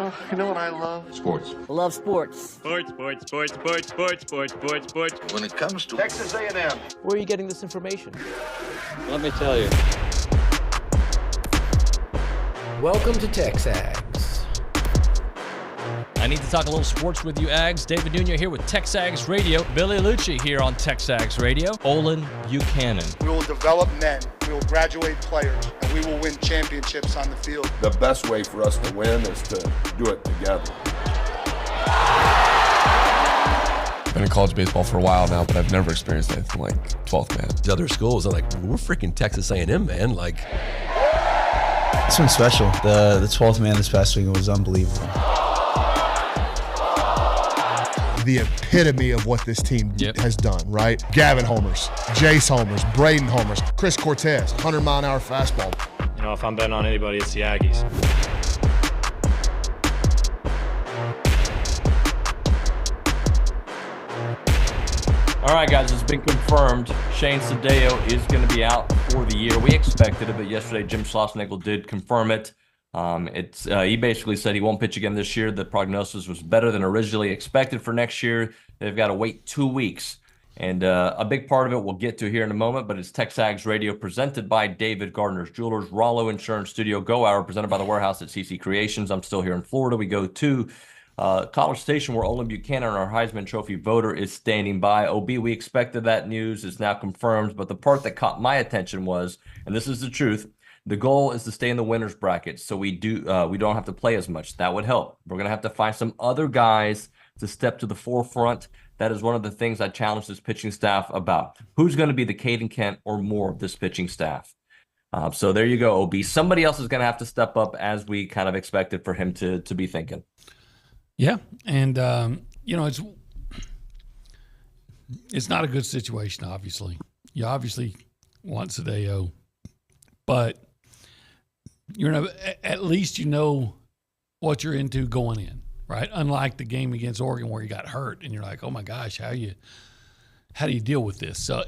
You know what I love? Sports. I love sports. Sports. When it comes to Texas A&M. Where are you getting this information? Let me tell you. Welcome to TexAgs. I need to talk a little sports with you, Ags. David Nuño here with TexAgs Radio. Billy Lucci here on TexAgs Radio. Olin Buchanan. We will develop men, we will graduate players, and we will win championships on the field. The best way for us to win is to do it together. Been in college baseball for a while now, but I've never experienced anything like 12th man. The other schools are like, we're freaking Texas A&M, man. Like, this one's special. The 12th man this past week was unbelievable. The epitome of what this team has done, right? Gavin homers, Jace homers, Braden homers, Chris Cortez, 100-mile-an-hour fastball. You know, if I'm betting on anybody, it's the Aggies. All right, guys, it's been confirmed. Shane Sadeo is going to be out for the year. We expected it, but yesterday Jim Schlossnagle did confirm it. He basically said he won't pitch again this year. The prognosis was better than originally expected for next year. They've got to wait 2 weeks. And a big part of it we'll get to here in a moment, but it's TexAgs Radio presented by David Gardner's Jewelers, Rollo Insurance Studio, Go Hour, presented by the Warehouse at CC Creations. I'm still here in Florida. We go to College Station, where Olin Buchanan, our Heisman Trophy voter, is standing by. OB, we expected that news. It's now confirmed. But the part that caught my attention was, and this is the truth, the goal is to stay in the winner's bracket, so we don't have to play as much. That would help. We're going to have to find some other guys to step to the forefront. That is one of the things I challenged this pitching staff about. Who's going to be the Caden Kent or more of this pitching staff? So there you go, OB. Somebody else is going to have to step up, as we kind of expected for him to be thinking. Yeah, and it's not a good situation. Obviously, you obviously want Sadeo, but at least you know what you're into going in, right? Unlike the game against Oregon where you got hurt and you're like, oh my gosh, how do you deal with this? So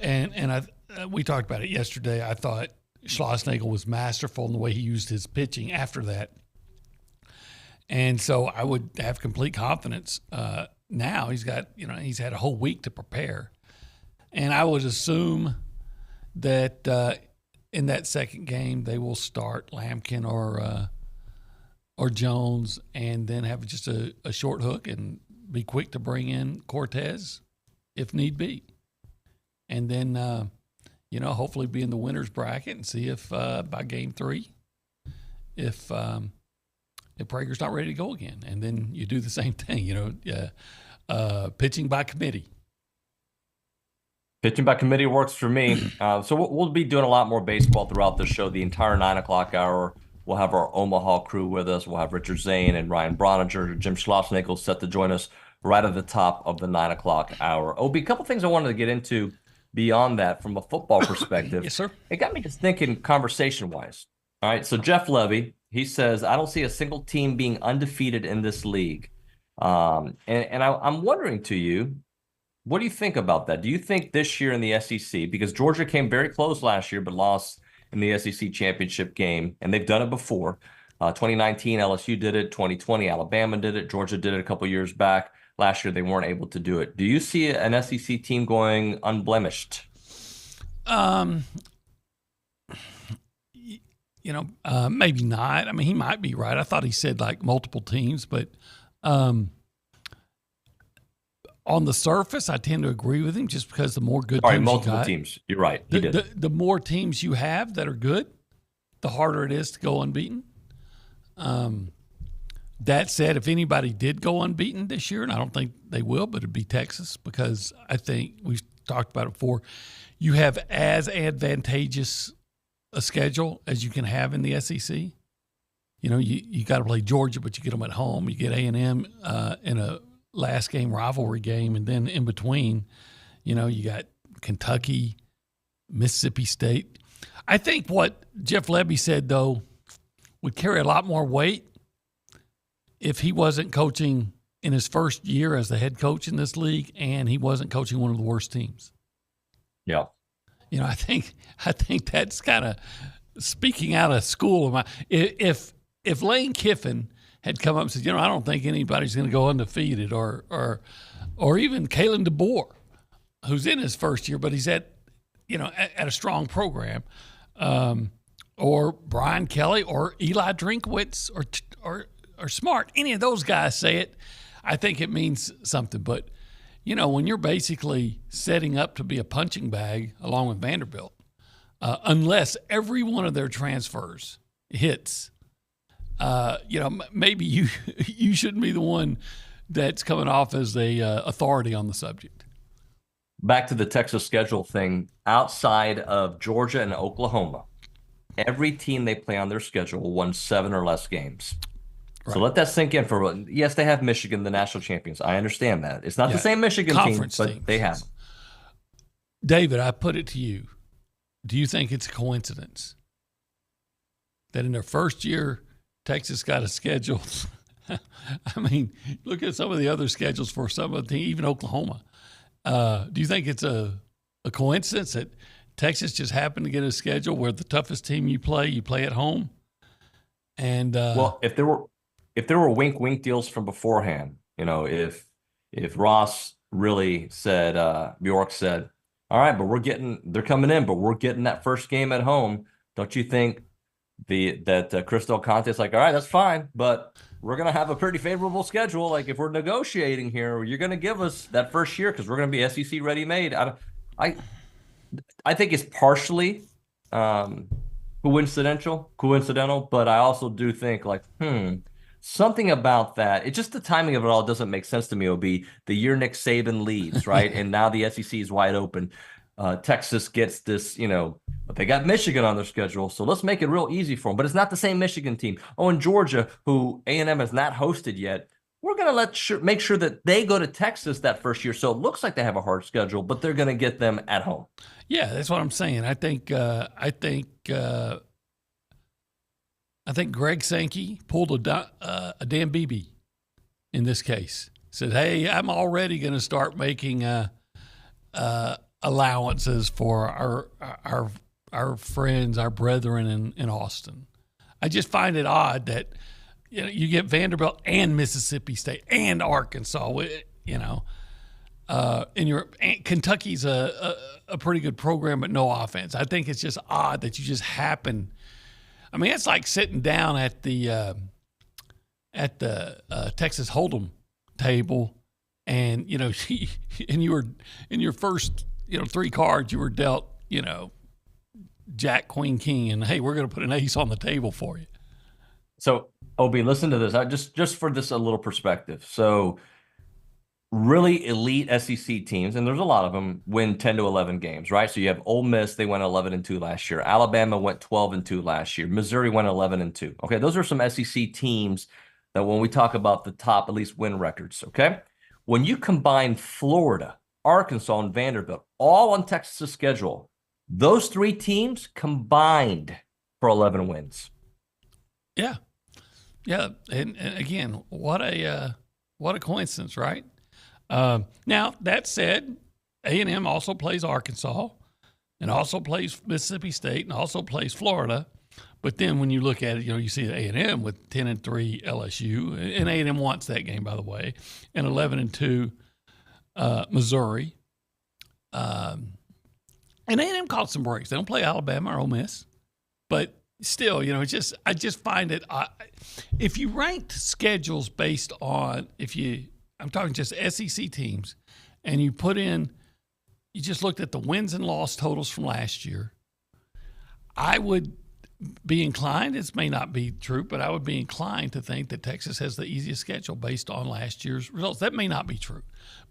we talked about it yesterday. I thought Schlossnagle was masterful in the way he used his pitching after that. And so I would have complete confidence. Now he's had a whole week to prepare. And I would assume that in that second game they will start Lampkin or Jones, and then have just a short hook and be quick to bring in Cortez if need be. And then, hopefully be in the winner's bracket and see if by game 3, if Prager's not ready to go again. And then you do the same thing, pitching by committee. Pitching by committee works for me. So we'll be doing a lot more baseball throughout the show. The entire 9 o'clock hour, we'll have our Omaha crew with us. We'll have Richard Zane and Ryan Brauninger. Jim Schlossnagle set to join us right at the top of the 9 o'clock hour. A couple things I wanted to get into beyond that from a football perspective. Yes, sir. It got me just thinking conversation-wise. All right, so Jeff Levy, he says, I don't see a single team being undefeated in this league. And I'm wondering to you, what do you think about that? Do you think this year in the SEC, because Georgia came very close last year but lost in the SEC championship game, and they've done it before. 2019, LSU did it. 2020, Alabama did it. Georgia did it a couple years back. Last year, they weren't able to do it. Do you see an SEC team going unblemished? Maybe not. I mean, he might be right. I thought he said like multiple teams, but on the surface, I tend to agree with him just because the more good teams multiple you got, teams. You're right. He did. The more teams you have that are good, the harder it is to go unbeaten. That said, if anybody did go unbeaten this year, and I don't think they will, but it'd be Texas, because I think we've talked about it before, you have as advantageous a schedule as you can have in the SEC. You got to play Georgia, but you get them at home. You get A&M in a last game rivalry game, and then in between, you got Kentucky, Mississippi State. I think what Jeff Lebby said, though, would carry a lot more weight if he wasn't coaching in his first year as the head coach in this league, and he wasn't coaching one of the worst teams. Yeah. I think that's kind of speaking out of school. If Lane Kiffin had come up and said, I don't think anybody's going to go undefeated, or even Kalen DeBoer, who's in his first year, but he's at a strong program, or Brian Kelly or Eli Drinkwitz or Smart. Any of those guys say it, I think it means something. But, when you're basically setting up to be a punching bag along with Vanderbilt, unless every one of their transfers hits, maybe you shouldn't be the one that's coming off as the authority on the subject. Back to the Texas schedule thing, outside of Georgia and Oklahoma, every team they play on their schedule won 7 or less games. Right. So let that sink in for – yes, they have Michigan, the national champions. I understand that. It's not the same Michigan team, but they have them. David, I put it to you. Do you think it's a coincidence that in their first year, Texas got a schedule? I mean, look at some of the other schedules for some of the teams, even Oklahoma. Do you think it's a coincidence that Texas just happened to get a schedule where the toughest team you play at home? And well, if there were wink deals from beforehand, if Ross really said, Bjork said, all right, but they're coming in, but we're getting that first game at home. Don't you think that Chris Del Conte's like, all right, that's fine, but we're going to have a pretty favorable schedule. Like, if we're negotiating here, you're going to give us that first year because we're going to be SEC ready-made. I think it's partially coincidental, but I also do think, something about that. It's just the timing of it all doesn't make sense to me. It'll be the year Nick Saban leaves, right? And now the SEC is wide open. Texas gets this, but they got Michigan on their schedule, so let's make it real easy for them. But it's not the same Michigan team. Oh, and Georgia, who A&M has not hosted yet, we're going to make sure that they go to Texas that first year. So it looks like they have a hard schedule, but they're going to get them at home. Yeah, that's what I'm saying. I think Greg Sankey pulled a Dan Beebe in this case. Said, hey, I'm already going to start making allowances for our friends, our brethren in Austin. I just find it odd that you get Vanderbilt and Mississippi State and Arkansas. And Kentucky's a pretty good program, but no offense. I think it's just odd that you just happen. I mean, it's like sitting down at the Texas Hold'em table, and and you were in your first 3 cards you were dealt Jack, Queen, King, and hey, we're going to put an ace on the table for you. So, Obi, listen to this. Just for this a little perspective. So, really elite SEC teams, and there's a lot of them, win 10 to 11 games, right? So you have Ole Miss, they went 11-2 last year. Alabama went 12-2 last year. Missouri went 11-2. Okay, those are some SEC teams that when we talk about the top, at least win records, okay? When you combine Florida, Arkansas, and Vanderbilt, all on Texas' schedule, those 3 teams combined for 11 wins. Yeah. Yeah, and again, what a coincidence, right? Now, that said, A&M also plays Arkansas and also plays Mississippi State and also plays Florida. But then when you look at it, you see A&M with 10-3 LSU, and A&M wants that game, by the way, and 11-2 Missouri. And A&M caught some breaks. They don't play Alabama or Ole Miss. But still, I just find it if you ranked schedules based on I'm talking just SEC teams, and you just looked at the wins and loss totals from last year, I would be inclined, this may not be true, but I would be inclined to think that Texas has the easiest schedule based on last year's results. That may not be true.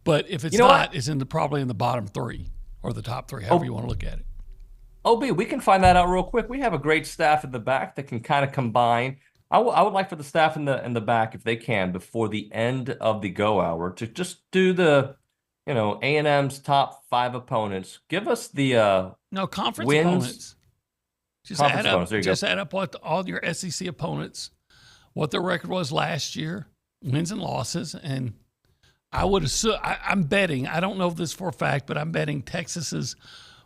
But if it's not, it's probably in the bottom 3 or the top 3, however you want to look at it. OB, we can find that out real quick. We have a great staff in the back that can kind of combine. I would like for the staff in the back, if they can, before the end of the go hour, to just do the, A&M's top 5 opponents. Give us the conference wins. Opponents. Just add up what all your SEC opponents, what their record was last year, wins and losses, and I would assume I'm betting. I don't know if this for a fact, but I'm betting Texas's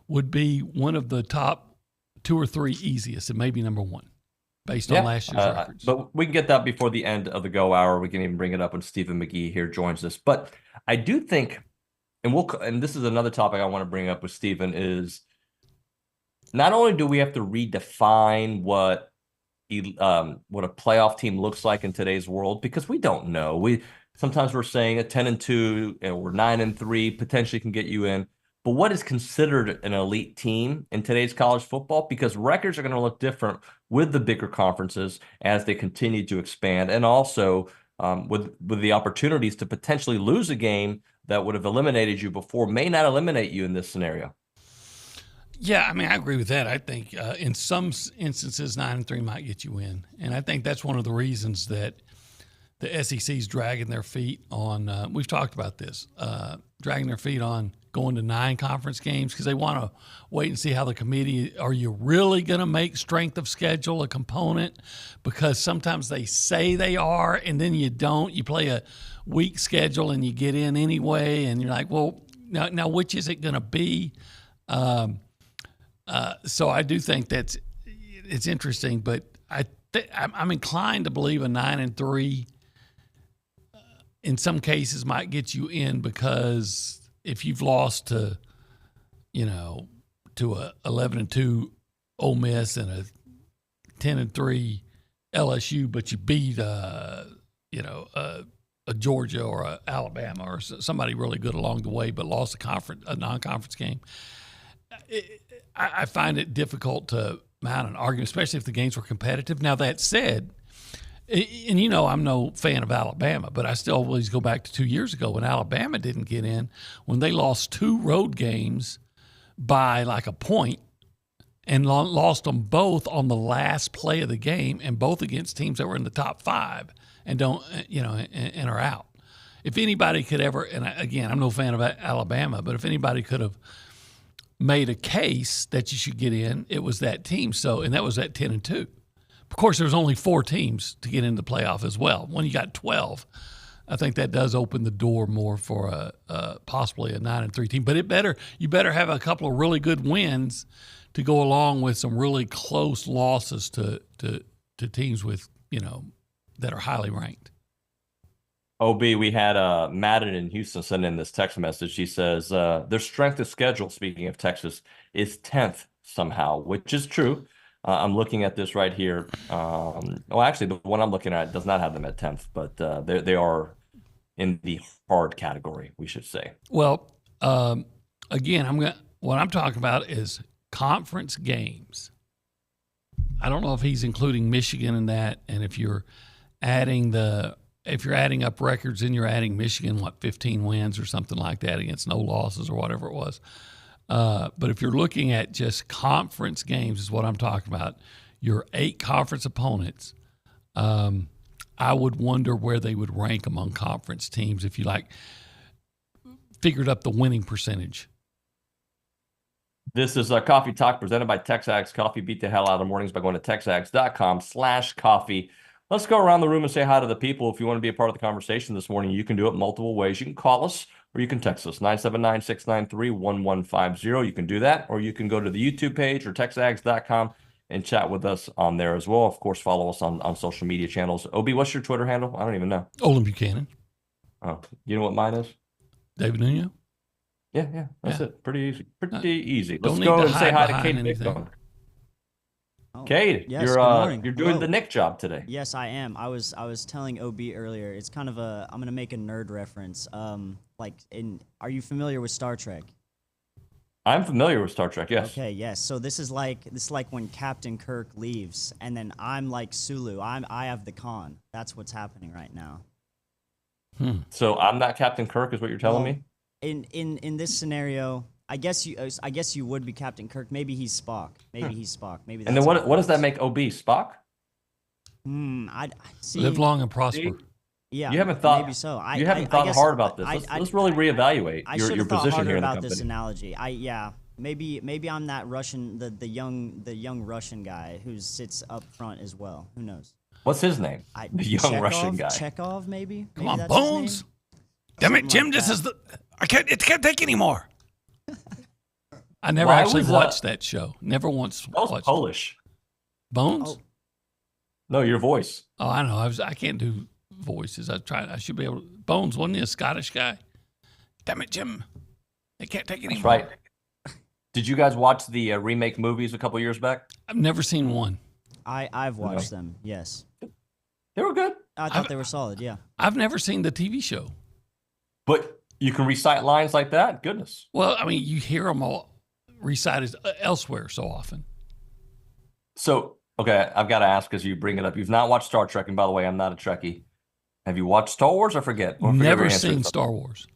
would be one of the top 2 or 3 easiest. It may be number 1. based on last year's records. But we can get that before the end of the Go Hour. We can even bring it up when Stephen McGee here joins us. But I do think, and this is another topic I want to bring up with Stephen, is not only do we have to redefine what a playoff team looks like in today's world, because we don't know. Sometimes we're saying a 10-2 or 9-3 potentially can get you in. But what is considered an elite team in today's college football? Because records are going to look different with the bigger conferences as they continue to expand, and also with the opportunities to potentially lose a game that would have eliminated you before may not eliminate you in this scenario. Yeah, I mean, I agree with that. I think in some instances, 9-3 might get you in, and I think that's one of the reasons that the SEC's dragging their feet on. We've talked about this, dragging their feet on going to 9 conference games because they want to wait and see how the committee. Are you really going to make strength of schedule a component? Because sometimes they say they are, and then you don't. You play a weak schedule and you get in anyway, and you're like, well, now which is it going to be? So I do think it's interesting, but I'm inclined to believe a 9-3 in some cases might get you in, because if you've lost to a 11-2 Ole Miss and a 10-3 LSU, but you beat a Georgia or a Alabama or somebody really good along the way, but lost a non-conference game, I find it difficult to mount an argument, especially if the games were competitive. Now, that said, and I'm no fan of Alabama, but I still always go back to 2 years ago when Alabama didn't get in, when they lost 2 road games by like a point and lost them both on the last play of the game, and both against teams that were in the top 5 and and are out. If anybody could ever, and again, I'm no fan of Alabama, but if anybody could have made a case that you should get in, it was that team. So, and that was at 10-2. Of course, there's only 4 teams to get into the playoff as well. When you got 12, I think that does open the door more for possibly a 9-3 team. But you better have a couple of really good wins to go along with some really close losses to teams with that are highly ranked. OB, we had Madden in Houston send in this text message. He says their strength of schedule, speaking of Texas, is 10th somehow, which is true. I'm looking at this right here. Actually, the one I'm looking at does not have them at 10th, but they are in the hard category, we should say. Well, again, what I'm talking about is conference games. I don't know if he's including Michigan in that, and if you're adding up records, then you're adding Michigan, 15 wins or something like that against no losses or whatever it was. But if you're looking at just conference games is what I'm talking about, your 8 conference opponents, I would wonder where they would rank among conference teams if you figured up the winning percentage. This is a Coffee Talk presented by TexAgs. Coffee beat the hell out of the mornings by going to texags.com/coffee. Let's go around the room and say hi to the people. If you want to be a part of the conversation this morning, you can do it multiple ways. You can call us or you can text us, 979-693-1150. You can do that, or you can go to the YouTube page or texags.com and chat with us on there as well. Of course, follow us on social media channels. Obi, what's your Twitter handle? I don't even know. Olin Buchanan. Oh, you know what mine is? David Nuño. Yeah, that's it. Pretty easy. Easy. Let's Don't go need to and say hide hi to Kate behind Bickbone. Kate, yes, good morning. you're doing the Nick job today. Yes, I am. I was telling OB earlier. It's kind of I'm gonna make a nerd reference. Are you familiar with Star Trek? I'm familiar with Star Trek. Yes. Okay. Yes. So this is like when Captain Kirk leaves, and then I'm like Sulu. I have the con. That's what's happening right now. So I'm not Captain Kirk, is what you're telling me? In this scenario, I guess you would be Captain Kirk. Maybe he's Spock. Maybe he's Spock. Maybe. That's and then what does that make OB? Spock? I see. Live long and prosper. Yeah, you haven't thought. Maybe so. You haven't thought hard about this. Let's really reevaluate your position here in the company. About this analogy. Maybe I'm that Russian, the young Russian guy who sits up front as well. Who knows? What's his name? The young Russian guy. Chekhov, maybe. Come on, Bones. Damn it, Jim! This is it can't take anymore. I never actually watched that show. Never once watched Polish. Bones? No, your voice. Oh, I know. I can't do voices. I should be able to. Bones, wasn't he a Scottish guy? Damn it, Jim. They can't take it anymore. Right. Did you guys watch the remake movies a couple years back? I've never seen one. I've watched them, yes. They were good. I thought they were solid, yeah. I've never seen the TV show. But you can recite lines like that? Goodness. Well, I mean, you hear them all recited elsewhere so often. So, okay, I've got to ask because you bring it up. You've not watched Star Trek, and by the way, I'm not a Trekkie. Have you watched Star Wars or forget? Never seen Star Wars.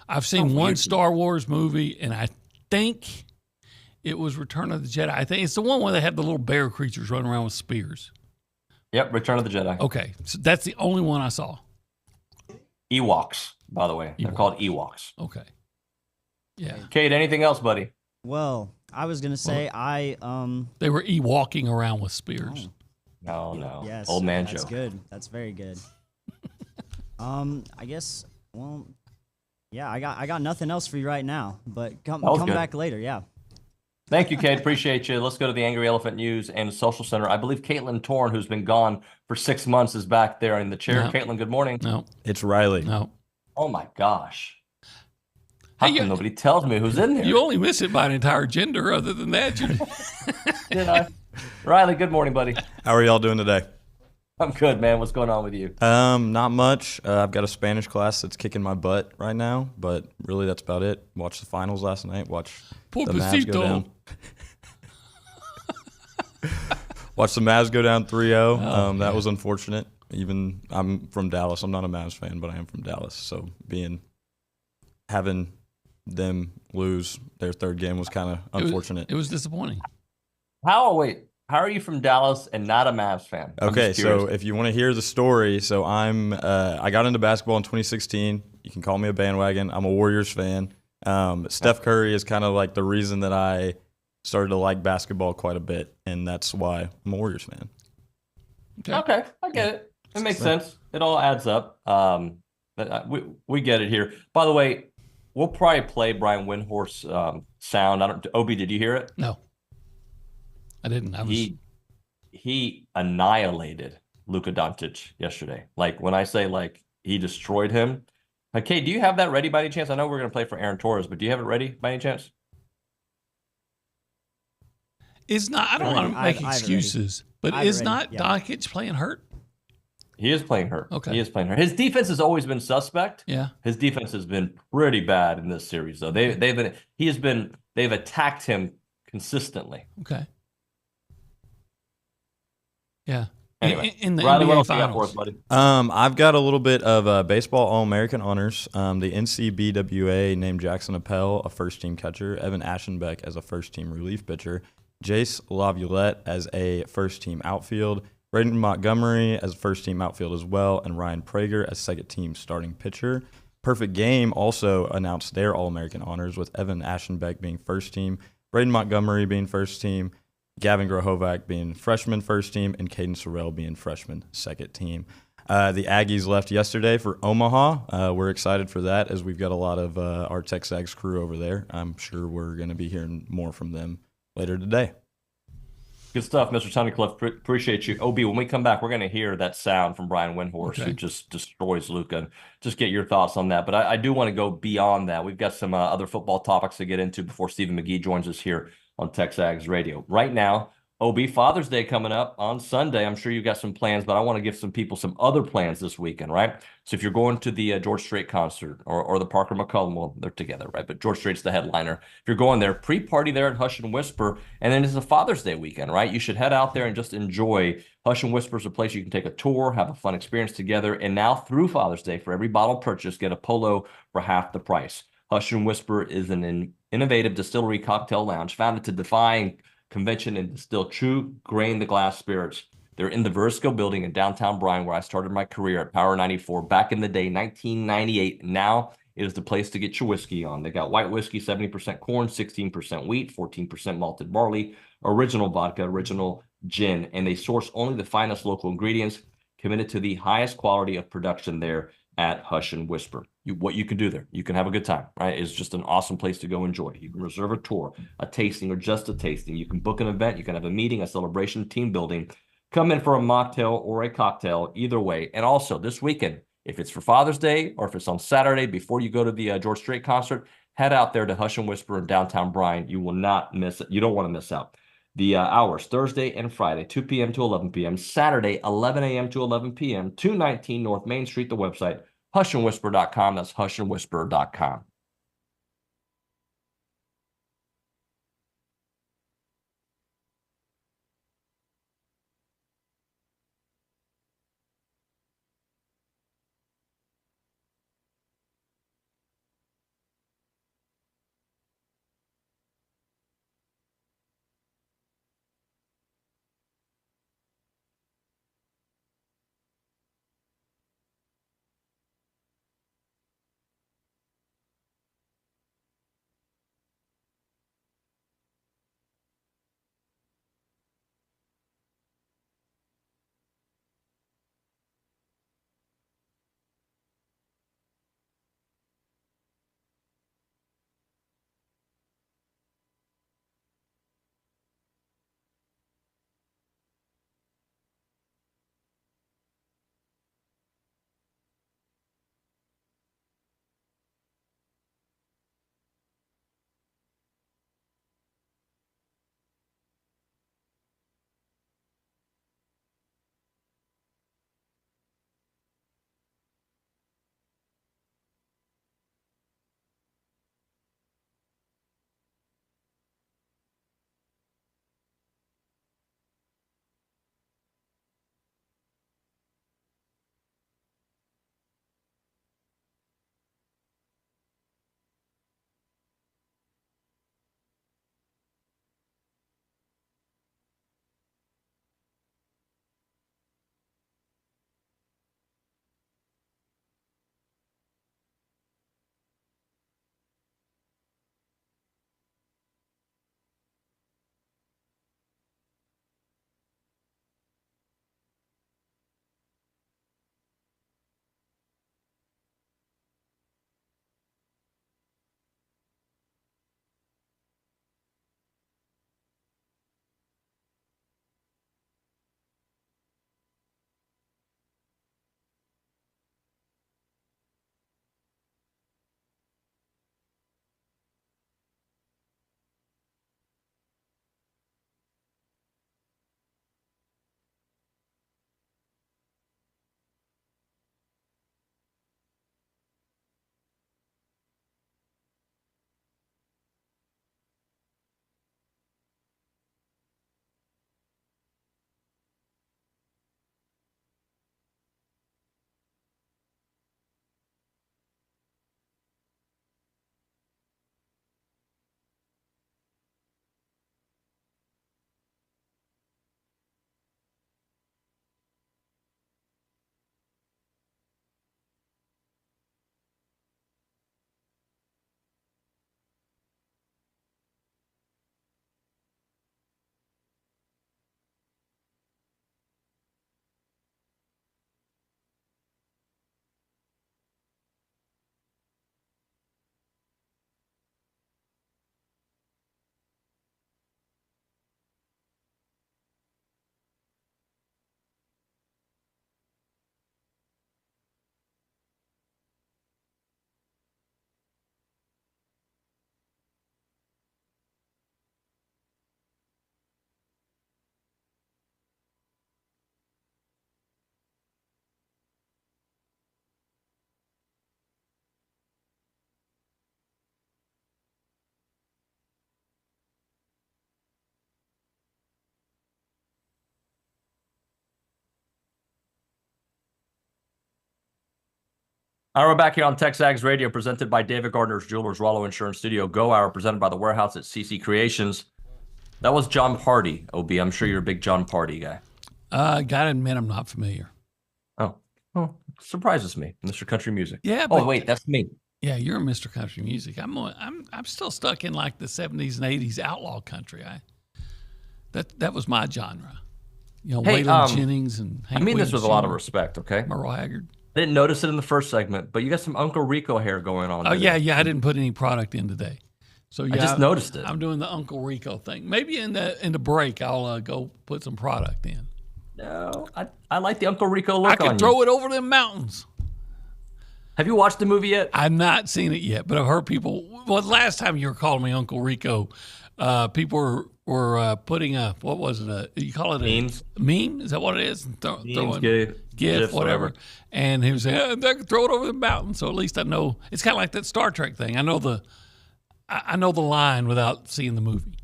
I've seen one Star Wars movie, and I think it was Return of the Jedi. I think it's the one where they have the little bear creatures running around with spears. Yep, Return of the Jedi. Okay, so that's the only one I saw. Ewoks, by the way. They're called Ewoks. Okay. Yeah. Kate, anything else, buddy? Well, I was gonna say they were walking around with spears. No. Yes. Old man that's joke. Good. That's very good. I guess. Well, yeah. I got nothing else for you right now, but come back later. Yeah. Thank you, Kate. Appreciate you. Let's go to the Angry Elephant News and Social Center. I believe Caitlin Torn, who's been gone for 6 months, is back there in the chair. No. Caitlin, good morning. No. It's Riley. No. Oh, my gosh. How come nobody tells me who's in there? You only miss it by an entire gender. Other than that, Did I? Riley, good morning, buddy. How are y'all doing today? I'm good, man. What's going on with you? Not much. I've got a Spanish class that's kicking my butt right now, but really that's about it. Watched the finals last night. Watched the Mavs go down. Watched the Mavs go down 3-0. That was unfortunate. Even I'm from Dallas. I'm not a Mavs fan, but I am from Dallas. So having them lose their third game was kind of unfortunate. It was disappointing. How are you from Dallas and not a Mavs fan? Okay, so if you want to hear the story, so I got into basketball in 2016. You can call me a bandwagon. I'm a Warriors fan. Steph Curry is kind of like the reason that I started to like basketball quite a bit, and that's why I'm a Warriors fan. Okay, I get it. It makes sense. It all adds up. But we get it here. By the way, we'll probably play Brian Windhorst's sound. Obi, did you hear it? No. I didn't. He annihilated Luka Doncic yesterday. Like when I say like he destroyed him. Okay, do you have that ready by any chance? I know we're going to play for Aaron Torres, but do you have it ready by any chance? It's not. I don't want to make excuses, but is not Doncic playing hurt? He is playing hurt. Okay, he is playing hurt. His defense has always been suspect. Yeah, his defense has been pretty bad in this series, though. They've attacked him consistently. Okay. Yeah. Anyway, in the Riley, NBA what else finals. you got for us, buddy? I've got a little bit of baseball All-American honors. The NCBWA named Jackson Appel a first-team catcher, Evan Aschenbeck as a first-team relief pitcher, Jace Laviolette as a first-team outfield, Braden Montgomery as first-team outfield as well, and Ryan Prager as second-team starting pitcher. Perfect Game also announced their All-American honors, with Evan Aschenbeck being first-team, Braden Montgomery being first-team, Gavin Grohovac being freshman first team, and Caden Sorrell being freshman second team. The Aggies left yesterday for Omaha. We're excited for that, as we've got a lot of our TexAgs crew over there. I'm sure we're going to be hearing more from them later today. Good stuff, Mr. Tunnicliffe. Appreciate you. OB, when we come back, we're going to hear that sound from Brian Windhorst, who just destroys Luka. Just get your thoughts on that. But I do want to go beyond that. We've got some other football topics to get into before Stephen McGee joins us here on TexAgs Radio. Right now, OB, Father's Day coming up on Sunday. I'm sure you've got some plans, but I want to give some people some other plans this weekend, right? So if you're going to the George Strait concert or the Parker McCollum, well, they're together, right? But George Strait's the headliner. If you're going there, pre-party there at Hush and Whisper, and then it's a Father's Day weekend, right? You should head out there and just enjoy. Hush and Whisper is a place you can take a tour, have a fun experience together, and now through Father's Day, for every bottle purchase, get a polo for half the price. Hush and Whisper is an innovative distillery cocktail lounge founded to defy convention and distill true grain-to-glass spirits. They're in the Verisco building in downtown Bryan, where I started my career at Power 94 back in the day, 1998. Now it is the place to get your whiskey on. They got white whiskey, 70% corn, 16% wheat, 14% malted barley, original vodka, original gin, and they source only the finest local ingredients, committed to the highest quality of production there at Hush and Whisper. What you can do there, you can have a good time, right? It's just an awesome place to go enjoy. You can reserve a tour, a tasting, or just a tasting. You can book an event. You can have a meeting, a celebration, team building. Come in for a mocktail or a cocktail, either way. And also this weekend, if it's for Father's Day or if it's on Saturday before you go to the George Strait concert, head out there to Hush and Whisper in downtown Bryan. You will not miss it. You don't want to miss out. The hours, Thursday and Friday, 2 p.m. to 11 p.m. Saturday, 11 a.m. to 11 p.m. 219 North Main Street, the website, hushandwhisper.com. That's hushandwhisper.com. All right, we're back here on TexAgs Radio, presented by David Gardner's Jewelers, Rollo Insurance Studio Go Hour, presented by The Warehouse at CC Creations. That was John Party, OB. I'm sure you're a big John Party guy. Gotta admit, I'm not familiar. Oh, surprises me, Mr. Country Music. Yeah. But, oh, wait, that's me. Yeah, you're Mr. Country Music. I'm still stuck in like the 70s and 80s outlaw country. That was my genre. You know, Hey, Waylon Jennings and Hank I mean this Williams with a lot of Jr., respect, okay? Merle Haggard. I didn't notice it in the first segment, but you got some Uncle Rico hair going on. Oh, yeah. I didn't put any product in today. So yeah, I just noticed it. I'm doing the Uncle Rico thing. Maybe in the break, I'll go put some product in. No, I like the Uncle Rico look I can on throw you. it over them mountains. Have you watched the movie yet? I've not seen it yet, but I've heard people. Well, last time you were calling me Uncle Rico, people were putting a, what was it? You call it a Memes? meme? Is that what it is? Memes, GIF, GIFs, whatever. And he was saying, I can throw it over the mountain. So at least I know. It's kind of like that Star Trek thing. I know the line without seeing the movie.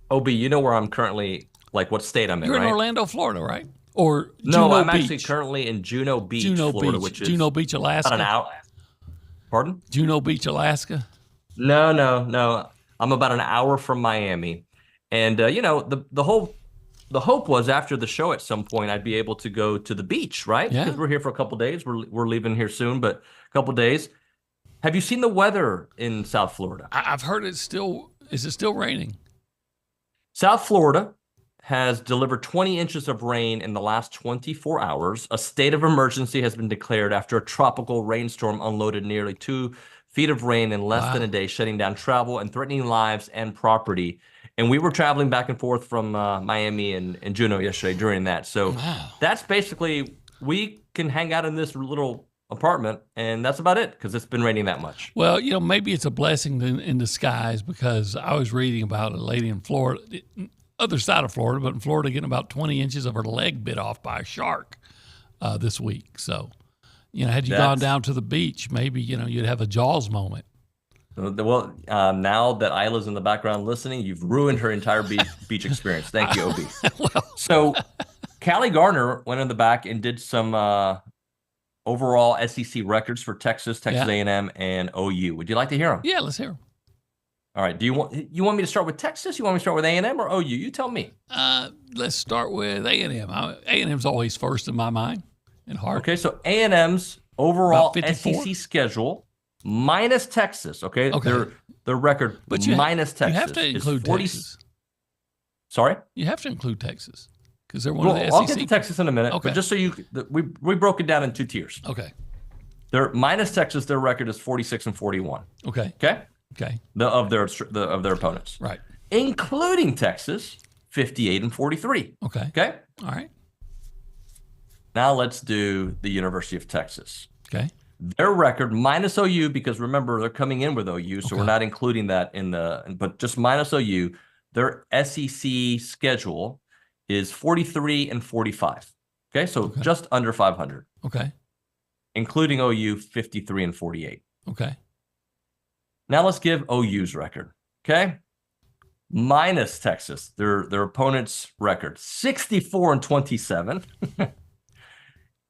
OB, you know where I'm currently, like what state I'm in, You're right? in Orlando, Florida, right? Or No, Juno I'm Beach. actually currently in Juno Beach, Juno Florida, Beach. which is Juno Beach, Alaska. about an hour. Pardon? Juno Beach, Alaska. No. I'm about an hour from Miami, and the hope was after the show at some point I'd be able to go to the beach, right? Yeah. Because we're here for a couple days. We're leaving here soon, but a couple days. Have you seen the weather in South Florida? I've heard it's still. Is it still raining? South Florida has delivered 20 inches of rain in the last 24 hours. A state of emergency has been declared after a tropical rainstorm unloaded nearly 2 feet of rain in less than a day, shutting down travel and threatening lives and property. And we were traveling back and forth from Miami and Juneau yesterday during that. So that's basically, we can hang out in this little apartment, and that's about it because it's been raining that much. Well, maybe it's a blessing in disguise, because I was reading about a lady in Florida, other side of Florida, but in Florida, getting about 20 inches of her leg bit off by a shark this week. So, had you gone down to the beach, maybe, you'd have a Jaws moment. Well, now that Isla's in the background listening, you've ruined her entire beach experience. Thank you, OB. So, Callie Garner went in the back and did some overall SEC records for Texas A&M, and OU. Would you like to hear them? Yeah, let's hear them. All right. Do you want me to start with Texas? You want me to start with A&M or OU? You tell me. Let's start with A&M. A&M's always first in my mind and heart. Okay, so A&M's overall 54? SEC schedule minus Texas. Okay. Their record but minus Texas. You have to include 40. Texas. Sorry? You have to include Texas because they're one of the SEC. I'll get to Texas in a minute. Okay. But just so we broke it down in 2 tiers. Okay. Their minus Texas, their record is 46-41. Okay. Okay. Okay. Of their opponents. Right. Including Texas, 58-43. Okay. Okay. All right. Now let's do the University of Texas. Okay. Their record minus OU, because remember they're coming in with OU, so we're not including that but just minus OU. Their SEC schedule is 43-45. Okay, so just under 500. Okay. Including OU, 53-48. Okay. Now let's give OU's record. Okay. Minus Texas, their opponent's record, 64-27.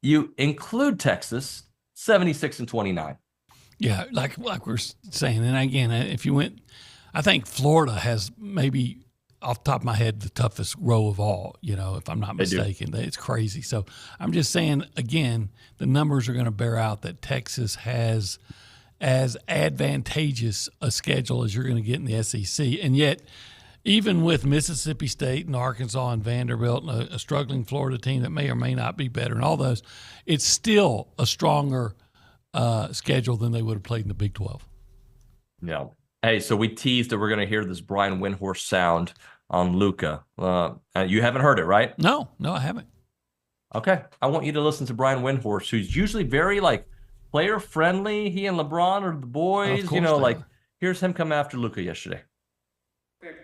You include Texas, 76-29. Yeah, like we're saying. And again, if you went, I think Florida has maybe off the top of my head the toughest row of all, if I'm not mistaken. It's crazy. So I'm just saying, again, the numbers are going to bear out that Texas has as advantageous a schedule as you're going to get in the SEC. And yet, even with Mississippi State and Arkansas and Vanderbilt and a struggling Florida team that may or may not be better and all those, it's still a stronger schedule than they would have played in the Big 12. Yeah. Hey, so we teased that we're going to hear this Brian Windhorst sound on Luka. You haven't heard it, right? No, I haven't. Okay. I want you to listen to Brian Windhorst, who's usually very, player friendly. He and LeBron are the boys. Here's him come after Luka yesterday.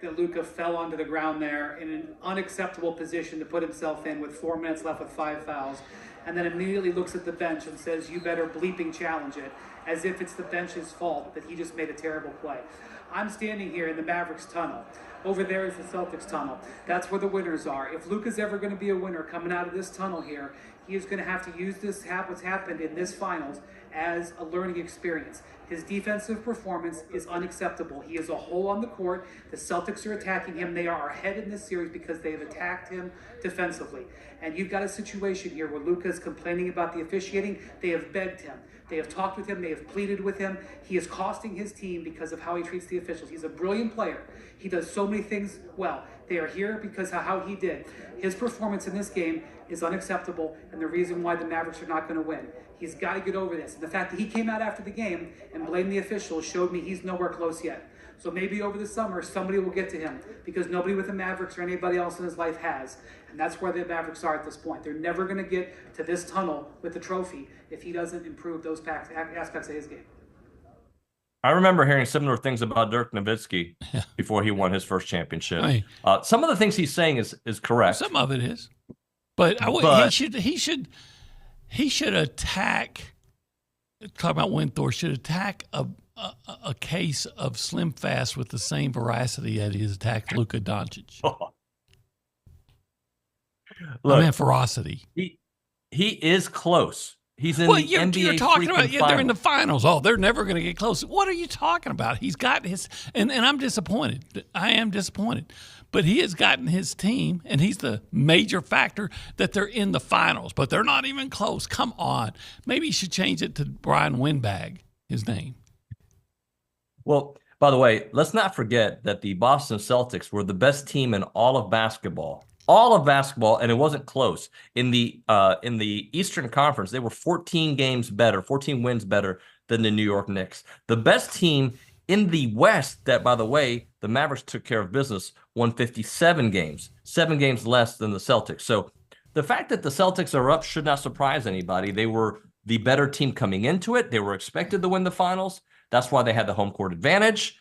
That Luka fell onto the ground there in an unacceptable position to put himself in with 4 minutes left with 5 fouls, and then immediately looks at the bench and says, "You better bleeping challenge it," as if it's the bench's fault that he just made a terrible play. I'm standing here in the Mavericks tunnel. Over there is the Celtics tunnel. That's where the winners are. If Luka's ever going to be a winner coming out of this tunnel here, he is going to have to use what's happened in this finals as a learning experience. His defensive performance is unacceptable. He is a hole on the court. The Celtics are attacking him. They are ahead in this series because they have attacked him defensively. And you've got a situation here where Luka is complaining about the officiating. They have begged him. They have talked with him. They have pleaded with him. He is costing his team because of how he treats the officials. He's a brilliant player. He does so many things well. They are here because of how he did. His performance in this game is unacceptable, and the reason why the Mavericks are not going to win. He's got to get over this. And the fact that he came out after the game and blamed the officials showed me he's nowhere close yet. So maybe over the summer, somebody will get to him because nobody with the Mavericks or anybody else in his life has. And that's where the Mavericks are at this point. They're never going to get to this tunnel with the trophy if he doesn't improve those aspects of his game. I remember hearing similar things about Dirk Nowitzki before he won his first championship. I mean, some of the things he's saying is correct. Some of it is, but he should attack. Talking about Winthor, should attack a case of Slim Fast with the same veracity that he's attacked Luka Doncic. Look, I mean, ferocity. He is close. He's in the NBA. You're talking about they're in the finals. Oh, they're never going to get close. What are you talking about? He's got his, and I'm disappointed. I am disappointed. But he has gotten his team, and he's the major factor that they're in the finals, but they're not even close. Come on. Maybe you should change it to Brian Windbag, his name. Well, by the way, let's not forget that the Boston Celtics were the best team in all of basketball. And it wasn't close. In the Eastern Conference, they were 14 wins better than the New York Knicks. The best team in the West, that, by the way, the Mavericks took care of business, won 57 games, 7 games less than the Celtics. So the fact that the Celtics are up should not surprise anybody. They were the better team coming into it. They were expected to win the finals. That's why they had the home court advantage.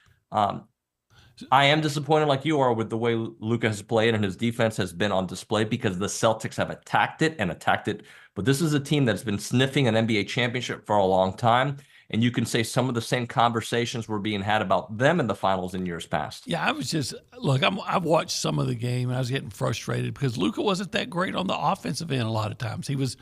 I am disappointed, like you are, with the way Luka has played, and his defense has been on display because the Celtics have attacked it. But this is a team that's been sniffing an NBA championship for a long time, and you can say some of the same conversations were being had about them in the finals in years past. Yeah, I've watched some of the game, and I was getting frustrated because Luka wasn't that great on the offensive end a lot of times. He was,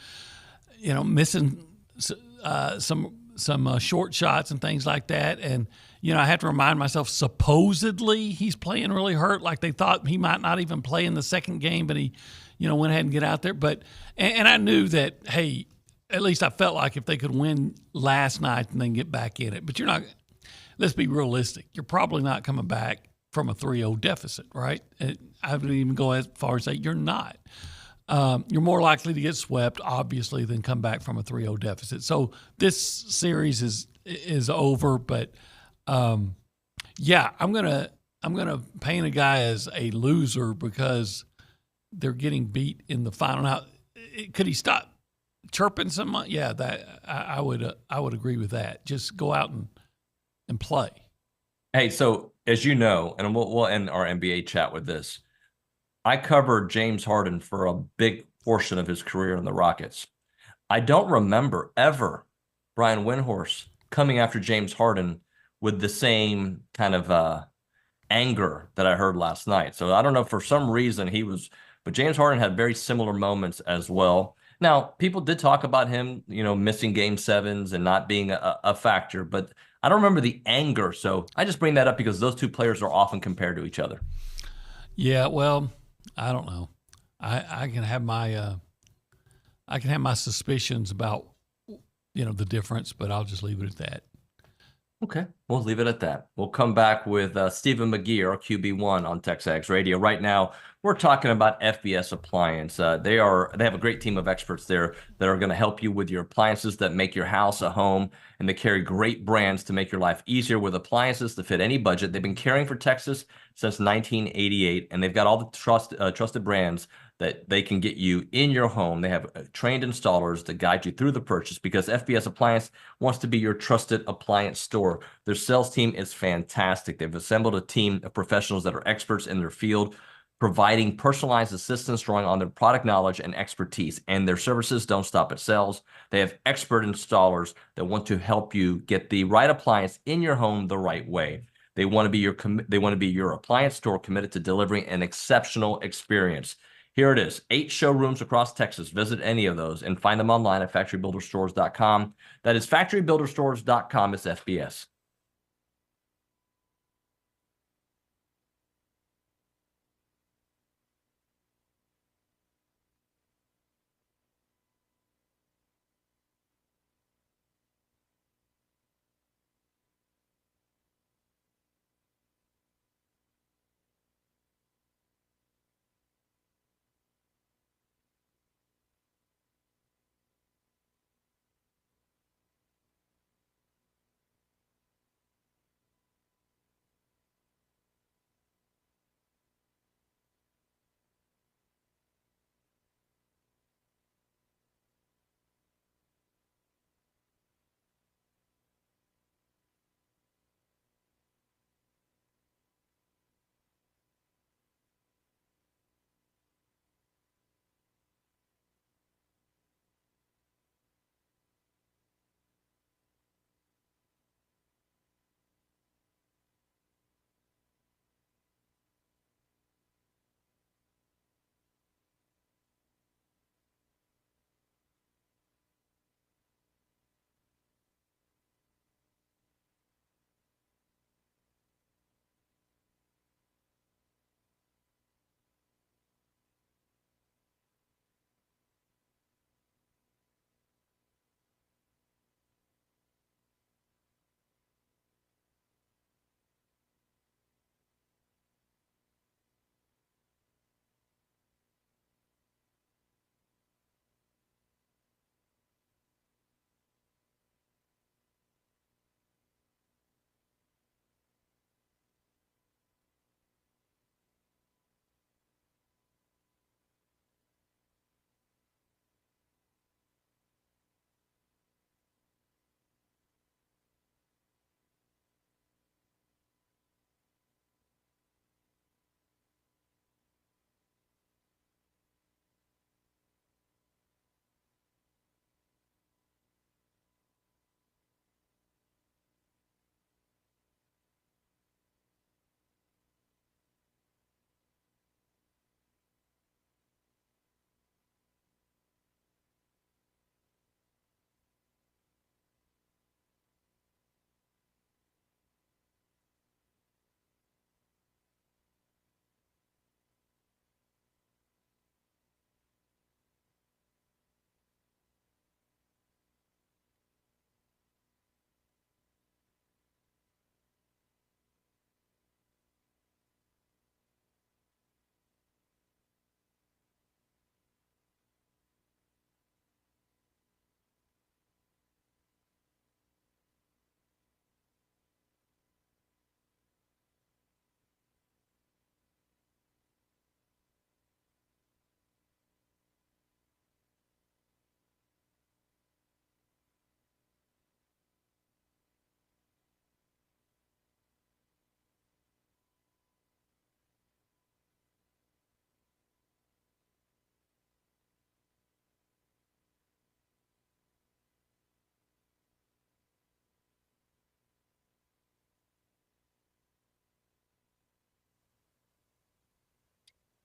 missing some short shots and things like that, and I have to remind myself, supposedly he's playing really hurt. Like they thought he might not even play in the second game, but he, went ahead and get out there. But and I knew that, hey, at least I felt like if they could win last night and then get back in it. But you're not. Let's be realistic. You're probably not coming back from a 3-0 deficit, right? I wouldn't even go as far as say you're not. You're more likely to get swept, obviously, than come back from a 3-0 deficit. So this series is over, but. I'm gonna paint a guy as a loser because they're getting beat in the final. Now, could he stop chirping someone? Yeah, that I would agree with that. Just go out and play. Hey, so as you know, and we'll end our NBA chat with this. I covered James Harden for a big portion of his career in the Rockets. I don't remember ever Brian Windhorst coming after James Harden with the same kind of anger that I heard last night. So I don't know, for some reason but James Harden had very similar moments as well. Now, people did talk about him, missing game 7s and not being a factor, but I don't remember the anger. So I just bring that up because those two players are often compared to each other. Yeah, well, I don't know. I can have my suspicions about, the difference, but I'll just leave it at that. Okay, we'll leave it at that. We'll come back with Stephen McGee, our QB1 on TexAgs Radio. Right now, we're talking about FBS Appliance. They have a great team of experts there that are going to help you with your appliances that make your house a home, and they carry great brands to make your life easier with appliances to fit any budget. They've been caring for Texas since 1988, and they've got all the trusted brands that they can get you in your home. They have trained installers that guide you through the purchase because FBS Appliance wants to be your trusted appliance store. Their sales team is fantastic. They've assembled a team of professionals that are experts in their field, providing personalized assistance, drawing on their product knowledge and expertise. And their services don't stop at sales. They have expert installers that want to help you get the right appliance in your home the right way. They want to be your appliance store committed to delivering an exceptional experience. Here it is, 8 showrooms across Texas. Visit any of those and find them online at factorybuilderstores.com. That is factorybuilderstores.com. It's FBS.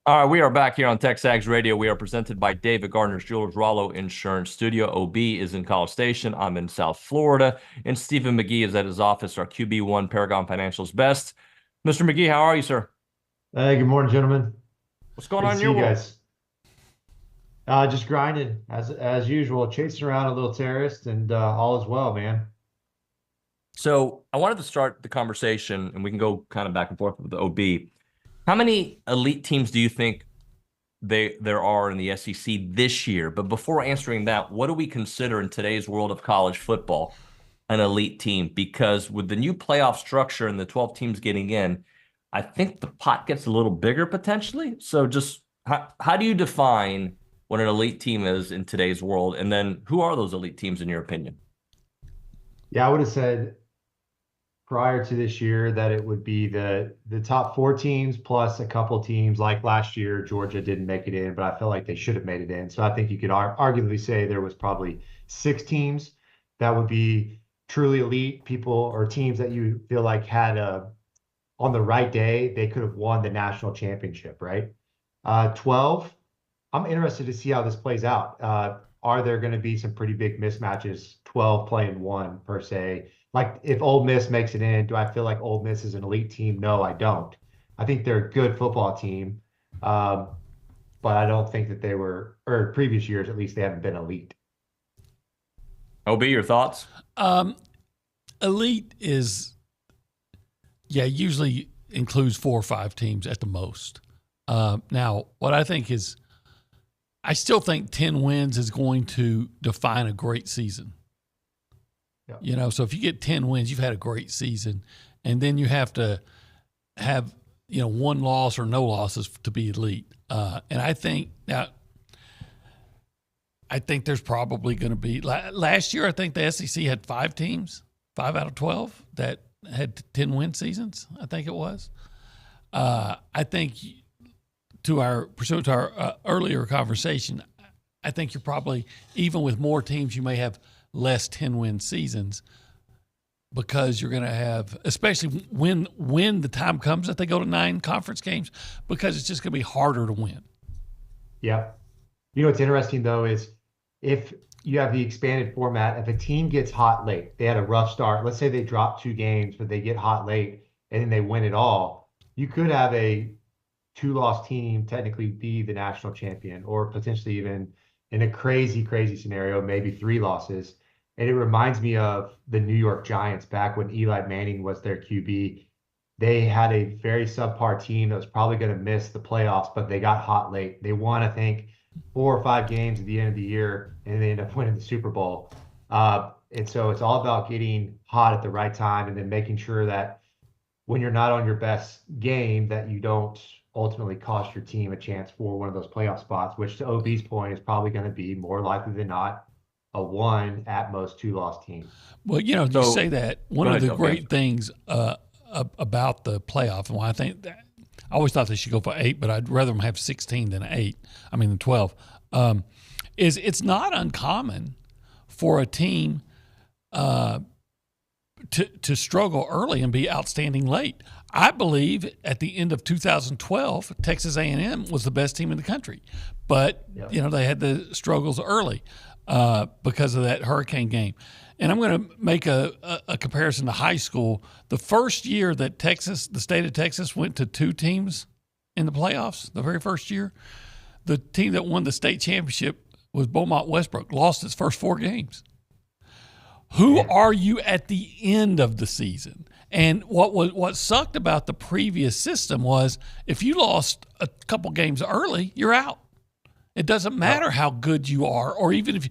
All right, we are back here on TexAgs Radio. We are presented by David Gardner's Jewelers, Rollo Insurance Studio. OB is in College Station. I'm in South Florida. And Stephen McGee is at his office, our QB1 Paragon Financial's best. Mr. McGee, how are you, sir? Hey, good morning, gentlemen. What's going on in your world? Guys? Just grinding as usual, chasing around a little terrorist, and all is well, man. So I wanted to start the conversation, and we can go kind of back and forth with the OB. How many elite teams do you think there are in the SEC this year? But before answering that, what do we consider in today's world of college football an elite team? Because with the new playoff structure and the 12 teams getting in, I think the pot gets a little bigger potentially. So just how do you define what an elite team is in today's world? And then who are those elite teams in your opinion? Yeah, I would have said prior to this year that it would be the top 4 teams plus a couple teams. Like last year, Georgia didn't make it in, but I feel like they should have made it in. So I think you could arguably say there was probably 6 teams that would be truly elite people, or teams that you feel like had on the right day, they could have won the national championship, right? 12, I'm interested to see how this plays out. Are there going to be some pretty big mismatches, 12 playing 1 per se? Like if Ole Miss makes it in, do I feel like Ole Miss is an elite team? No, I don't. I think they're a good football team, but I don't think that they were, or previous years at least, they haven't been elite. OB, your thoughts? Elite is, usually includes 4 or 5 teams at the most. Now, what I think is, I still think 10 wins is going to define a great season. So if you get 10 wins, you've had a great season, and then you have to have, 1 loss or no losses to be elite. And I think there's probably going to be, last year, I think the SEC had 5 teams, 5 out of 12 that had 10 win seasons. I think it was. I think pursuant to our earlier conversation, I think you're probably, even with more teams, you may have less 10-win seasons, because you're going to have, especially when the time comes that they go to 9 conference games, because it's just going to be harder to win. Yeah. What's interesting, though, is if you have the expanded format, if a team gets hot late, they had a rough start, let's say they drop 2 games, but they get hot late and then they win it all, you could have a 2-loss team technically be the national champion, or potentially even in a crazy, crazy scenario, maybe 3 losses. And it reminds me of the New York Giants back when Eli Manning was their QB. They had a very subpar team that was probably going to miss the playoffs, but they got hot late. They won, I think, 4 or 5 games at the end of the year, and they ended up winning the Super Bowl. And so it's all about getting hot at the right time, and then making sure that when you're not on your best game, that you don't ultimately cost your team a chance for one of those playoff spots, which to OB's point is probably going to be more likely than not a 1 at most 2-loss team. Well, you say that one of the great things about the playoff, and why I think that I always thought they should go for 8, but I'd rather them have 16 than 12. Is it's not uncommon for a team to struggle early and be outstanding late. I believe at the end of 2012, Texas A&M was the best team in the country, but they had the struggles early because of that hurricane game. And I'm going to make a comparison to high school. The first year that the state of Texas went to 2 teams in the playoffs, the very first year, the team that won the state championship was Beaumont Westbrook, lost its first 4 games. Who are you at the end of the season? And what sucked about the previous system was if you lost a couple games early, you're out. It doesn't matter how good you are, or even if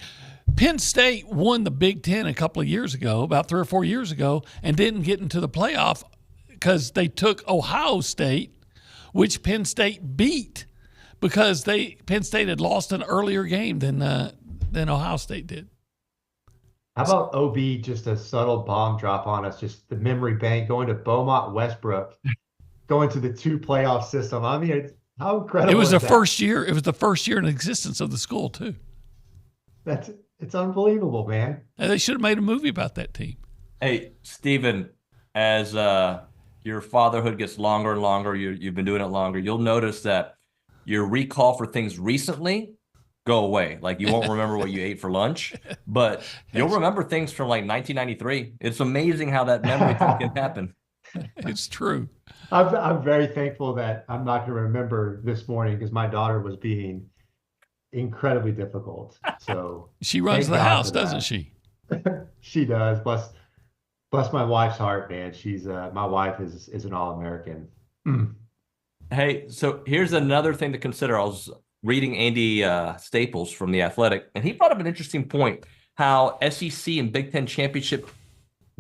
Penn State won the Big Ten a couple of years ago, about 3 or 4 years ago, and didn't get into the playoff because they took Ohio State, which Penn State beat because Penn State had lost an earlier game than Ohio State did. How about OB, just a subtle bomb drop on us, just the memory bank, going to Beaumont Westbrook, going to the 2 playoff system. I mean, how incredible it was is the first year. It was the first year in existence of the school, too. It's unbelievable, man. And they should have made a movie about that team. Hey, Stephen, as your fatherhood gets longer and longer, you've been doing it longer, you'll notice that your recall for things recently go away. Like you won't remember what you ate for lunch, but you'll remember things from like 1993. It's amazing how that memory thing can happen. It's true. I'm very thankful that I'm not going to remember this morning because my daughter was being incredibly difficult. So she runs the house, doesn't she? She does. Bless my wife's heart, man. She's my wife is an All-American. Hey, so here's another thing to consider. I was reading Andy Staples from The Athletic, and he brought up an interesting point, how SEC and Big Ten championship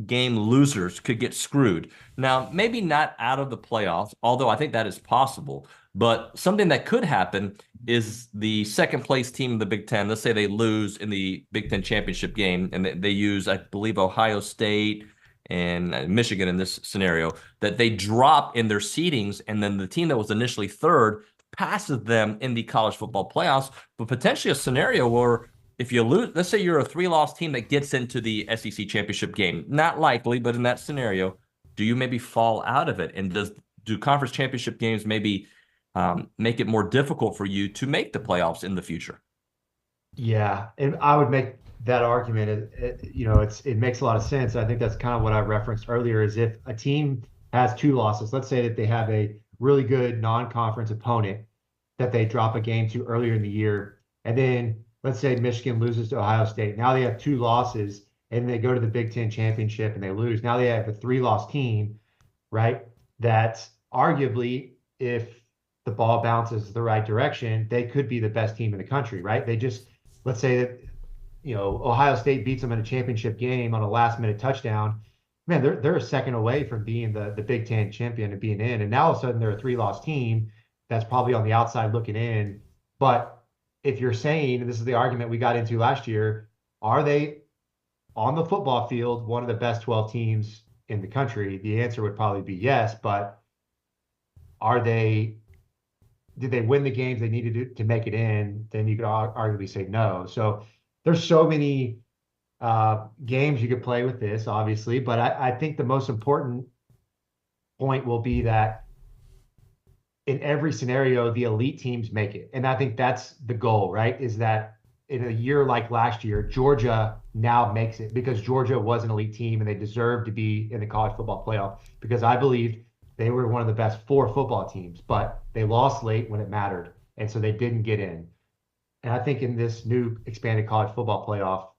game losers could get screwed. Now, maybe not out of the playoffs, although I think that is possible, but something that could happen is the second place team in the Big Ten, let's say they lose in the Big Ten championship game, and they use, I believe, Ohio State and Michigan in this scenario, that they drop in their seedings, and then the team that was initially third passes them in the college football playoffs, but potentially a scenario where if you lose, let's say you're a 3-loss team that gets into the SEC championship game, not likely, but in that scenario, do you maybe fall out of it? And do conference championship games maybe make it more difficult for you to make the playoffs in the future? Yeah, and I would make that argument. It makes a lot of sense. I think that's kind of what I referenced earlier, is if a team has 2 losses, let's say that they have a really good non-conference opponent that they drop a game to earlier in the year, and then let's say Michigan loses to Ohio State. Now they have 2 losses and they go to the Big Ten championship and they lose. Now they have a 3-loss team, right? That arguably, if the ball bounces the right direction, they could be the best team in the country, right? Let's say that, Ohio State beats them in a championship game on a last-minute touchdown. Man, they're a second away from being the Big Ten champion and being in. And now all of a sudden they're a 3-loss team that's probably on the outside looking in. But if you're saying, and this is the argument we got into last year, are they on the football field one of the best 12 teams in the country? The answer would probably be yes, but did they win the games they needed to make it in? Then you could arguably say no. So there's so many games you could play with this, obviously, but I think the most important point will be that in every scenario, the elite teams make it. And I think that's the goal, right? Is that in a year like last year, Georgia now makes it because Georgia was an elite team and they deserved to be in the college football playoff, because I believe they were one of the best 4 football teams, but they lost late when it mattered. And so they didn't get in. And I think in this new expanded college football playoff,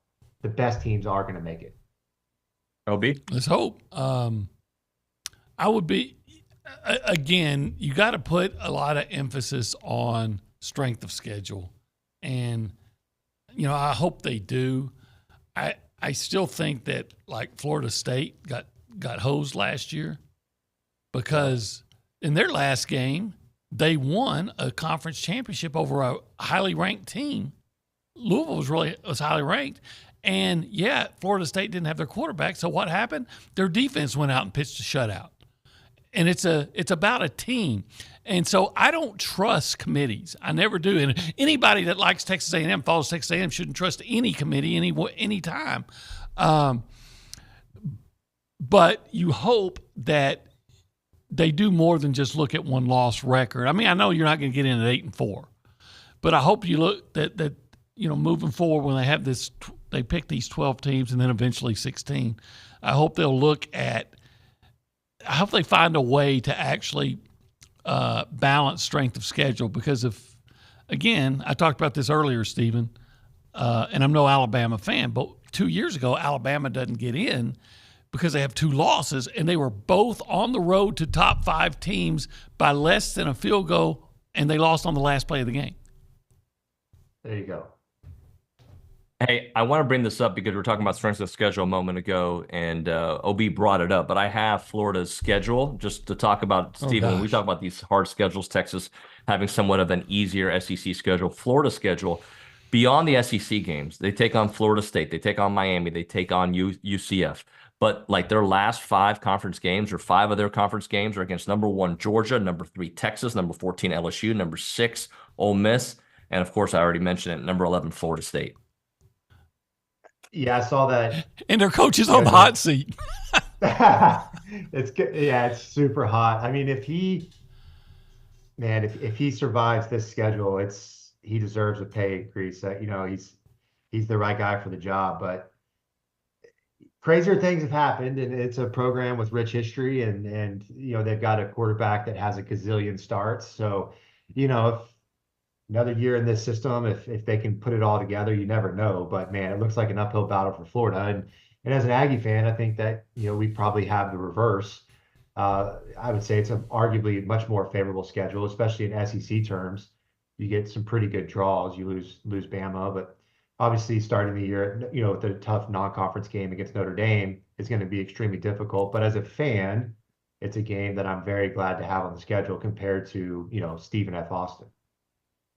the best teams are going to make it. OB? Let's hope. I would be, again, you got to put a lot of emphasis on strength of schedule. And, I hope they do. I still think that, like, Florida State got hosed last year because in their last game, they won a conference championship over a highly ranked team. Louisville was highly ranked. And, yeah, Florida State didn't have their quarterback. So what happened? Their defense went out and pitched a shutout. And it's about a team. And so I don't trust committees. I never do. And anybody that likes Texas A&M, follows Texas A&M, shouldn't trust any committee any time. But you hope that they do more than just look at one loss record. I mean, I know you're not going to get in at 8-4, but I hope you look that moving forward when they have this, they pick these 12 teams and then eventually 16. I hope they'll look at. I hope they find a way to actually balance strength of schedule, because again, I talked about this earlier, Stephen, and I'm no Alabama fan, but 2 years ago, Alabama doesn't get in because they have 2 losses, and they were both on the road to top 5 teams by less than a field goal, and they lost on the last play of the game. There you go. Hey, I want to bring this up because we were talking about strength of schedule a moment ago, and OB brought it up, but I have Florida's schedule just to talk about. Stephen, when we talk about these hard schedules, Texas having somewhat of an easier SEC schedule. Florida's schedule, beyond the SEC games, they take on Florida State, they take on Miami, they take on UCF. But like their last 5 conference games, or 5 of their conference games, are against number 1 Georgia, number 3 Texas, number 14 LSU, number 6 Ole Miss, and of course I already mentioned it, number 11 Florida State. Yeah, I saw that. And their coach is on the hot seat. It's super hot. I mean, if he man, if he survives this schedule, he deserves a pay increase. You know, he's the right guy for the job. But crazier things have happened, and it's a program with rich history, and you know they've got a quarterback that has a gazillion starts. So, you know, if another year in this system, if they can put it all together, you never know. But man, it looks like an uphill battle for Florida. And as an Aggie fan, I think that we probably have the reverse. I would say it's arguably much more favorable schedule, especially in SEC terms. You get some pretty good draws. You lose Bama, but obviously starting the year, with a tough non-conference game against Notre Dame is going to be extremely difficult. But as a fan, it's a game that I'm very glad to have on the schedule compared to Stephen F. Austin.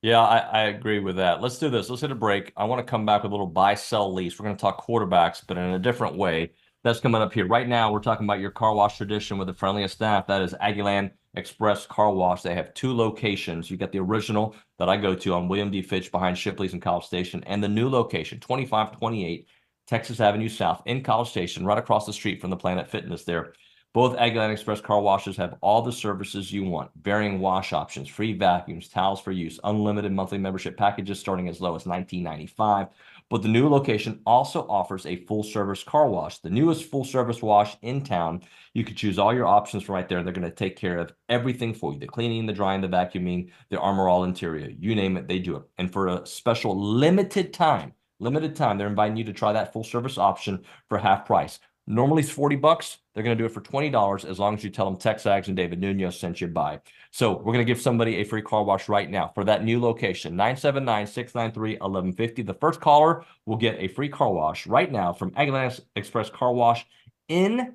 Yeah, I agree with that. Let's do this. Let's hit a break. I want to come back with a little buy, sell, lease. We're going to talk quarterbacks, but in a different way. That's coming up here. Right now, we're talking about your car wash tradition with the friendliest staff. That is Aggieland Express Car Wash. They have 2 locations. You got the original that I go to on William D. Fitch behind Shipley's and College Station, and the new location, 2528 Texas Avenue South in College Station, right across the street from the Planet Fitness there. Both Aggieland Express car washes have all the services you want. Varying wash options, free vacuums, towels for use, unlimited monthly membership packages starting as low as $19.95. But the new location also offers a full-service car wash, the newest full-service wash in town. You can choose all your options from right there. They're going to take care of everything for you. The cleaning, the drying, the vacuuming, the Armor All interior. You name it, they do it. And for a special limited time, they're inviting you to try that full-service option for half price. Normally it's $40. They're going to do it for $20 as long as you tell them TexAgs and David Nuño sent you by. So we're going to give somebody a free car wash right now for that new location, 979-693-1150. The first caller will get a free car wash right now from Aggieland Express Car Wash in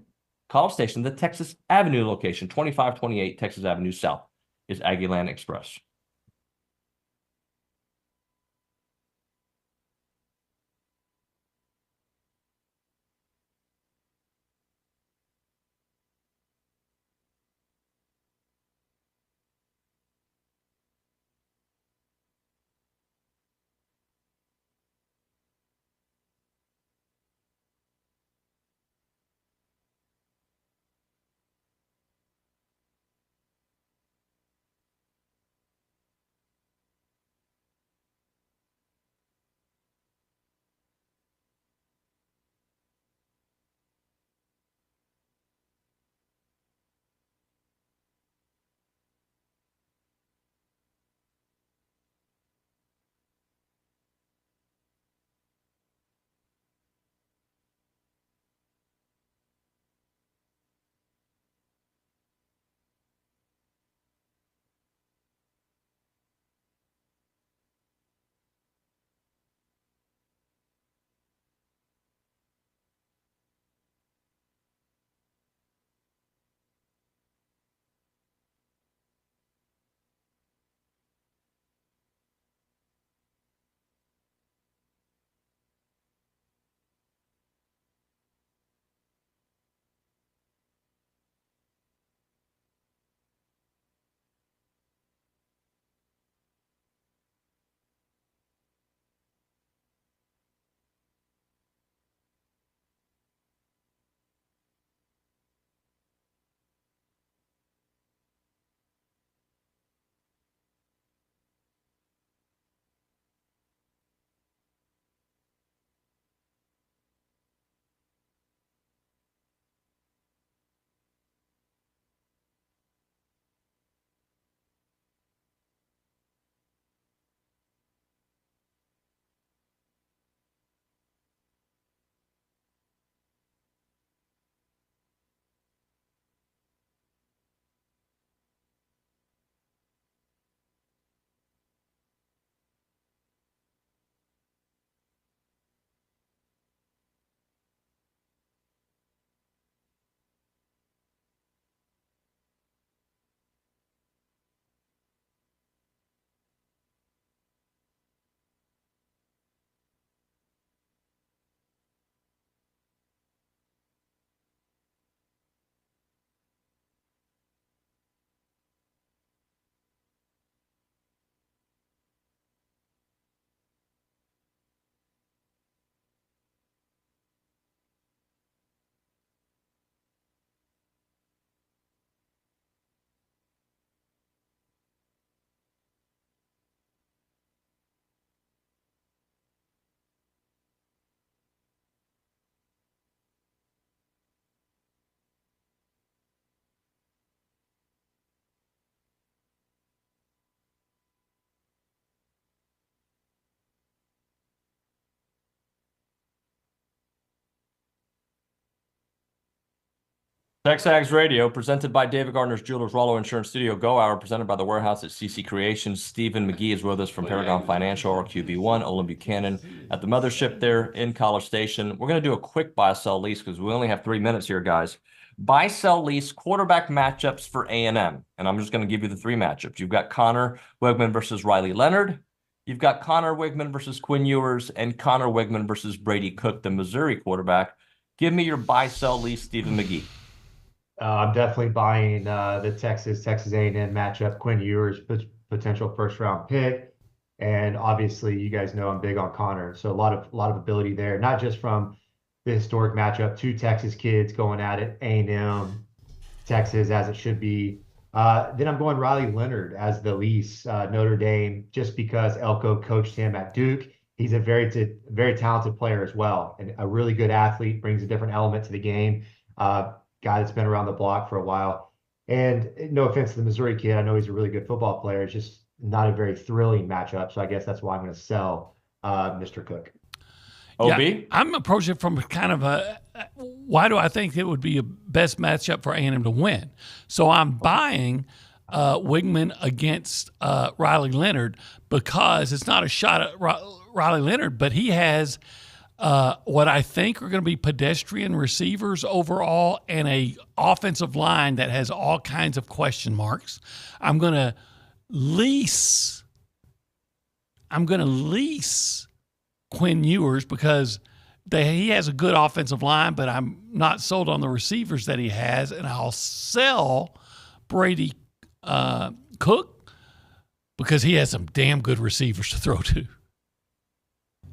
College Station. The Texas Avenue location, 2528 Texas Avenue South is Aggieland Express. TexAgs Radio, presented by David Gardner's Jewelers, Rollo Insurance Studio Go Hour, presented by the Warehouse at CC Creations. Stephen McGee is with us from Paragon Financial, or QB1. Olin Buchanan at the mothership there in College Station. We're going to do a quick buy, sell, lease because we only have 3 minutes here, guys. Buy, sell, lease quarterback matchups for A&M. And I'm just going to give you the 3 matchups. You've got Connor Wigman versus Riley Leonard. You've got Connor Wigman versus Quinn Ewers and Connor Wigman versus Brady Cook, the Missouri quarterback. Give me your buy, sell, lease, Stephen McGee. I'm definitely buying the Texas A&M matchup. Quinn Ewers, potential first-round pick, and obviously, you guys know I'm big on Connor, so a lot of ability there. Not just from the historic matchup, 2 Texas kids going at it, A&M, Texas as it should be. Then I'm going Riley Leonard as the lease, Notre Dame, just because Elko coached him at Duke. He's a very talented player as well, and a really good athlete, brings a different element to the game. Guy that's been around the block for a while. And no offense to the Missouri kid, I know he's a really good football player. It's just not a very thrilling matchup. So I guess that's why I'm going to sell Mr. Cook. OB? Yeah, I'm approaching it from kind of a why do I think it would be a best matchup for A&M to win? So I'm buying Wigman against Riley Leonard because it's not a shot at Riley Leonard, but he has what I think are going to be pedestrian receivers overall and a offensive line that has all kinds of question marks. I'm going to lease Quinn Ewers because he has a good offensive line, but I'm not sold on the receivers that he has, and I'll sell Brady Cook because he has some damn good receivers to throw to.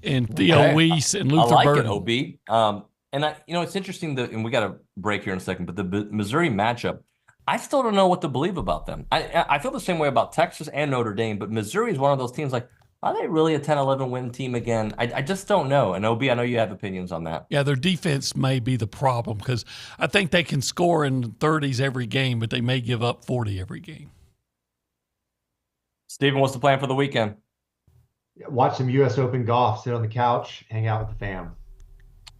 And Theo Weiss and Luther I like Burden. it, OB. And it's interesting and we got to break here in a second, but the Missouri matchup, I still don't know what to believe about them. I feel the same way about Texas and Notre Dame, but Missouri is one of those teams like, are they really a 10-11 win team again? I just don't know. And OB, I know you have opinions on that. Yeah, their defense may be the problem because I think they can score in the 30s every game, but they may give up 40 every game. Stephen, what's the plan for the weekend? Watch some U.S. Open golf, sit on the couch, hang out with the fam.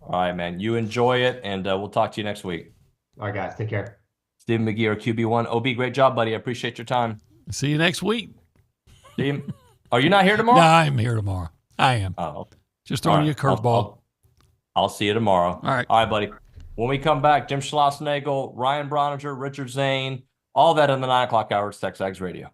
All right, man. You enjoy it, and we'll talk to you next week. All right, guys. Take care. Stephen McGee, our QB1. OB, great job, buddy. I appreciate your time. See you next week. Steve, are you not here tomorrow? No, I'm here tomorrow. I am. Oh, just throwing you a curveball. I'll see you tomorrow. All right. All right, buddy. When we come back, Jim Schlossnagle, Ryan Brauninger, Richard Zane, all that in the 9 o'clock hour. It's TexAgs Radio.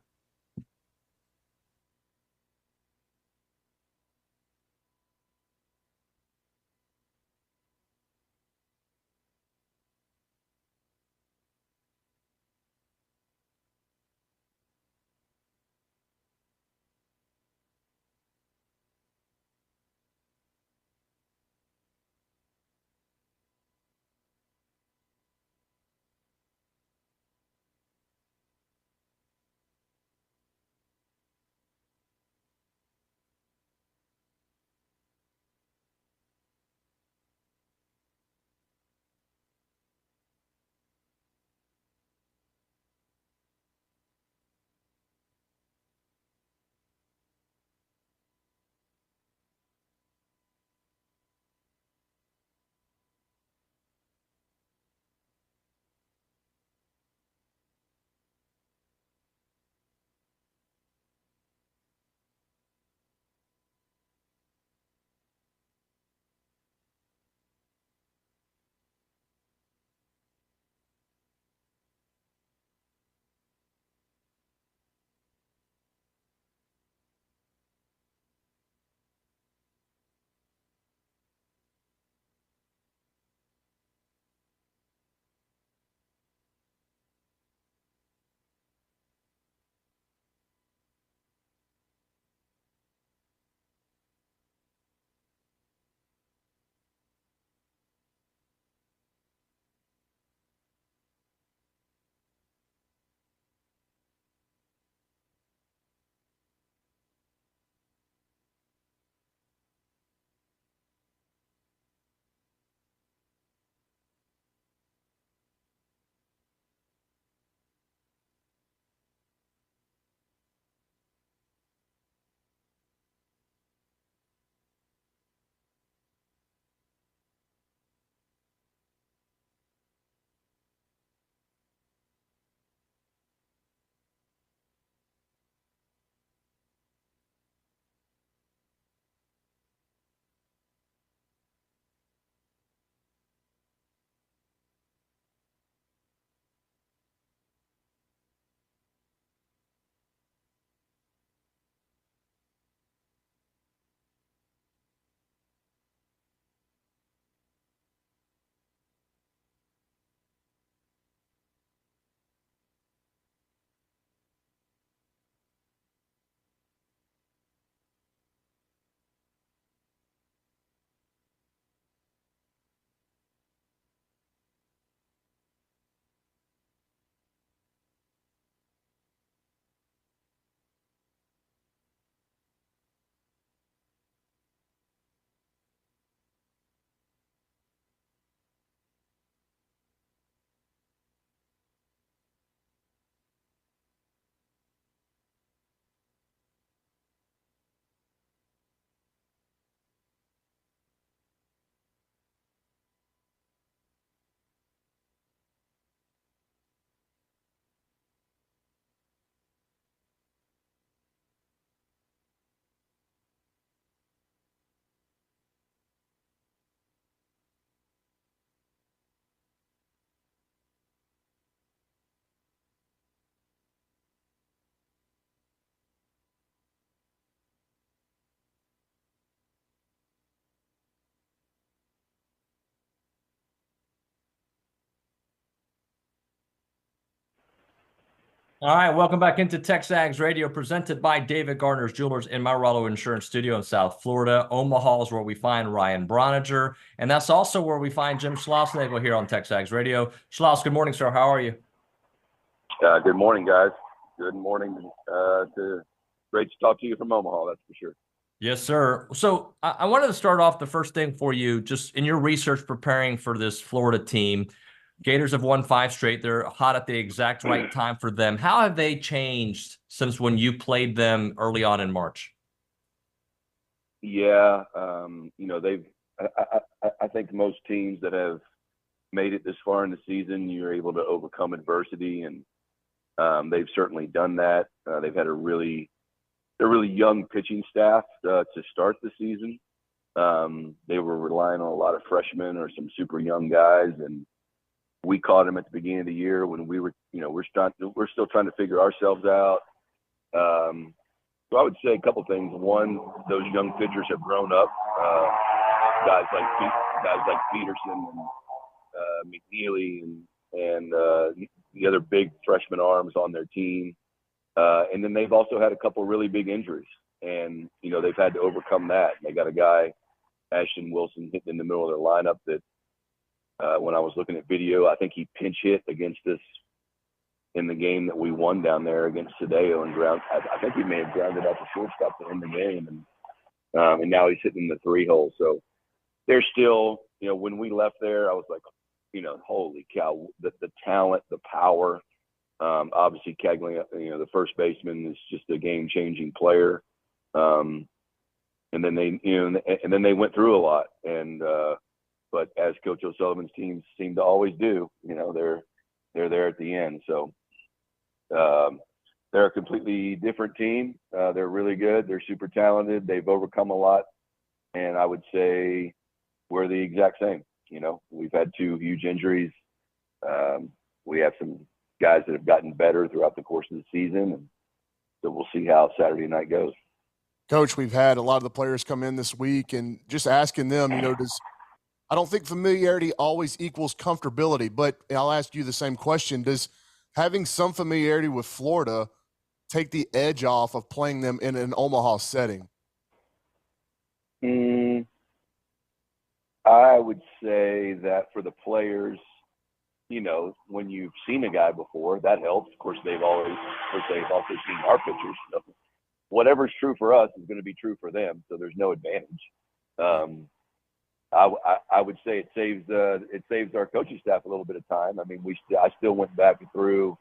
All right, welcome back into TexAgs Radio, presented by David Gardner's Jewelers in Marralo Insurance Studio in South Florida. Omaha is where we find Ryan Brauninger, and that's also where we find Jim Schlossnagle here on TexAgs Radio. Schloss, good morning, sir. How are you? Good morning, guys. Good morning. Great to talk to you from Omaha, that's for sure. Yes, sir. So I wanted to start off the first thing for you, just in your research preparing for this Florida team. Gators have won 5 straight. They're hot at the exact right time for them. How have they changed since when you played them early on in March? Yeah, I think most teams that have made it this far in the season, you're able to overcome adversity, and they've certainly done that. They've had a really young pitching staff to start the season. They were relying on a lot of freshmen or some super young guys, and we caught them at the beginning of the year when we were, we're still trying to figure ourselves out. So I would say a couple things. One, those young pitchers have grown up. Guys like Peterson and McGee and the other big freshman arms on their team. And then they've also had a couple really big injuries, and they've had to overcome that. They got a guy, Ashton Wilson, hitting in the middle of their lineup that. When I was looking at video, I think he pinch hit against us in the game that we won down there against Tadeo and ground. I think he may have grounded out the shortstop to end the game, and now he's hitting the 3-hole. So they're still, when we left there, I was like, holy cow, the talent, the power. Obviously, Kegley, the first baseman, is just a game-changing player. And then they went through a lot, and. But as Coach O'Sullivan's teams seem to always do, they're there at the end. So they're a completely different team. They're really good. They're super talented. They've overcome a lot. And I would say we're the exact same. We've had 2 huge injuries. We have some guys that have gotten better throughout the course of the season. And so we'll see how Saturday night goes. Coach, we've had a lot of the players come in this week, and just asking them, I don't think familiarity always equals comfortability, but I'll ask you the same question. Does having some familiarity with Florida take the edge off of playing them in an Omaha setting? I would say that for the players, when you've seen a guy before, that helps. Of course, they've also seen our pitchers. So whatever's true for us is going to be true for them, so there's no advantage. I would say it saves our coaching staff a little bit of time. I mean, I still went back through,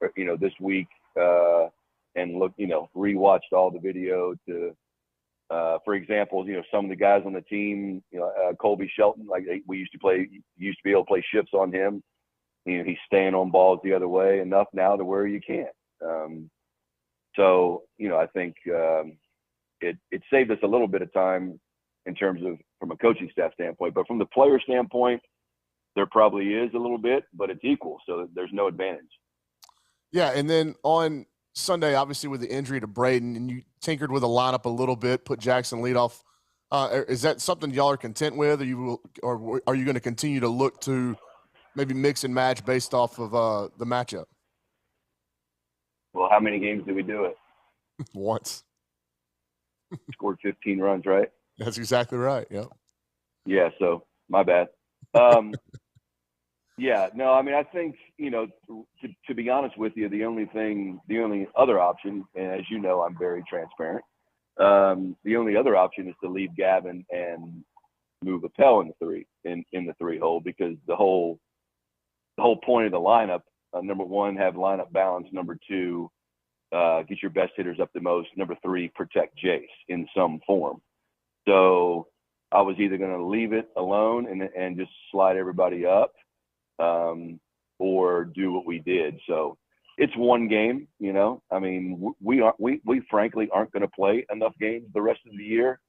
this week and rewatched all the video to, for example, some of the guys on the team, Colby Shelton, like we used to be able to play shifts on him. He's staying on balls the other way enough now to where you can't. So I think it saved us a little bit of time in terms of from a coaching staff standpoint, but from the player standpoint, there probably is a little bit, but it's equal, so there's no advantage. Yeah, and then on Sunday, obviously with the injury to Braden, and you tinkered with the lineup a little bit, put Jackson leadoff. Is that something y'all are content with, or are you going to continue to look to maybe mix and match based off of the matchup? Well, how many games did we do it? Once. Scored 15 runs, right? That's exactly right. Yep. Yeah. So my bad. Yeah. No. I mean, I think to be honest with you, the only other option, and as you know, I'm very transparent. The only other option is to leave Gavin and move Appel in the 3-hole, because the whole point of the lineup, number 1, have lineup balance. Number 2, get your best hitters up the most. Number 3, protect Jace in some form. So I was either going to leave it alone and just slide everybody up, or do what we did. So it's one game, I mean, we frankly aren't going to play enough games the rest of the year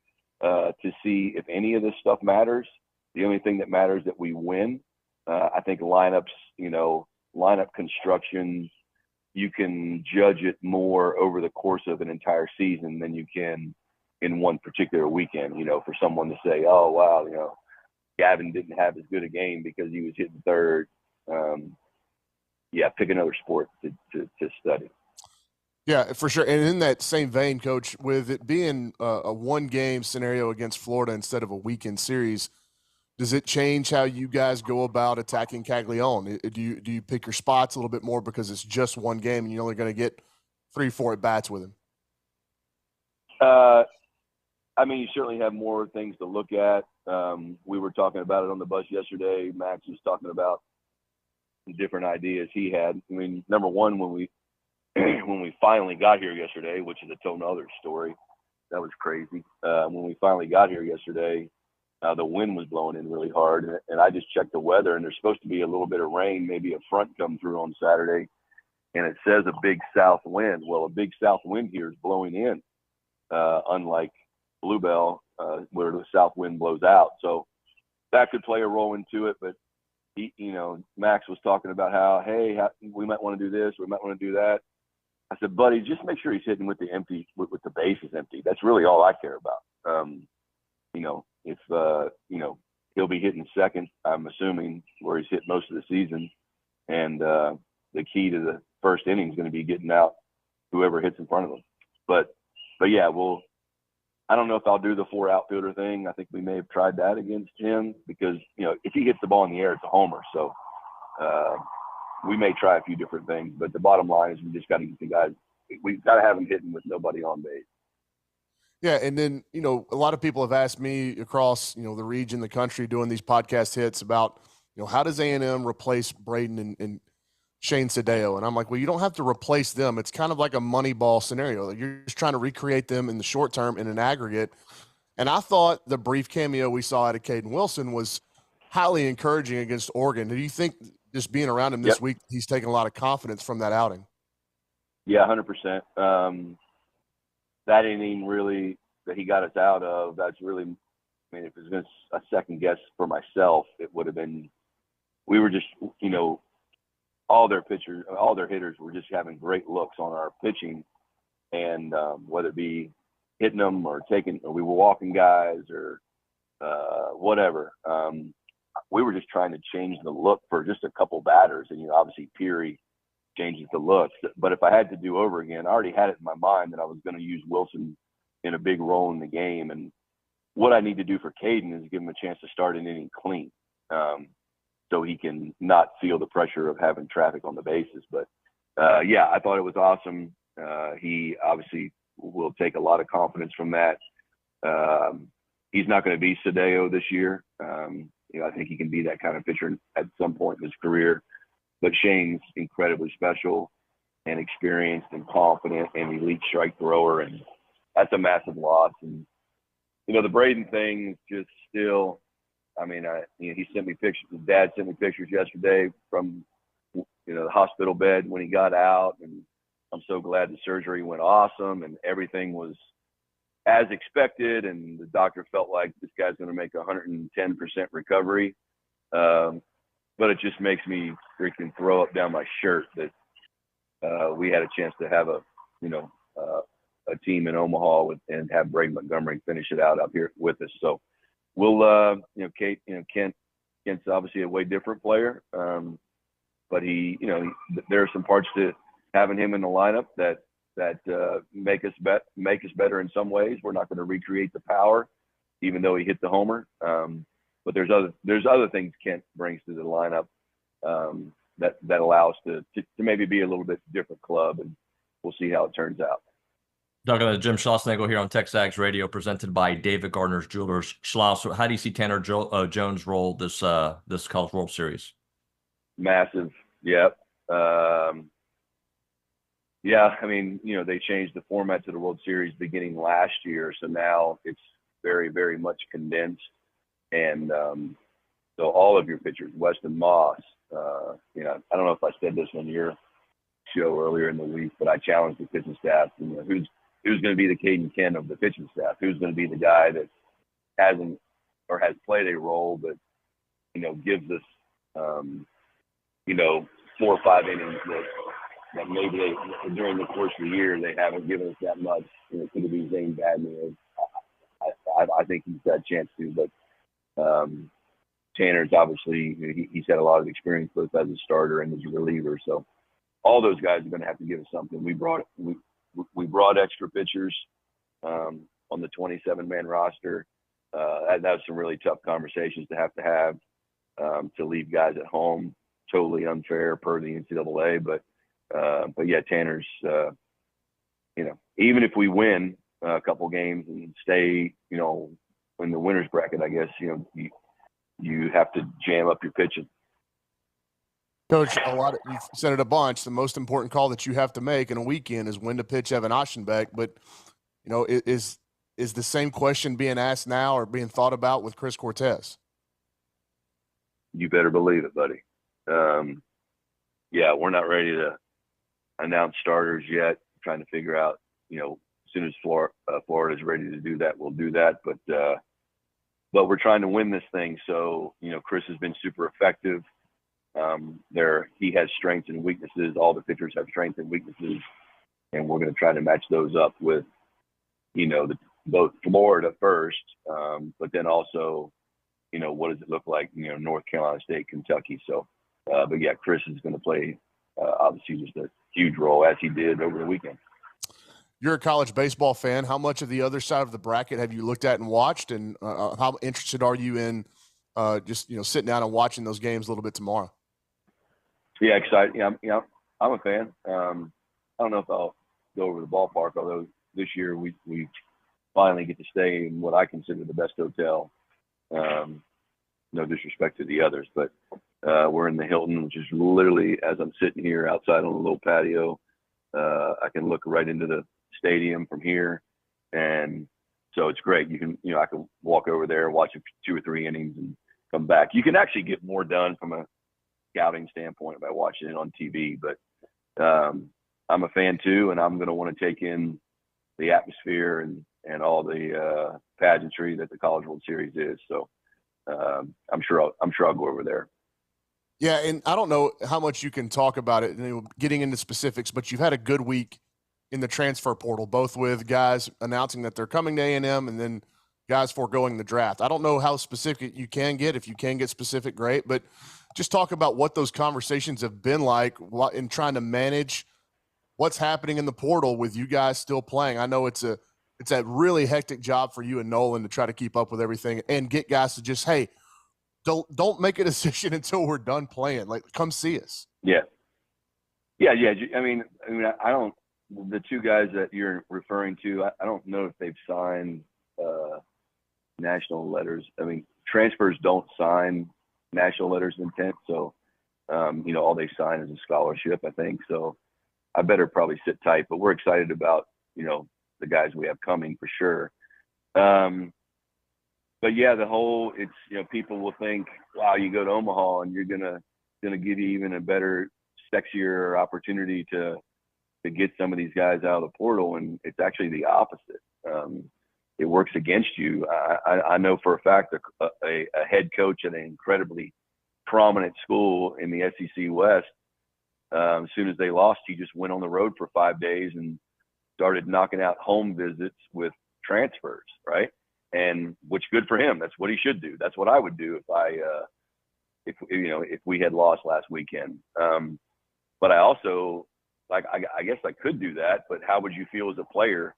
to see if any of this stuff matters. The only thing that matters is that we win. I think lineups, lineup construction, you can judge it more over the course of an entire season than you can in one particular weekend, for someone to say, oh, wow, Gavin didn't have as good a game because he was hitting third. yeah, pick another sport to study. Yeah, for sure. And in that same vein, Coach, with it being a one-game scenario against Florida instead of a weekend series, does it change how you guys go about attacking Caglione? Do you pick your spots a little bit more because it's just one game and you're only going to get 3-4 at bats with him? I mean, you certainly have more things to look at. We were talking about it on the bus yesterday. Max was talking about the different ideas he had. I mean, number one, when we finally got here yesterday, which is a total other story, that was crazy. When we finally got here yesterday, the wind was blowing in really hard, and I just checked the weather, and there's supposed to be a little bit of rain, maybe a front come through on Saturday, and it says a big south wind. Well, a big south wind here is blowing in, unlike Bluebell, where the south wind blows out. So that could play a role into it, but Max was talking about how we might want to do this, we might want to do that. I said, buddy, just make sure he's hitting with the bases empty. That's really all I care about. If he'll be hitting second, I'm assuming, where he's hit most of the season, and the key to the first inning is going to be getting out whoever hits in front of him. But yeah, I don't know if I'll do the 4 outfielder thing. I think we may have tried that against him because, if he hits the ball in the air, it's a homer. So we may try a few different things, but the bottom line is we just got to get the guys. We've got to have them hitting with nobody on base. Yeah, and then, a lot of people have asked me across, the region, the country, doing these podcast hits about, how does A&M replace Braden and Shane Sadeo? And I'm like, well, you don't have to replace them. It's kind of like a money ball scenario. Like, you're just trying to recreate them in the short term in an aggregate. And I thought the brief cameo we saw out of Caden Wilson was highly encouraging against Oregon. Do you think just being around him this week, he's taking a lot of confidence from that outing? Yeah, 100%. That inning really that he got us out of, that's really, if it was a second guess for myself, it would have been, we were just, all their hitters were just having great looks on our pitching, and whether it be hitting them or we were walking guys or whatever. We were just trying to change the look for just a couple batters, and obviously Peary changes the looks. But if I had to do over again, I already had it in my mind that I was going to use Wilson in a big role in the game. And what I need to do for Caden is give him a chance to start an inning clean, so he can not feel the pressure of having traffic on the bases. But yeah, I thought it was awesome. He obviously will take a lot of confidence from that. He's not going to be Sadeo this year. I think he can be that kind of pitcher at some point in his career. But Shane's incredibly special and experienced and confident and elite strike thrower, and that's a massive loss. And the Braden thing is just still. He sent me pictures. His dad sent me pictures yesterday from the hospital bed when he got out, and I'm so glad the surgery went awesome and everything was as expected. And the doctor felt like this guy's going to make 110% recovery. But it just makes me freaking throw up down my shirt that we had a chance to have a team in Omaha and have Braden Montgomery finish it out up here with us. So we'll, Kent's obviously a way different player, but there are some parts to having him in the lineup that make us better in some ways. We're not going to recreate the power, even though he hit the homer. But there's other things Kent brings to the lineup that allow us to maybe be a little bit different club, and we'll see how it turns out. Talking to Jim Schlossnagle here on TexAgs Radio, presented by David Gardner's Jewelers. Schloss, how do you see Tanner Jones' role this College World Series? Massive, yep. Yeah, they changed the format to the World Series beginning last year, so now it's very, very much condensed. And so all of your pitchers, Weston Moss, I don't know if I said this on your show earlier in the week, but I challenged the pitching staff, who's going to be the Caden Kent of the pitching staff? Who's going to be the guy that hasn't or has played a role, but, gives us, 4 or 5 innings that maybe during the course of the year, they haven't given us that much. Could it be Zane Badman? I think he's got a chance to, but Tanner's obviously, he's had a lot of experience both as a starter and as a reliever. So all those guys are going to have to give us something. We brought extra pitchers on the 27-man roster. That was some really tough conversations to have to leave guys at home. Totally unfair per the NCAA, but yeah, Tanner's, even if we win a couple games and stay, in the winner's bracket, I guess, you have to jam up your pitching. Coach, you've said it a bunch. The most important call that you have to make in a weekend is when to pitch Evan Aschenbeck. But, is the same question being asked now or being thought about with Chris Cortez? You better believe it, buddy. Yeah, we're not ready to announce starters yet. Trying to figure out, as soon as Florida's ready to do that, we'll do that. But we're trying to win this thing. So, Chris has been super effective. He has strengths and weaknesses. All the pitchers have strengths and weaknesses, and we're going to try to match those up with, both Florida first, but then also, what does it look like, North Carolina State, Kentucky. So, but yeah, Chris is going to play, obviously, just a huge role as he did over the weekend. You're a college baseball fan. How much of the other side of the bracket have you looked at and watched, and how interested are you in just sitting down and watching those games a little bit tomorrow? Yeah, excited. Yeah, I'm a fan. I don't know if I'll go over the ballpark, although this year we finally get to stay in what I consider the best hotel. No disrespect to the others, but we're in the Hilton, which is literally, as I'm sitting here outside on a little patio, I can look right into the stadium from here, and so it's great. You can, I can walk over there, watch 2 or 3 innings, and come back. You can actually get more done from a scouting standpoint by watching it on TV. But I'm a fan too, and I'm going to want to take in the atmosphere and all the pageantry that the College World Series is. So I'm sure I'll go over there. Yeah, and I don't know how much you can talk about it, getting into specifics, but you've had a good week in the transfer portal, both with guys announcing that they're coming to A&M and then guys foregoing the draft. I don't know how specific you can get. If you can get specific, great. But just talk about what those conversations have been like in trying to manage what's happening in the portal with you guys still playing. I know it's a really hectic job for you and Nolan to try to keep up with everything and get guys to just, hey, don't make a decision until we're done playing. Like, come see us. Yeah. I mean, I don't. The 2 guys that you're referring to, I don't know if they've signed national letters. I mean, transfers don't sign national letters of intent, so all they sign is a scholarship, I think. So I better probably sit tight. But we're excited about the guys we have coming for sure. But yeah, it's people will think, wow, you go to Omaha and you're gonna give you even a better, sexier opportunity to get some of these guys out of the portal, and it's actually the opposite. It works against you. I know for a fact a head coach at an incredibly prominent school in the SEC West, as soon as they lost, he just went on the road for 5 days and started knocking out home visits with transfers, right? And which good for him. That's what he should do. That's what I would do if we had lost last weekend. But I also, I guess I could do that, but how would you feel as a player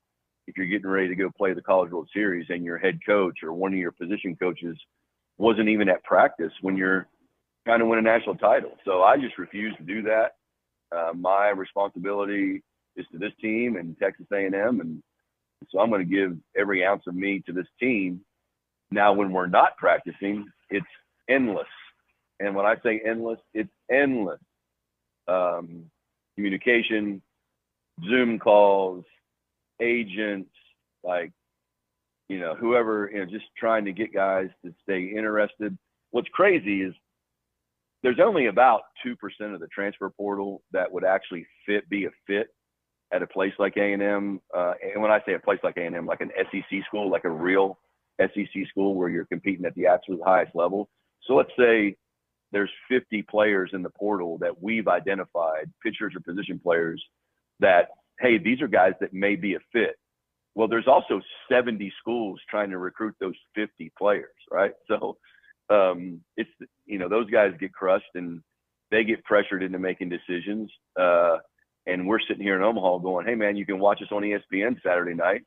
if you're getting ready to go play the College World Series and your head coach or one of your position coaches wasn't even at practice when you're trying to win a national title? So I just refuse to do that. My responsibility is to this team and Texas A&M, and so I'm going to give every ounce of me to this team. Now, when we're not practicing, it's endless. And when I say endless, it's endless. Communication, Zoom calls, agents, whoever, just trying to get guys to stay interested. What's crazy is there's only about 2% of the transfer portal that would actually be a fit at a place like A&M. And when I say a place like A&M, like an SEC school, like a real SEC school where you're competing at the absolute highest level. So let's say there's 50 players in the portal that we've identified, pitchers or position players, that, hey, these are guys that may be a fit. Well, there's also 70 schools trying to recruit those 50 players, right? So it's, those guys get crushed and they get pressured into making decisions. And we're sitting here in Omaha going, hey man, you can watch us on ESPN Saturday night.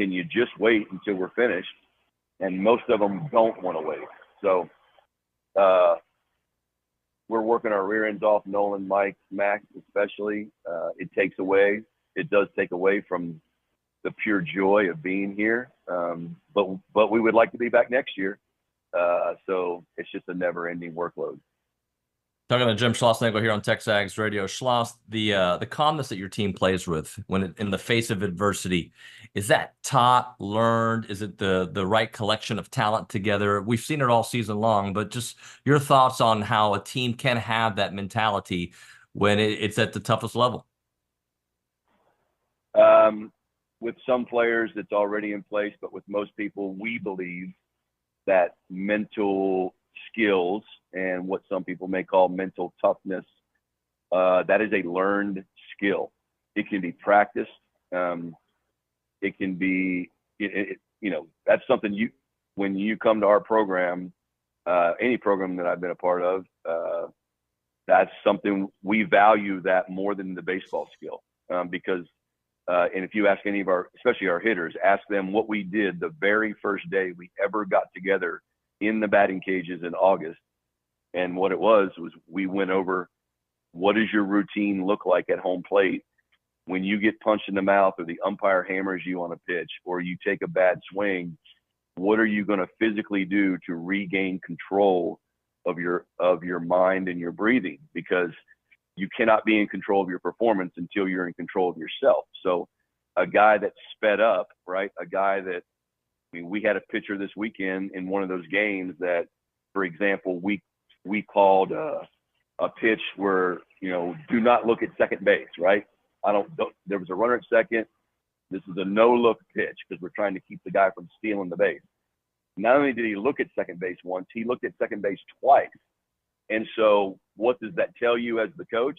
Can you just wait until we're finished? And most of them don't want to wait. So we're working our rear ends off, Nolan, Mike, Max especially. It does take away from the pure joy of being here. But we would like to be back next year. So it's just a never ending workload. Talking to Jim Schlossnagle here on TexAgs Radio. Schloss, the calmness that your team plays with when in the face of adversity, is that taught, learned? Is it the right collection of talent together? We've seen it all season long, but just your thoughts on how a team can have that mentality when it's at the toughest level. With some players, it's already in place, but with most people, we believe that mental skills and what some people may call mental toughness, that is a learned skill. It can be practiced. It can be, that's something when you come to our program, any program that I've been a part of, that's something we value that more than the baseball skill. Because, and if you ask any of especially our hitters, ask them what we did the very first day we ever got together in the batting cages in August. And what it was we went over, what does your routine look like at home plate when you get punched in the mouth or the umpire hammers you on a pitch or you take a bad swing? What are you going to physically do to regain control of your mind and your breathing? Because you cannot be in control of your performance until you're in control of yourself. So a guy that's sped up, right? A guy that, we had a pitcher this weekend in one of those games that, for example, we called a pitch where, do not look at second base, right? There was a runner at second. This is a no-look pitch because we're trying to keep the guy from stealing the base. Not only did he look at second base once, he looked at second base twice. And so what does that tell you as the coach?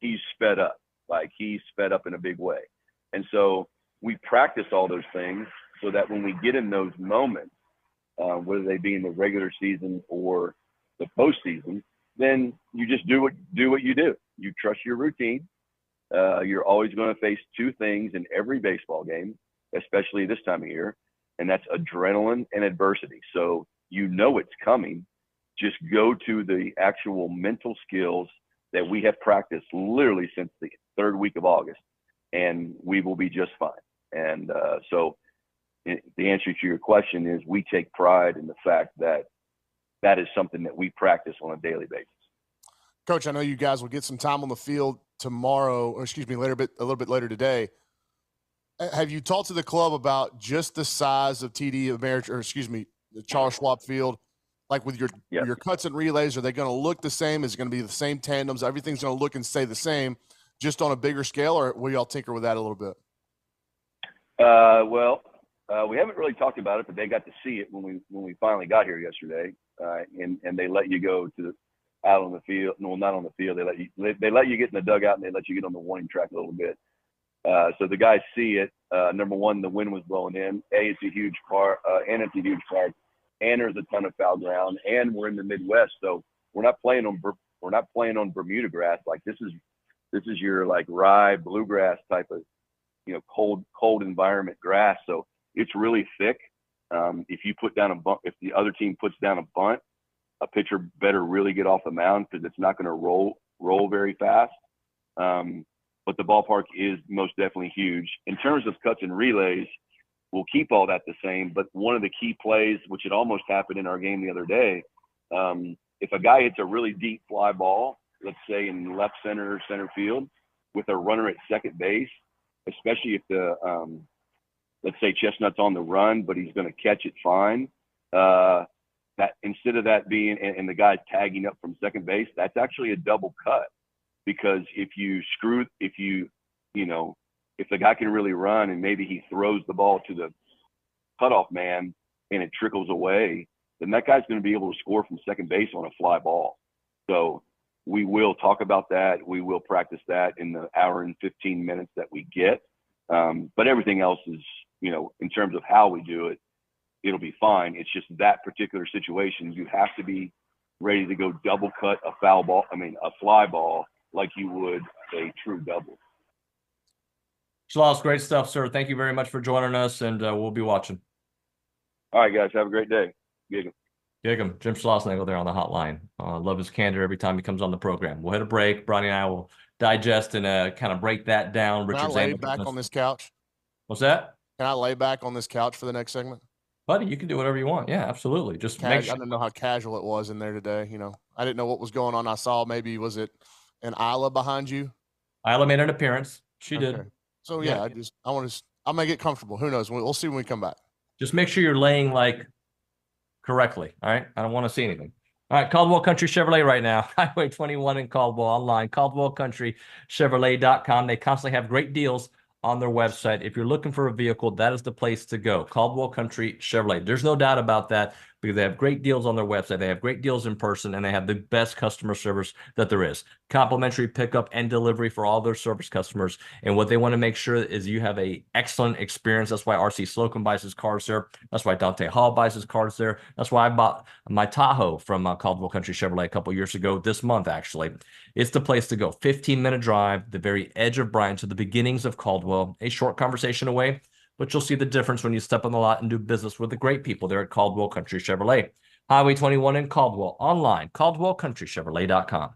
He's sped up. Like, he's sped up in a big way. And so we practice all those things so that when we get in those moments, whether they be in the regular season or the postseason, then you just do what you do. You trust your routine. You're always going to face two things in every baseball game, especially this time of year, and that's adrenaline and adversity. So it's coming. Just go to the actual mental skills that we have practiced literally since the third week of August, and we will be just fine. And so the answer to your question is we take pride in the fact that that is something that we practice on a daily basis. Coach, I know you guys will get some time on the field tomorrow, or excuse me, a little bit later today. Have you talked to the club about just the size of TD Ameritrade, or excuse me, the Charles Schwab Field? Like with your cuts and relays, are they going to look the same? Is it going to be the same tandems? Everything's going to look and stay the same, just on a bigger scale, or will y'all tinker with that a little bit? We haven't really talked about it, but they got to see it when we finally got here yesterday, and they let you go out on the field. No, not on the field. They let you get in the dugout, and they let you get on the warning track a little bit. So the guys see it. Number one, the wind was blowing in. It's a huge park, and it's a huge park, and there's a ton of foul ground, and we're in the Midwest, so we're not playing on Bermuda grass. Like this is your like rye bluegrass type of cold environment grass. So it's really thick. If you put down a bunt, if the other team puts down a bunt, a pitcher better really get off the mound because it's not going to roll very fast. But the ballpark is most definitely huge. In terms of cuts and relays, we'll keep all that the same. But one of the key plays, which it almost happened in our game the other day, if a guy hits a really deep fly ball, let's say in left center or center field, with a runner at second base, especially if let's say Chestnut's on the run, but he's going to catch it fine. That instead of that being, and the guy's tagging up from second base, that's actually a double cut. Because if the guy can really run and maybe he throws the ball to the cutoff man and it trickles away, then that guy's going to be able to score from second base on a fly ball. So we will talk about that. We will practice that in the hour and 15 minutes that we get. But everything else is, in terms of how we do it, it'll be fine. It's just that particular situation. You have to be ready to go double cut a fly ball like you would a true double. Schloss, great stuff, sir. Thank you very much for joining us, and we'll be watching. All right, guys. Have a great day. Gig 'em. Gig 'em. Jim Schlossnagle there on the hotline. Love his candor every time he comes on the program. We'll hit a break. Brownie and I will digest and kind of break that down. Can I lay back on this couch? What's that? Can I lay back on this couch for the next segment? Buddy, you can do whatever you want. Yeah, absolutely. Just make sure. I didn't know how casual it was in there today. You know, I didn't know what was going on. I saw maybe, was it an Isla behind you? Isla made an appearance. She did. So yeah, I'll make it comfortable. Who knows? We'll see when we come back. Just make sure you're laying like correctly. All right. I don't want to see anything. All right. Caldwell Country Chevrolet right now. Highway 21 in Caldwell online. CaldwellCountryChevrolet.com. They constantly have great deals on their website. If you're looking for a vehicle, that is the place to go. Caldwell Country Chevrolet. There's no doubt about that because they have great deals on their website. They have great deals in person, and they have the best customer service that there is. Complimentary pickup and delivery for all their service customers. And what they want to make sure is you have a excellent experience. That's why RC Slocum buys his cars there. That's why Dante Hall buys his cars there. That's why I bought my Tahoe from Caldwell Country Chevrolet a couple years ago, this month actually. It's the place to go. 15-minute drive, the very edge of Bryan, to the beginnings of Caldwell. A short conversation away, but you'll see the difference when you step on the lot and do business with the great people there at Caldwell Country Chevrolet. Highway 21 in Caldwell. Online, CaldwellCountryChevrolet.com.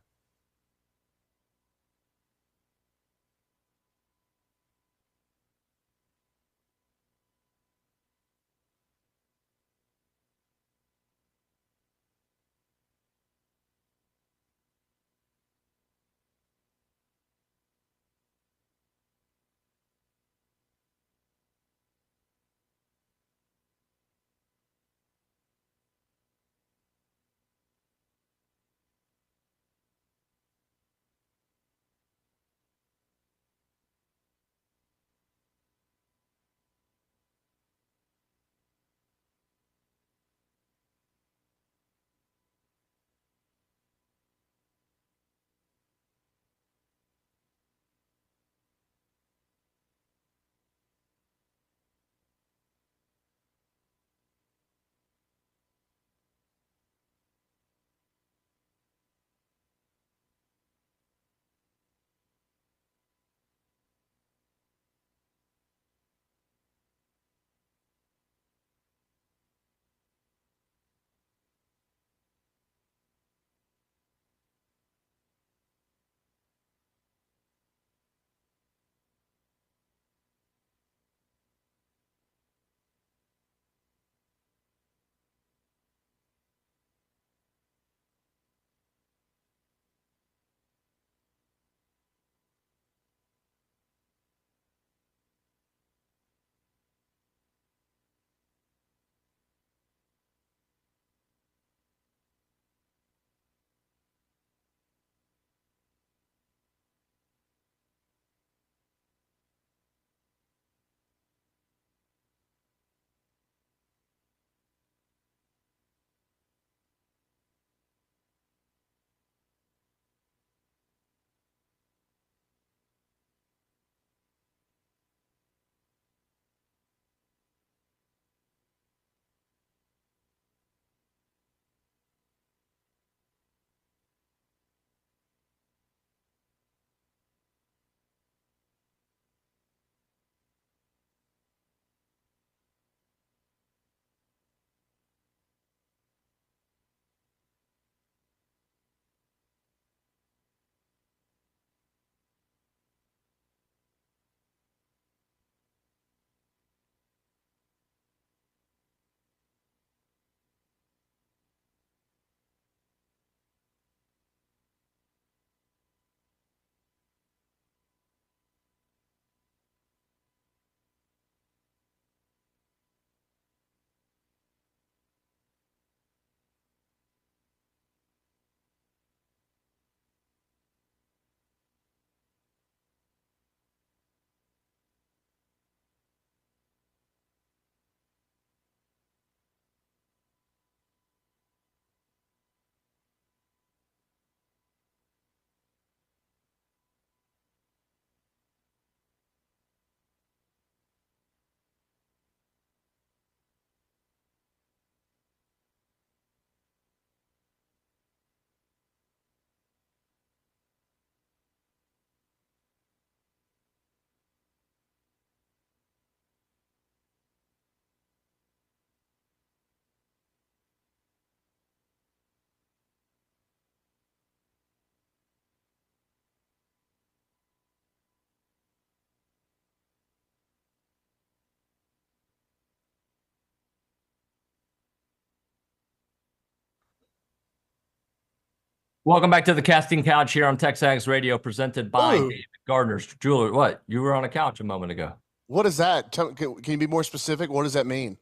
Welcome back to the Casting Couch here on TexAgs Radio, presented by David Gardner's Jeweler. What? You were on a couch a moment ago. What is that? Can you be more specific? What does that mean?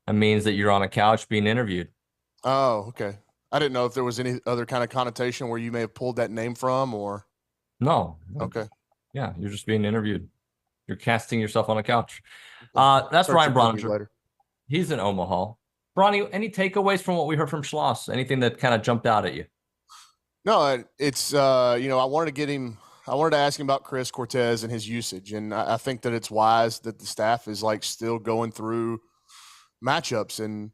It means that you're on a couch being interviewed. Oh, okay. I didn't know if there was any other kind of connotation where you may have pulled that name from, or. No. Okay. Yeah, you're just being interviewed. You're casting yourself on a couch. That's Ryan Brauninger. He's in Omaha. Bronny, any takeaways from what we heard from Schloss? Anything that kind of jumped out at you? No, it's I wanted to ask him about Chris Cortez and his usage, and I think that it's wise that the staff is like still going through matchups, and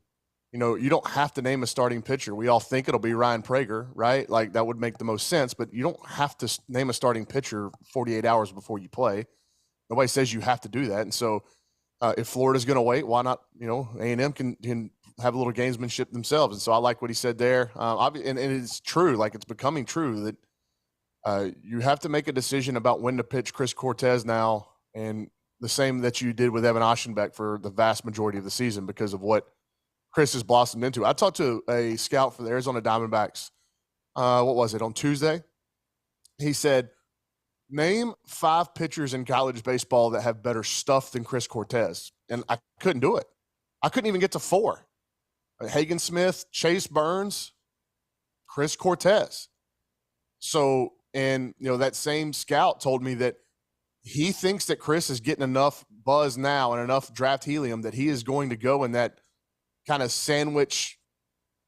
you don't have to name a starting pitcher. We all think it'll be Ryan Prager, right? Like that would make the most sense, but you don't have to name a starting pitcher 48 hours before you play. Nobody says you have to do that, and so if Florida's going to wait, why not? A&M can have a little gamesmanship themselves, and so I like what he said there. And it's true, like it's becoming true that you have to make a decision about when to pitch Chris Cortez now, and the same that you did with Evan Aschenbeck for the vast majority of the season because of what Chris has blossomed into. I talked to a scout for the Arizona Diamondbacks. What was it, on Tuesday? He said, name 5 pitchers in college baseball that have better stuff than Chris Cortez. And I couldn't do it. I couldn't even get to 4. Hagen Smith, Chase Burns, Chris Cortez. So, and that same scout told me that he thinks that Chris is getting enough buzz now and enough draft helium that he is going to go in that kind of sandwich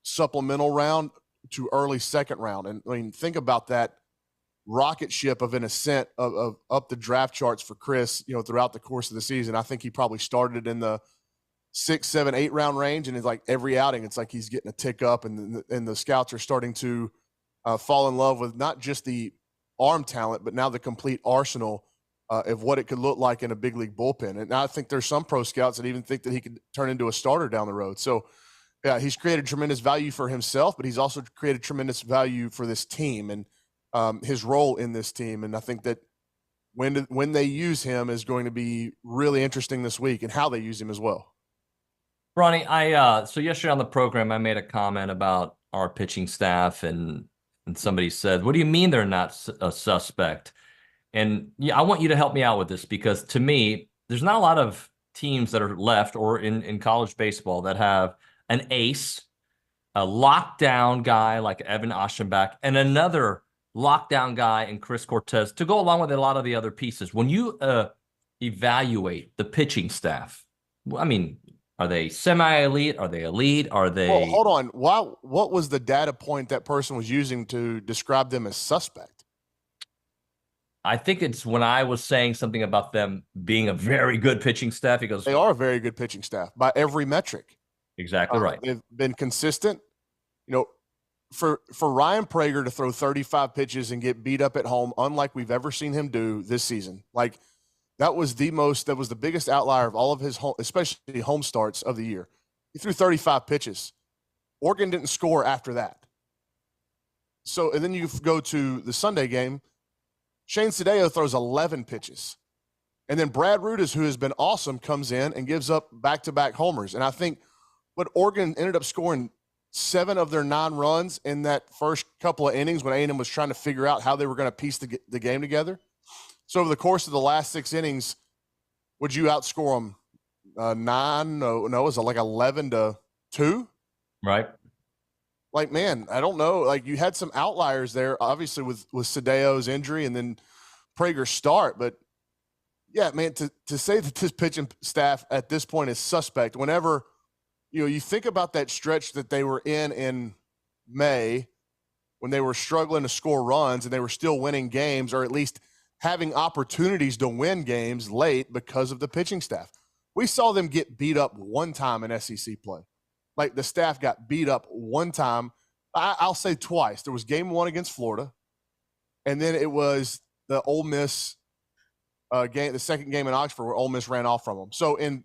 supplemental round to early second round. And I mean, think about that rocket ship of an ascent of up the draft charts for Chris, throughout the course of the season. I think he probably started in the 6, 7, 8 round range, and it's like every outing, it's like he's getting a tick up, and the scouts are starting to fall in love with not just the arm talent, but now the complete arsenal of what it could look like in a big league bullpen. And I think there's some pro scouts that even think that he could turn into a starter down the road. So, yeah, he's created tremendous value for himself, but he's also created tremendous value for this team and his role in this team. And I think that when they use him is going to be really interesting this week, and how they use him as well. Ronnie, so yesterday on the program, I made a comment about our pitching staff, and somebody said, "What do you mean they're not a suspect?" And yeah, I want you to help me out with this, because to me, there's not a lot of teams that are left or in college baseball that have an ace, a lockdown guy like Evan Aschenbeck, and another lockdown guy in Chris Cortez to go along with a lot of the other pieces. When you evaluate the pitching staff, I mean, are they semi-elite? Are they elite? Are they? Well, hold on. What was the data point that person was using to describe them as suspect? I think it's when I was saying something about them being a very good pitching staff. He goes, they are a very good pitching staff by every metric. Exactly right. They've been consistent. For Ryan Prager to throw 35 pitches and get beat up at home, unlike we've ever seen him do this season, like that was the biggest outlier of all of his home, especially home starts of the year. He threw 35 pitches. Oregon didn't score after that. So, and then you go to the Sunday game. Shane Sadeo throws 11 pitches. And then Brad Rudis, who has been awesome, comes in and gives up back-to-back homers. And I think what Oregon ended up scoring 7 of their 9 runs in that first couple of innings when A&M was trying to figure out how they were going to piece the game together. So over the course of the last 6 innings, would you outscore them 9? No, is it like 11-2? Right. Like, man, I don't know. Like, you had some outliers there, obviously, with Sadeo's injury and then Prager's start. But, yeah, man, to say that this pitching staff at this point is suspect, whenever, you think about that stretch that they were in May when they were struggling to score runs and they were still winning games, or at least having opportunities to win games late because of the pitching staff. We saw them get beat up one time in SEC play. Like, the staff got beat up one time. I'll say twice. There was game 1 against Florida, and then it was the Ole Miss game, the second game in Oxford, where Ole Miss ran off from them. So in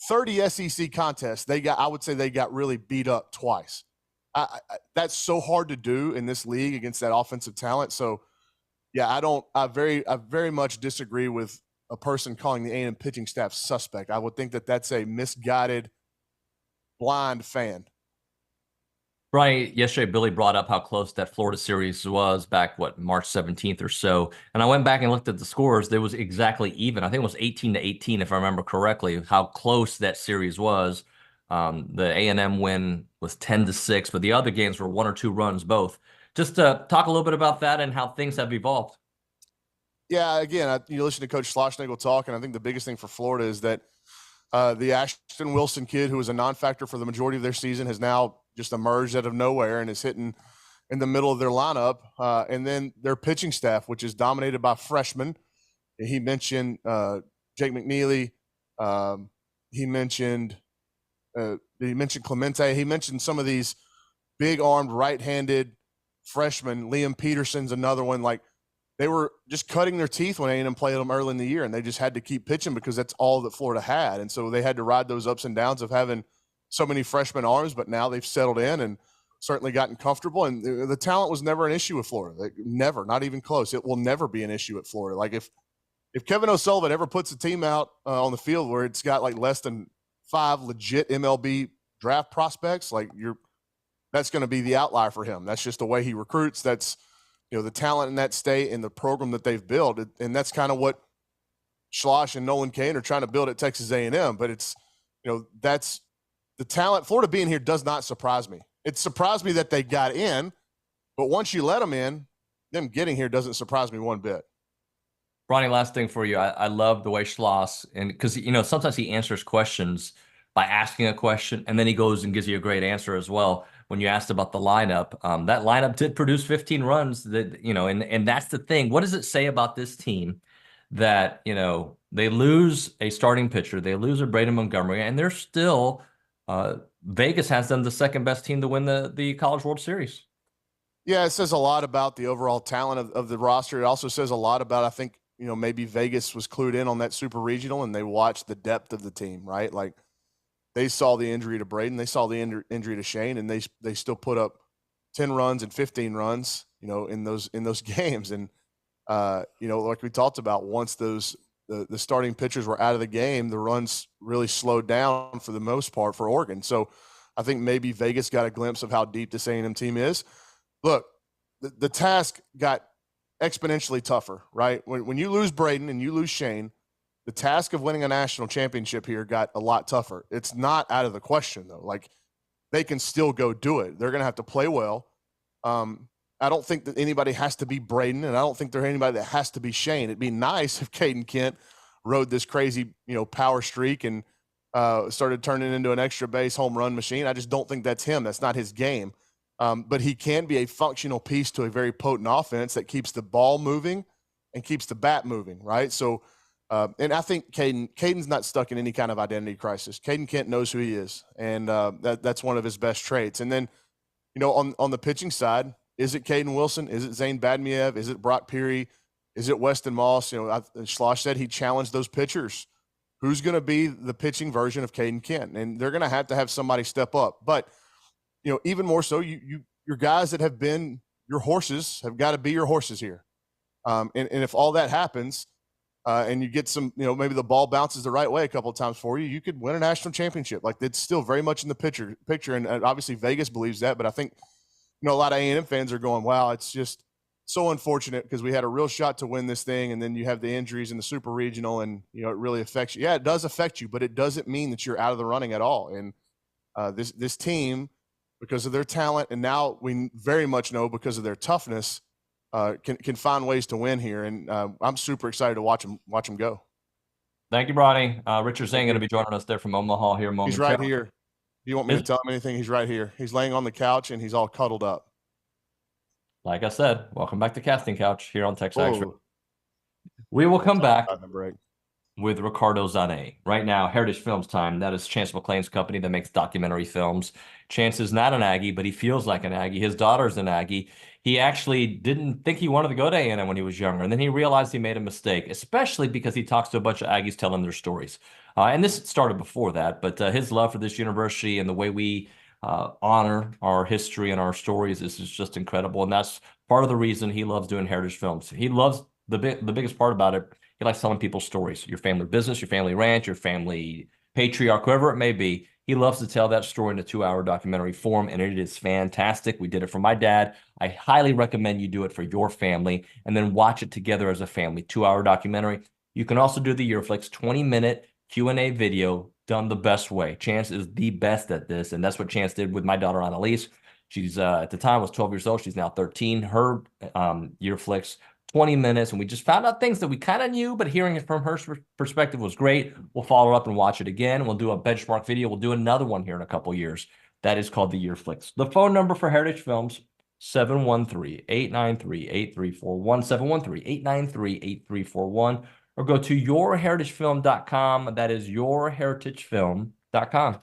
30 SEC contests, I would say they got really beat up twice. That's so hard to do in this league against that offensive talent. So, yeah, I very much disagree with a person calling the A&M pitching staff suspect. I would think that that's a misguided, blind fan. Brian, yesterday Billy brought up how close that Florida series was back, March 17th or so. And I went back and looked at the scores. There was exactly even. I think it was 18-18, if I remember correctly, how close that series was. The A&M win was 10-6, but the other games were 1 or 2 runs both. Just to talk a little bit about that and how things have evolved. Yeah, again, you listen to Coach Schlossnagle talk, and I think the biggest thing for Florida is that the Ashton Wilson kid, who was a non-factor for the majority of their season, has now just emerged out of nowhere and is hitting in the middle of their lineup. And then their pitching staff, which is dominated by freshmen. He mentioned Jake McNeely. He mentioned Clemente. He mentioned some of these big-armed, right-handed freshmen. Liam Peterson's another one. Like, they were just cutting their teeth when A&M played them early in the year, and they just had to keep pitching because that's all that Florida had. And so they had to ride those ups and downs of having so many freshman arms, but now they've settled in and certainly gotten comfortable. And the talent was never an issue with Florida. Never, not even close. It will never be an issue at Florida. Like, if Kevin O'Sullivan ever puts a team out on the field where it's got like less than 5 legit MLB draft prospects, like, that's going to be the outlier for him. That's just the way he recruits. That's, the talent in that state and the program that they've built. And that's kind of what Schloss and Nolan Cain are trying to build at Texas A&M. But it's, that's the talent. Florida being here does not surprise me. It surprised me that they got in, but once you let them in, them getting here doesn't surprise me one bit. Ronnie, last thing for you. I love the way Schloss, and because, sometimes he answers questions by asking a question, and then he goes and gives you a great answer as well. When you asked about the lineup, that lineup did produce 15 runs. And that's the thing. What does it say about this team that, they lose a starting pitcher, they lose a Braden Montgomery, and they're still Vegas has them the second best team to win the College World Series? Yeah, it says a lot about the overall talent of the roster. It also says a lot about, I think, maybe Vegas was clued in on that Super Regional and they watched the depth of the team, right? Like, they saw the injury to Braden, they saw the injury to Shane, and they still put up 10 runs and 15 runs, in those games. And like we talked about, once the starting pitchers were out of the game, the runs really slowed down for the most part for Oregon. So I think maybe Vegas got a glimpse of how deep this A&M team is. Look, the task got exponentially tougher, right? When you lose Braden and you lose Shane, the task of winning a national championship here got a lot tougher. It's not out of the question, though. Like, they can still go do it. They're going to have to play well. I don't think that anybody has to be Braden, and I don't think there's anybody that has to be Shane. It'd be nice if Caden Kent rode this crazy, power streak and started turning into an extra base home run machine. I just don't think that's him. That's not his game. But he can be a functional piece to a very potent offense that keeps the ball moving and keeps the bat moving, right? So, and I think Caden's not stuck in any kind of identity crisis. Caden Kent knows who he is, and that's one of his best traits. And then, on the pitching side, is it Caden Wilson? Is it Zane Badmiev? Is it Brock Peary? Is it Weston Moss? Schloss said he challenged those pitchers. Who's going to be the pitching version of Caden Kent? And they're going to have somebody step up. But, even more so, your guys that have been your horses have got to be your horses here. And if all that happens, and you get some, maybe the ball bounces the right way a couple of times for you, you could win a national championship. Like, it's still very much in the picture. And obviously Vegas believes that, but I think, a lot of A&M fans are going, wow, it's just so unfortunate because we had a real shot to win this thing. And then you have the injuries in the Super Regional and, it really affects you. Yeah, it does affect you, but it doesn't mean that you're out of the running at all. And this team, because of their talent, and now we very much know because of their toughness, can find ways to win here, and I'm super excited to watch them go. Thank you, Bronny. Richard Zane going to be joining us there from Omaha here momentarily. He's right here. Do you want me to tell him anything? He's right here. He's laying on the couch and he's all cuddled up. Like I said, welcome back to Casting Couch here on TexAgs. We will come back with Ricardo Zane. Right now, Heritage Films time. That is Chance McClain's company that makes documentary films. Chance is not an Aggie, but he feels like an Aggie. His daughter's an Aggie. He actually didn't think he wanted to go to A&M when he was younger, and then he realized he made a mistake, especially because he talks to a bunch of Aggies telling their stories. And this started before that, but his love for this university and the way we honor our history and our stories is just incredible, and that's part of the reason he loves doing Heritage Films. He loves the biggest part about it. He likes telling people stories, your family business, your family ranch, your family patriarch, whoever it may be. He loves to tell that story in a 2-hour documentary form, and it is fantastic. We did it for my dad. I highly recommend you do it for your family and then watch it together as a family. 2-hour documentary. You can also do the Yearflix 20-minute Q&A video done the best way. Chance is the best at this, and that's what Chance did with my daughter Annalise. She's at the time was 12 years old. She's now 13. Her Yearflix 20 minutes, and we just found out things that we kind of knew, but hearing it from her perspective was great. We'll follow up and watch it again. We'll do a benchmark video. We'll do another one here in a couple years. That is called the Yearflix. The phone number for Heritage Films, 713-893-8341, 713-893-8341, or go to yourheritagefilm.com. That is yourheritagefilm.com.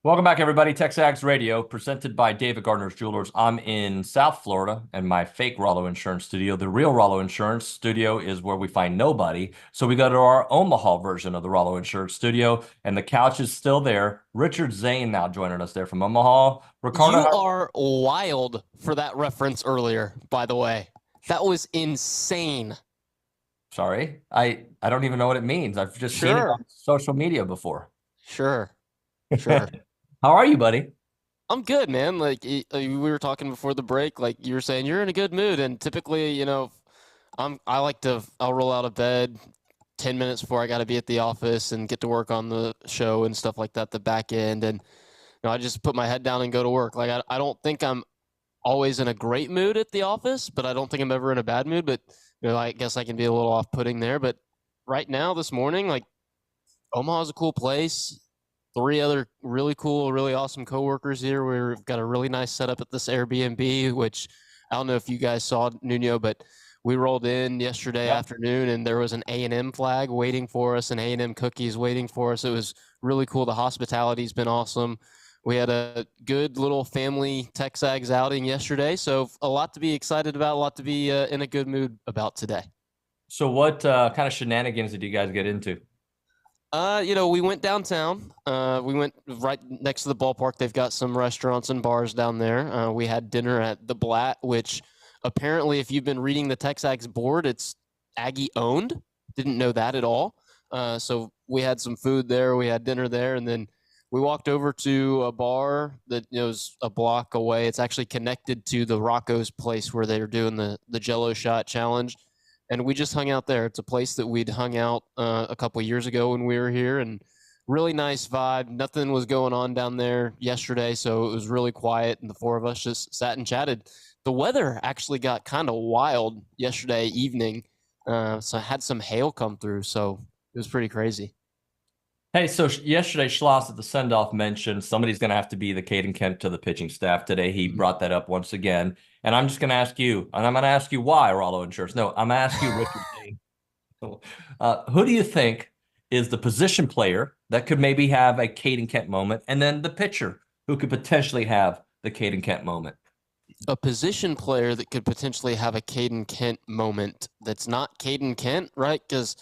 Welcome back, everybody. TexAgs Radio, presented by David Gardner's Jewelers. I'm in South Florida and my fake Rollo Insurance studio. The real Rollo Insurance studio is where we find nobody. So we go to our Omaha version of the Rollo Insurance studio, and the couch is still there. Richard Zane now joining us there from Omaha. Ricardo, you are wild for that reference earlier, by the way. That was insane. Sorry, I don't even know what it means. I've just seen it on social media before. Sure. How are you, buddy? I'm good, man. Like we were talking before the break, like you were saying, you're in a good mood, and typically, you know, I'll roll out of bed 10 minutes before I got to be at the office and get to work on the show and stuff like that, the back end, and I just put my head down and go to work. Like I don't think I'm always in a great mood at the office, but I don't think I'm ever in a bad mood. But I guess I can be a little off-putting there. But right now, this morning, like Omaha's a cool place. 3 other really cool, really awesome coworkers here. We've got a really nice setup at this Airbnb, which I don't know if you guys saw, Nuño, but we rolled in yesterday afternoon and there was an A&M flag waiting for us and A&M cookies waiting for us. It was really cool. The hospitality's been awesome. We had a good little family TexAgs outing yesterday, so a lot to be excited about, a lot to be in a good mood about today. So what kind of shenanigans did you guys get into? We went downtown. We went right next to the ballpark. They've got some restaurants and bars down there. We had dinner at the Blatt, which apparently, if you've been reading the TexAgs board, it's Aggie owned. Didn't know that at all. So we had some food there. We had dinner there, and then we walked over to a bar that was a block away. It's actually connected to the Rocco's place where they were doing the Jello shot challenge. And we just hung out there. It's a place that we'd hung out a couple years ago when we were here, and really nice vibe. Nothing was going on down there yesterday, so it was really quiet, and the 4 of us just sat and chatted. The weather actually got kind of wild yesterday evening, so I had some hail come through, so it was pretty crazy. Hey, so yesterday, Schloss at the send-off mentioned somebody's going to have to be the Caden Kent to the pitching staff today. He brought that up once again. And I'm just going to ask you, and I'm going to ask you why, Rollo Insurance. No, I'm going to ask you, Richard Zane. Who do you think is the position player that could maybe have a Caden Kent moment, and then the pitcher who could potentially have the Caden Kent moment? A position player that could potentially have a Caden Kent moment that's not Caden Kent, right? Because,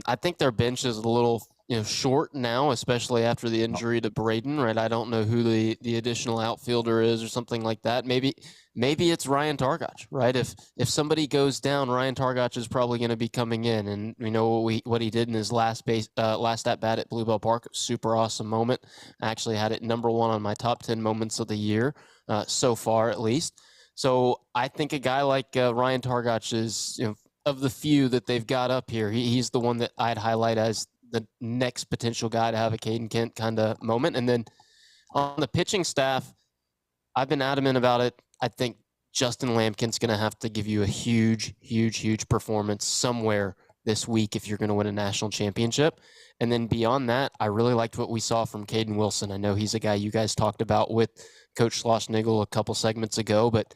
I think their bench is a little short now, especially after the injury to Braden, right? I don't know who the additional outfielder is or something like that. Maybe it's Ryan Targach, right? If somebody goes down, Ryan Targach is probably going to be coming in, and we know what he did in his last at bat at Bluebell Park. Super awesome moment. I actually had it number 1 on my top 10 moments of the year so far, at least. So I think a guy like Ryan Targach is, of the few that they've got up here, he's the one that I'd highlight as the next potential guy to have a Caden Kent kind of moment. And then on the pitching staff, I've been adamant about it. I think Justin Lampkin's going to have to give you a huge, huge, huge performance somewhere this week if you're going to win a national championship. And then beyond that, I really liked what we saw from Caden Wilson. I know he's a guy you guys talked about with Coach Schlossnagle a couple segments ago, but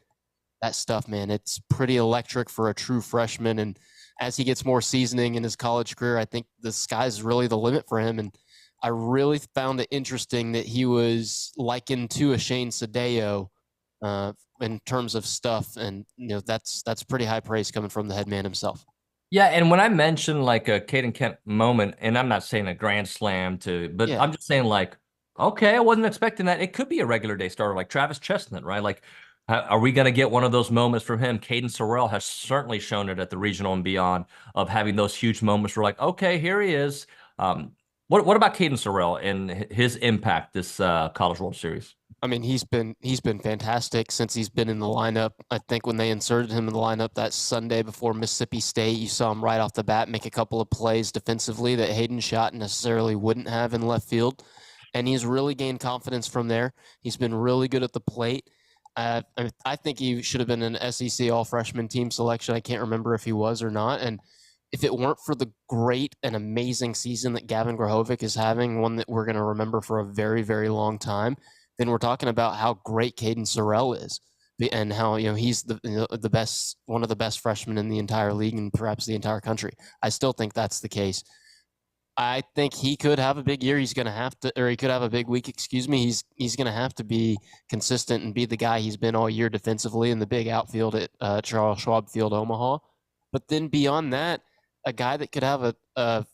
that stuff, man, it's pretty electric for a true freshman. And as he gets more seasoning in his college career, I think the sky's really the limit for him. And I really found it interesting that he was likened to a Shane Sadeo in terms of stuff. And, that's pretty high praise coming from the head man himself. Yeah, and when I mention like a Caden Kent moment, and I'm not saying a grand slam but I'm just saying like, okay, I wasn't expecting that. It could be a regular day starter like Travis Chestnut, right? Like, are we going to get one of those moments from him? Caden Sorrell has certainly shown it at the regional and beyond of having those huge moments where like, okay, here he is. What about Caden Sorrell and his impact this College World Series? He's been fantastic since he's been in the lineup. I think when they inserted him in the lineup that Sunday before Mississippi State, you saw him right off the bat make a couple of plays defensively that Hayden Schott necessarily wouldn't have in left field. And he's really gained confidence from there. He's been really good at the plate. I think he should have been an SEC all-freshman team selection. I can't remember if he was or not. And if it weren't for the great and amazing season that Gavin Grahovic is having, one that we're going to remember for a very, very long time, then we're talking about how great Caden Sorrell is and how he's the best, one of the best freshmen in the entire league and perhaps the entire country. I still think that's the case. I think he could have a big year. He's going to have to, or he could have a big week. He's going to have to be consistent and be the guy he's been all year defensively in the big outfield at Charles Schwab Field, Omaha. But then beyond that, a guy that could have a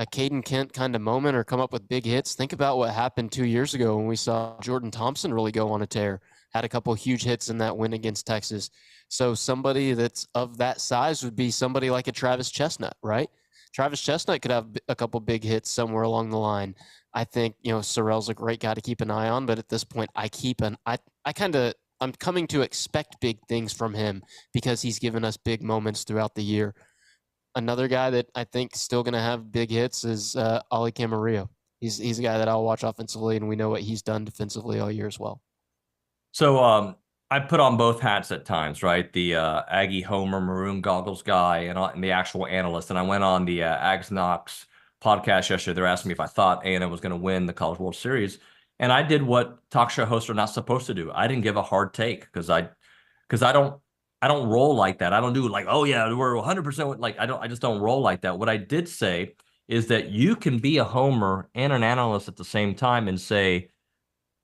Caden Kent kind of moment or come up with big hits. Think about what happened 2 years ago when we saw Jordan Thompson really go on a tear. Had a couple huge hits in that win against Texas. So somebody that's of that size would be somebody like a Travis Chestnut, right? Travis Chestnut could have a couple big hits somewhere along the line. I think, Sorrell's a great guy to keep an eye on, but at this point I'm coming to expect big things from him because he's given us big moments throughout the year. Another guy that I think still going to have big hits is Ollie Camarillo. He's a guy that I'll watch offensively, and we know what he's done defensively all year as well. So I put on both hats at times, right? The Aggie Homer Maroon Goggles guy and the actual analyst. And I went on the Ags Knox podcast yesterday. They're asking me if I thought A&M was going to win the College World Series. And I did what talk show hosts are not supposed to do. I didn't give a hard take because I don't roll like that. I don't do like, oh yeah, we're 100% like I just don't roll like that. What I did say is that you can be a homer and an analyst at the same time and say,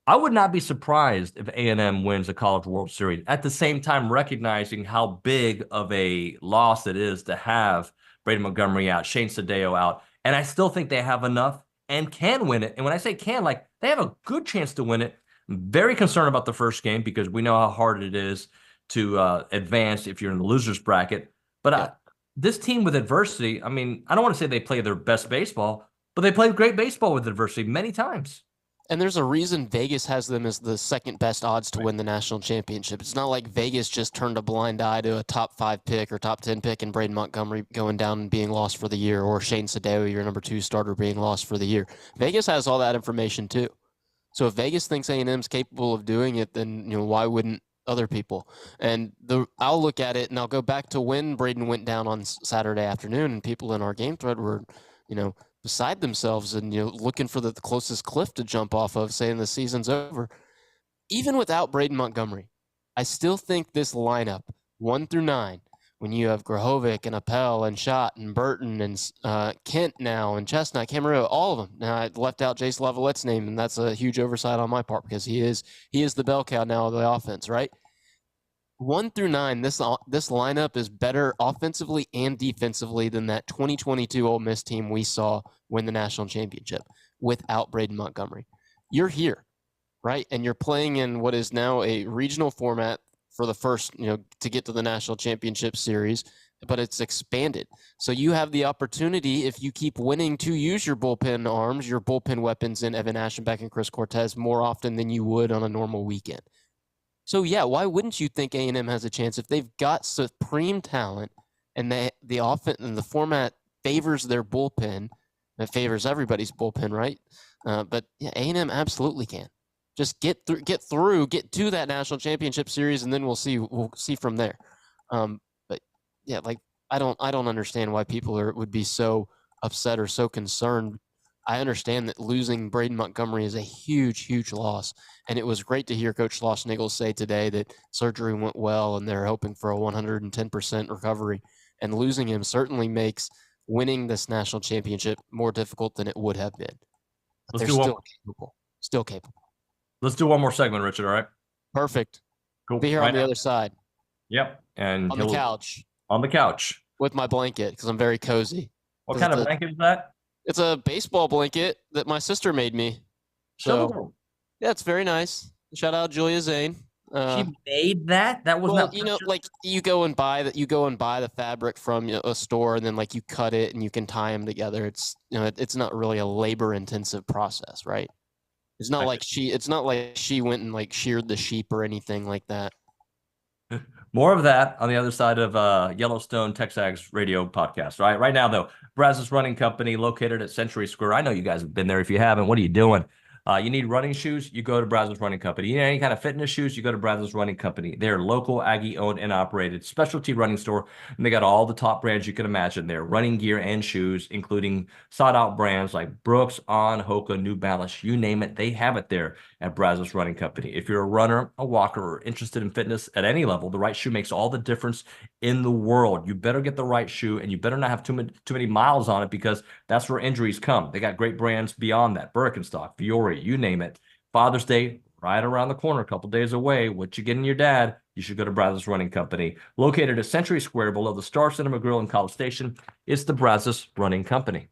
I would not be surprised if A&M wins a College World Series, at the same time recognizing how big of a loss it is to have Braden Montgomery out, Shane Sadeo out. And I still think they have enough and can win it. And when I say can, like, they have a good chance to win it. I'm very concerned about the first game because we know how hard it is to advance if you're in the loser's bracket. But this team with adversity, I mean, I don't want to say they play their best baseball, but they played great baseball with adversity many times. And there's a reason Vegas has them as the second best odds to win the national championship. It's not like Vegas just turned a blind eye to a top 5 pick or top 10 pick and Braden Montgomery going down and being lost for the year, or Shane Sadeo, your number 2 starter, being lost for the year. Vegas has all that information too. So if Vegas thinks A&M's capable of doing it, then why wouldn't other people? And I'll look at it and I'll go back to when Braden went down on Saturday afternoon, and people in our game thread were, beside themselves and looking for the closest cliff to jump off of, saying the season's over. Even without Braden Montgomery, I still think this lineup, 1 through 9, when you have Grahovic and Appel and Schott and Burton and Kent now and Chestnut, Camarillo, all of them. Now I left out Jace Lavallette's name, and that's a huge oversight on my part because he is the bell cow now of the offense, right? 1 through 9, this lineup is better offensively and defensively than that 2022 Ole Miss team we saw win the national championship without Braden Montgomery. You're here, right? And you're playing in what is now a regional format for the first, to get to the national championship series, but it's expanded. So you have the opportunity, if you keep winning, to use your bullpen arms, your bullpen weapons in Evan Aschenbeck and Chris Cortez more often than you would on a normal weekend. So yeah, why wouldn't you think A&M has a chance if they've got supreme talent and the offense and the format favors their bullpen? It favors everybody's bullpen, right? But yeah, A&M absolutely can. Just get to that national championship series, and then we'll see from there. But yeah, like I don't understand why people would be so upset or so concerned. I understand that losing Braden Montgomery is a huge, huge loss. And it was great to hear Coach Schlossnagle say today that surgery went well and they're hoping for a 110% recovery. And losing him certainly makes winning this national championship more difficult than it would have been. But they're still capable. Let's do one more segment, Richard, all right? Perfect. Cool. Be here on the other side. Yep. And on the couch. On the couch. With my blanket, because I'm very cozy. What kind of blanket is that? It's a baseball blanket that my sister made me. So, yeah, it's very nice. Shout out Julia Zane. She made that? That was not. Like you go and buy the fabric from a store, and then like you cut it and you can tie them together. It's it's not really a labor intensive process, right? It's not like she went and like sheared the sheep or anything like that. More of that on the other side of Yellowstone TexAgs radio podcast. Right now, though, Brazos Running Company, located at Century Square. I know you guys have been there. If you haven't, what are you doing? You need running shoes, you go to Brazos Running Company. You need any kind of fitness shoes, you go to Brazos Running Company. They're local, Aggie-owned and operated specialty running store, and they got all the top brands you can imagine there. Running gear and shoes, including sought-out brands like Brooks, On, Hoka, New Balance, you name it, they have it there at Brazos Running Company. If you're a runner, a walker, or interested in fitness at any level, the right shoe makes all the difference in the world. You better get the right shoe, and you better not have too many miles on it, because that's where injuries come. They got great brands beyond that. Birkenstock, Fiore, you name it. Father's Day, right around the corner, a couple days away. What you getting your dad? You should go to Brazos Running Company. Located at Century Square below the Star Cinema Grill in College Station, it's the Brazos Running Company.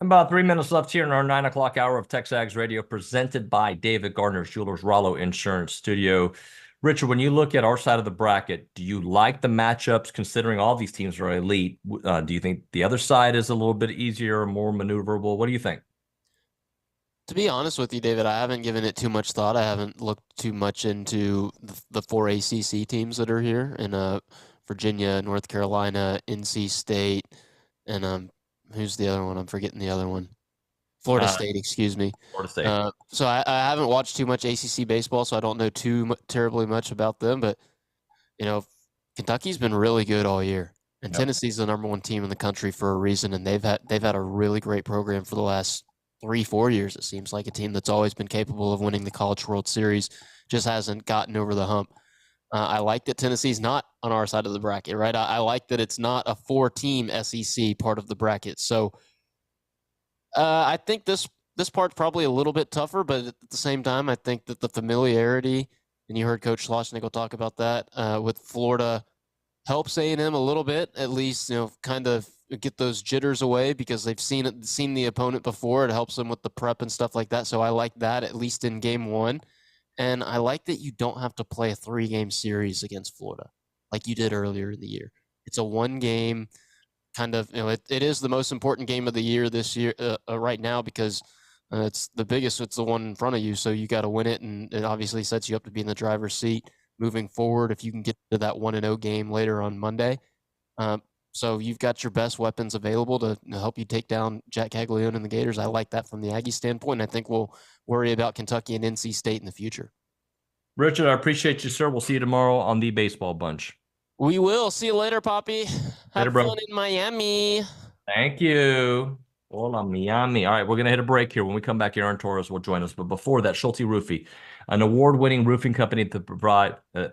About 3 minutes left here in our 9 o'clock hour of TexAgs Radio, presented by David Gardner's Jewelers Rollo Insurance Studio. Richard, when you look at our side of the bracket, do you like the matchups considering all these teams are elite? Do you think the other side is a little bit easier or more maneuverable? What do you think? To be honest with you, David, I haven't given it too much thought. I haven't looked too much into the 4 ACC teams that are here in Virginia, North Carolina, NC State, and who's the other one? I'm forgetting the other one. Florida State, excuse me. Florida State. So I haven't watched too much ACC baseball, so I don't know terribly much about them. But, Kentucky's been really good all year. And Tennessee's the #1 team in the country for a reason, and they've had a really great program for the last 3-4 years. It seems like a team that's always been capable of winning the College World Series, just hasn't gotten over the hump. I like that Tennessee's not on our side of the bracket, right? I like that it's not a 4-team SEC part of the bracket. So I think this part's probably a little bit tougher, but at the same time, I think that the familiarity, and you heard Coach Schlossnagle talk about that, with Florida helps A&M a little bit, at least, kind of get those jitters away because they've seen the opponent before. It helps them with the prep and stuff like that. So I like that, at least in game 1. And I like that you don't have to play a 3-game series against Florida like you did earlier in the year. It's a 1-game kind of, it is the most important game of the year this year right now because it's the biggest. It's the one in front of you. So you got to win it. And it obviously sets you up to be in the driver's seat moving forward if you can get to that 1-0 game later on Monday. So you've got your best weapons available to help you take down Jack Caglione and the Gators. I like that from the Aggie standpoint. And I think we'll worry about Kentucky and NC State in the future. Richard, I appreciate you, sir. We'll see you tomorrow on the Baseball Bunch. We will. See you later, Poppy. Have Later, fun in Miami. Thank you. Hola, Miami. All right, we're going to hit a break here. When we come back, Aaron Torres will join us. But before that, Schulte Roofing, an award-winning roofing company that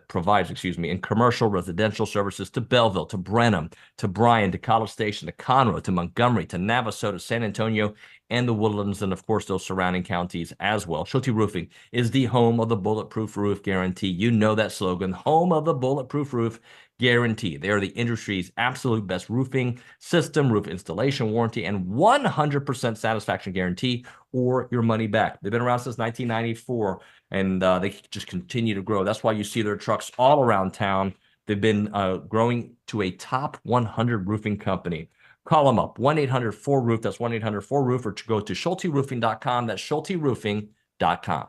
provides in commercial residential services to Belleville, to Brenham, to Bryan, to College Station, to Conroe, to Montgomery, to Navasota, San Antonio, and the Woodlands, and of course those surrounding counties as well. Schulte Roofing is the home of the Bulletproof Roof Guarantee. You know that slogan, home of the Bulletproof Roof Guarantee. They are the industry's absolute best roofing system, roof installation warranty, and 100% satisfaction guarantee or your money back. They've been around since 1994, and they just continue to grow. That's why you see their trucks all around town. They've been growing to a top 100 roofing company. Call them up, 1-800-4ROOF. That's 1-800-4ROOF, or to go to SchulteRoofing.com. That's SchulteRoofing.com.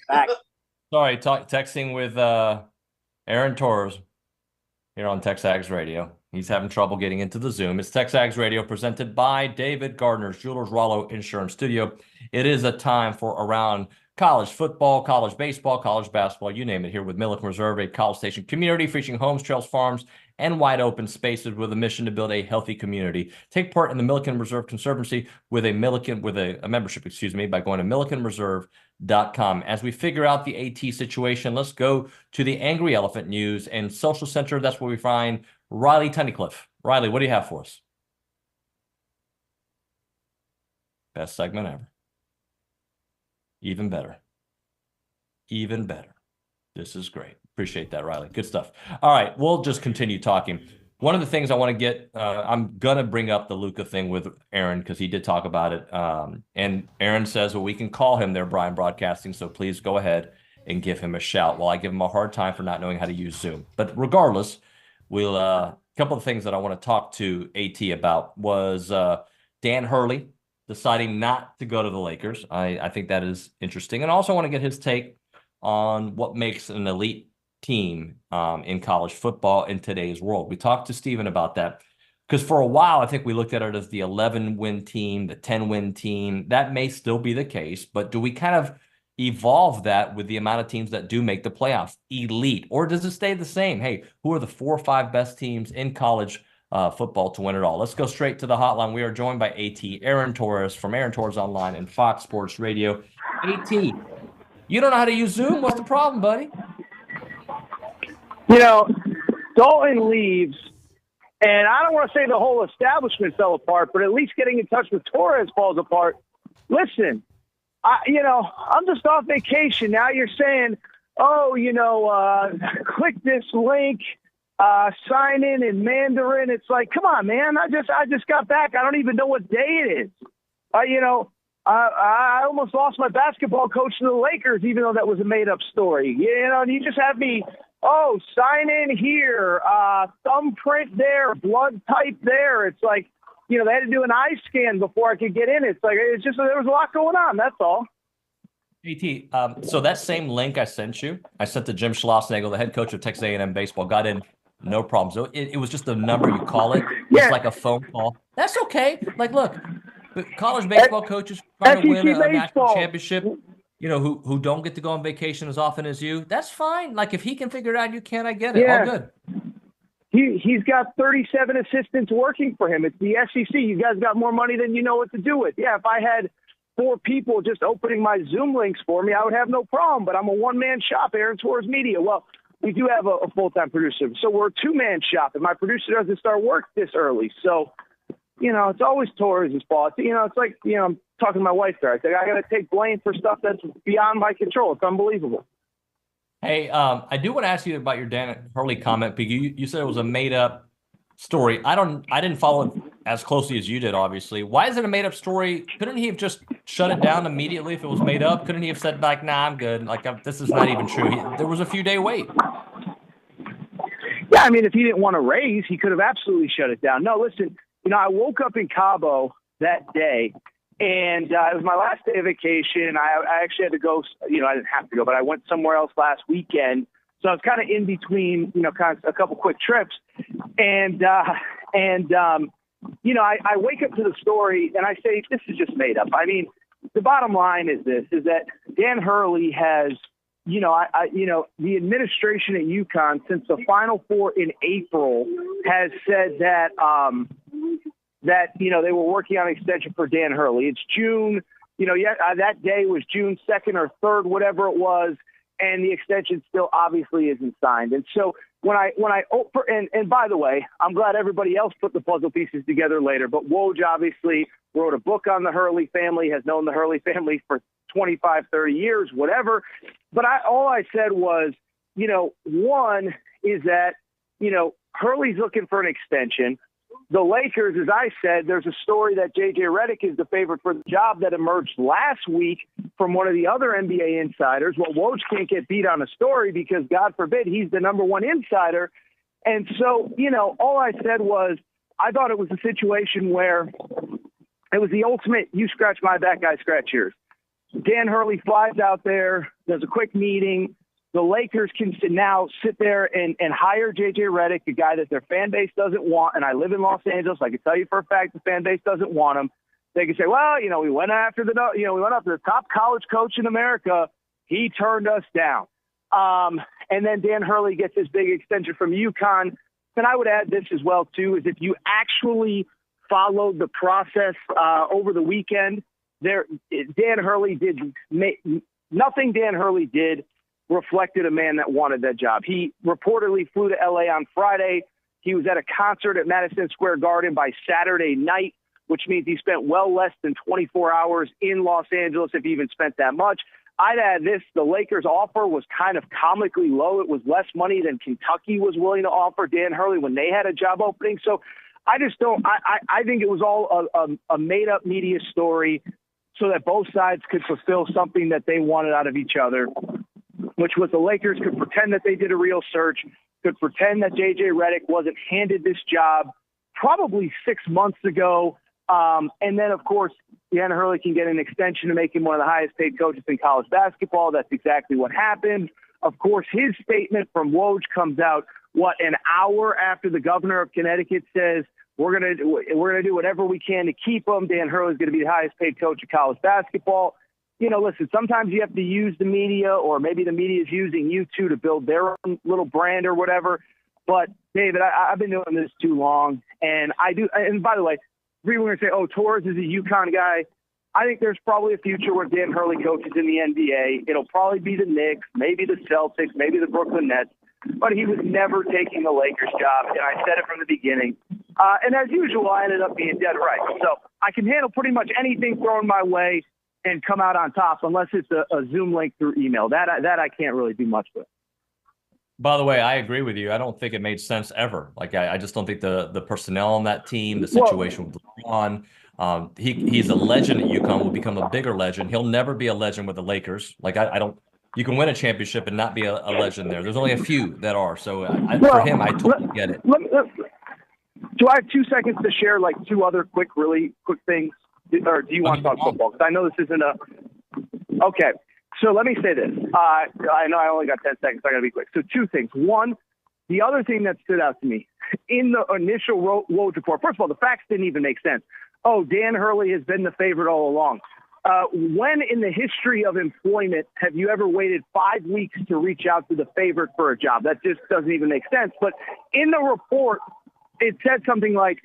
Back. Sorry, texting with Aaron Torres here on TexAgs Radio. He's having trouble getting into the Zoom. It's TexAgs Radio presented by David Gardner's Jewelers Rollo Insurance Studio. It is a time for around college football, college baseball, college basketball, you name it, here with Milliken Reserve, a College Station community featuring homes, trails, farms, and wide open spaces with a mission to build a healthy community. Take part in the Milliken Reserve Conservancy with a membership, by going to millikenreserve.com. As we figure out the AT situation, let's go to the Angry Elephant News and Social Center. That's where we find Riley Tunnicliffe. Riley, what do you have for us? Best segment ever. Even better. Even better. This is great. Appreciate that, Riley. Good stuff. All right, we'll just continue talking. One of the things I want to get, I'm going to bring up the Luka thing with Aaron because he did talk about it. And Aaron says, well, we can call him there, Brian Broadcasting, so please go ahead and give him a shout while I give him a hard time for not knowing how to use Zoom. But regardless, we'll a couple of things that I want to talk to AT about was Dan Hurley deciding not to go to the Lakers. I think that is interesting. And I also want to get his take on what makes an elite team in college football in today's world. We talked to Steven about that because for a while, I think we looked at it as the 11-win team, the 10-win team. That may still be the case, but do we kind of evolve that with the amount of teams that do make the playoffs elite, or does it stay the same? Hey, who are the 4 or 5 best teams in college football to win it all? Let's go straight to the hotline. We are joined by AT Aaron Torres from Aaron Torres Online and Fox Sports Radio. AT, you don't know how to use Zoom? What's the problem, buddy? You know, Dalton leaves, and I don't want to say the whole establishment fell apart, but at least getting in touch with Torres falls apart. Listen, I'm just off vacation. Now you're saying, click this link, sign in Mandarin. It's like, come on, man. I just got back. I don't even know what day it is. I almost lost my basketball coach to the Lakers, even though that was a made-up story. And you just have me, sign in here, thumbprint there, blood type there. It's like, they had to do an eye scan before I could get in. It's like, it's just, there was a lot going on. That's all. AT, so that same link I sent you, I sent to Jim Schlossnagle, the head coach of Texas A&M baseball, got in, no problem. So it was just a number you call it. Yeah. It's like a phone call. That's okay. Like, look, college baseball coaches trying to win a national championship, who don't get to go on vacation as often as you, that's fine. Like, if he can figure it out, you can, I get it. Yeah. All good. He's got 37 assistants working for him. It's the SEC. You guys got more money than you know what to do with. Yeah, if I had 4 people just opening my Zoom links for me, I would have no problem. But I'm a one-man shop, Aaron Torres Media. Well, we do have a full-time producer. So we're a 2-man shop, and my producer doesn't start work this early. So, it's always Torres' fault. It's like, I'm talking to my wife there. I said, I got to take blame for stuff that's beyond my control. It's unbelievable. Hey, I do want to ask you about your Dan Hurley comment, because you said it was a made-up story. I didn't follow it as closely as you did, obviously. Why is it a made-up story? Couldn't he have just shut it down immediately if it was made up? Couldn't he have said, like, nah, I'm good. Like, this is not even true. There was a few-day wait. Yeah, I mean, if he didn't want to raise, he could have absolutely shut it down. No, listen, I woke up in Cabo that day, and it was my last day of vacation. I actually had to go, I didn't have to go, but I went somewhere else last weekend. So I was kind of in between, kind of a couple quick trips. And I wake up to the story and I say, this is just made up. I mean, the bottom line is that Dan Hurley has, the administration at UConn since the Final Four in April has said that, they were working on an extension for Dan Hurley. It's June, that day was June 2nd or 3rd, whatever it was. And the extension still obviously isn't signed. And so and by the way, I'm glad everybody else put the puzzle pieces together later, but Woj obviously wrote a book on the Hurley family, has known the Hurley family for 25, 30 years, whatever. But all I said was, one is that, Hurley's looking for an extension. The Lakers, as I said, there's a story that J.J. Redick is the favorite for the job that emerged last week from one of the other NBA insiders. Well, Woj can't get beat on a story because, God forbid, he's the number one insider. And so, all I said was I thought it was a situation where it was the ultimate you scratch my back, I scratch yours. Dan Hurley flies out there, does a quick meeting. The Lakers can now sit there and hire J.J. Redick, a guy that their fan base doesn't want. And I live in Los Angeles. I can tell you for a fact the fan base doesn't want him. They can say, well, we went after the top college coach in America. He turned us down. And then Dan Hurley gets this big extension from UConn. And I would add this as well, too, is if you actually followed the process over the weekend, Dan Hurley nothing Dan Hurley did reflected a man that wanted that job. He reportedly flew to L.A. on Friday. He was at a concert at Madison Square Garden by Saturday night, which means he spent well less than 24 hours in Los Angeles, if he even spent that much. I'd add this, the Lakers' offer was kind of comically low. It was less money than Kentucky was willing to offer Dan Hurley when they had a job opening. So I think it was all a made-up media story so that both sides could fulfill something that they wanted out of each other, which was the Lakers could pretend that they did a real search, could pretend that J.J. Redick wasn't handed this job probably 6 months ago. And then, of course, Dan Hurley can get an extension to make him one of the highest paid coaches in college basketball. That's exactly what happened. Of course, his statement from Woj comes out, an hour after the governor of Connecticut says, we're gonna do whatever we can to keep him. Dan Hurley is going to be the highest paid coach of college basketball. Listen, sometimes you have to use the media, or maybe the media is using you two to build their own little brand or whatever. But David, I've been doing this too long, and I do. And by the way, people are going to say, "Oh, Torres is a UConn guy." I think there's probably a future where Dan Hurley coaches in the NBA. It'll probably be the Knicks, maybe the Celtics, maybe the Brooklyn Nets. But he was never taking the Lakers job, and I said it from the beginning. And as usual, I ended up being dead right. So I can handle pretty much anything thrown my way and come out on top, unless it's a Zoom link through email. That I can't really do much with. By the way, I agree with you. I don't think it made sense ever. Like, I just don't think the personnel on that team, the situation with LeBron, he's a legend at UConn, will become a bigger legend. He'll never be a legend with the Lakers. Like, I don't. You can win a championship and not be a legend there. There's only a few that are. So for him, I totally get it. Do I have 2 seconds to share like two other really quick things? Or do you want to talk football? Because I know this isn't okay. So let me say this. I know I only got 10 seconds, so I got to be quick. So two things. One, the other thing that stood out to me in the initial Woj report, first of all, the facts didn't even make sense. Oh, Dan Hurley has been the favorite all along. When in the history of employment have you ever waited 5 weeks to reach out to the favorite for a job? That just doesn't even make sense. But in the report, it said something like,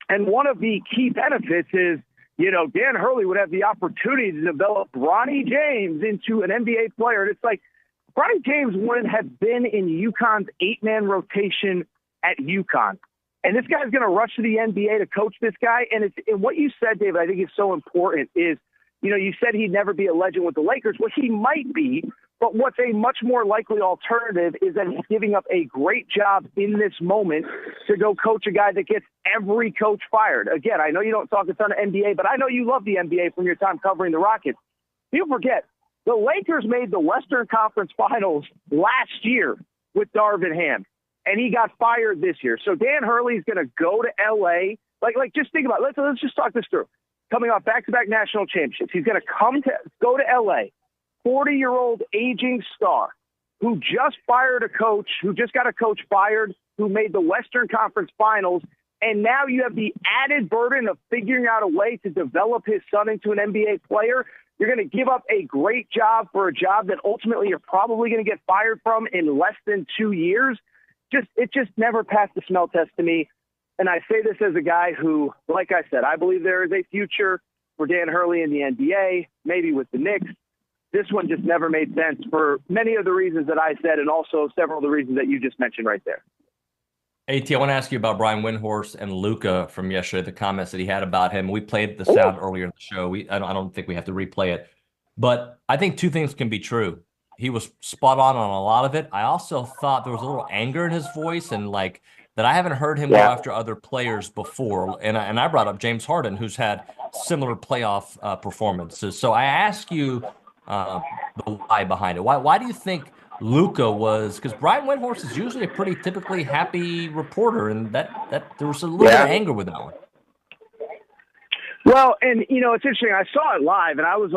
and one of the key benefits is, Dan Hurley would have the opportunity to develop Bronny James into an NBA player. And it's like, Bronny James wouldn't have been in UConn's 8-man rotation at UConn. And this guy's going to rush to the NBA to coach this guy. And what you said, David, I think is so important is, you said he'd never be a legend with the Lakers. Well, he might be, but what's a much more likely alternative is that he's giving up a great job in this moment to go coach a guy that gets every coach fired. Again, I know you don't talk a ton of NBA, but I know you love the NBA from your time covering the Rockets. People forget, the Lakers made the Western Conference Finals last year with Darvin Ham. And he got fired this year. So Dan Hurley's going to go to L.A. Like just think about it. Let's just talk this through. Coming off back-to-back national championships, he's going to go to L.A., 40-year-old aging star who just fired a coach, who just got a coach fired, who made the Western Conference Finals, and now you have the added burden of figuring out a way to develop his son into an NBA player. You're going to give up a great job for a job that ultimately you're probably going to get fired from in less than 2 years. It just never passed the smell test to me. And I say this as a guy who, like I said, I believe there is a future for Dan Hurley in the NBA, maybe with the Knicks. This one just never made sense for many of the reasons that I said, and also several of the reasons that you just mentioned right there. AT, I want to ask you about Brian Windhorst and Luka from yesterday, the comments that he had about him. We played the sound earlier in the show. I don't think we have to replay it. But I think two things can be true. He was spot on a lot of it. I also thought there was a little anger in his voice, and like that I haven't heard him go after other players before. And I brought up James Harden, who's had similar playoff performances. So I ask you the why behind it. Why do you think Luka was? Because Brian Windhorst is usually a pretty typically happy reporter, and that there was a little bit of anger with that one. Well, and, it's interesting. I saw it live, and I was,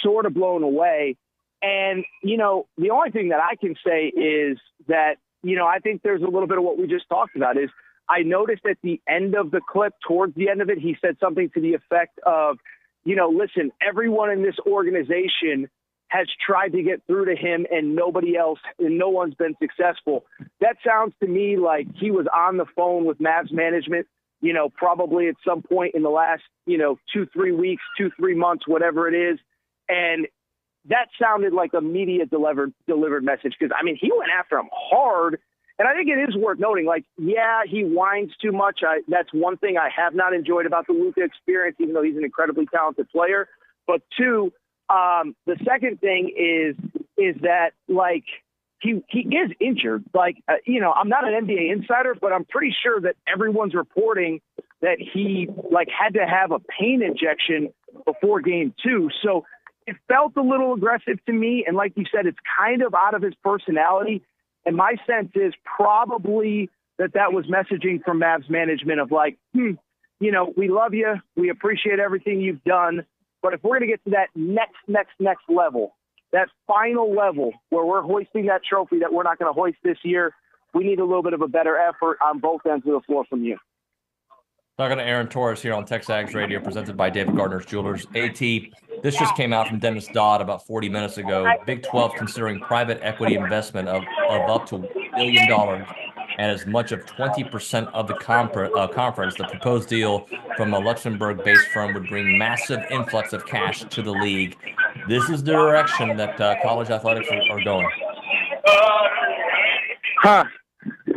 sort of blown away. And, the only thing that I can say is that, I think there's a little bit of what we just talked about is I noticed at the end of the clip, towards the end of it, he said something to the effect of, listen, everyone in this organization has tried to get through to him and nobody else, and no one's been successful. That sounds to me like he was on the phone with Mavs management, probably at some point in the last, 2-3 weeks, 2-3 months, whatever it is. And that sounded like a media delivered message because, he went after him hard. And I think it is worth noting, he whines too much. That's one thing I have not enjoyed about the Luka experience, even though he's an incredibly talented player. But two, the second thing is that, he is injured. I'm not an NBA insider, but I'm pretty sure that everyone's reporting that he, had to have a pain injection before game 2. So it felt a little aggressive to me. And like you said, it's kind of out of his personality. And my sense is probably that was messaging from Mavs management of we love you. We appreciate everything you've done. But if we're going to get to that next level, that final level where we're hoisting that trophy that we're not going to hoist this year, we need a little bit of a better effort on both ends of the floor from you. Talking to Aaron Torres here on TexAgs Radio, presented by David Gardner's Jewelers. AT, this just came out from Dennis Dodd about 40 minutes ago. Big 12 considering private equity investment of up to $1 billion and as much of 20% of the conference. The proposed deal from a Luxembourg-based firm would bring massive influx of cash to the league. This is the direction that college athletics are going.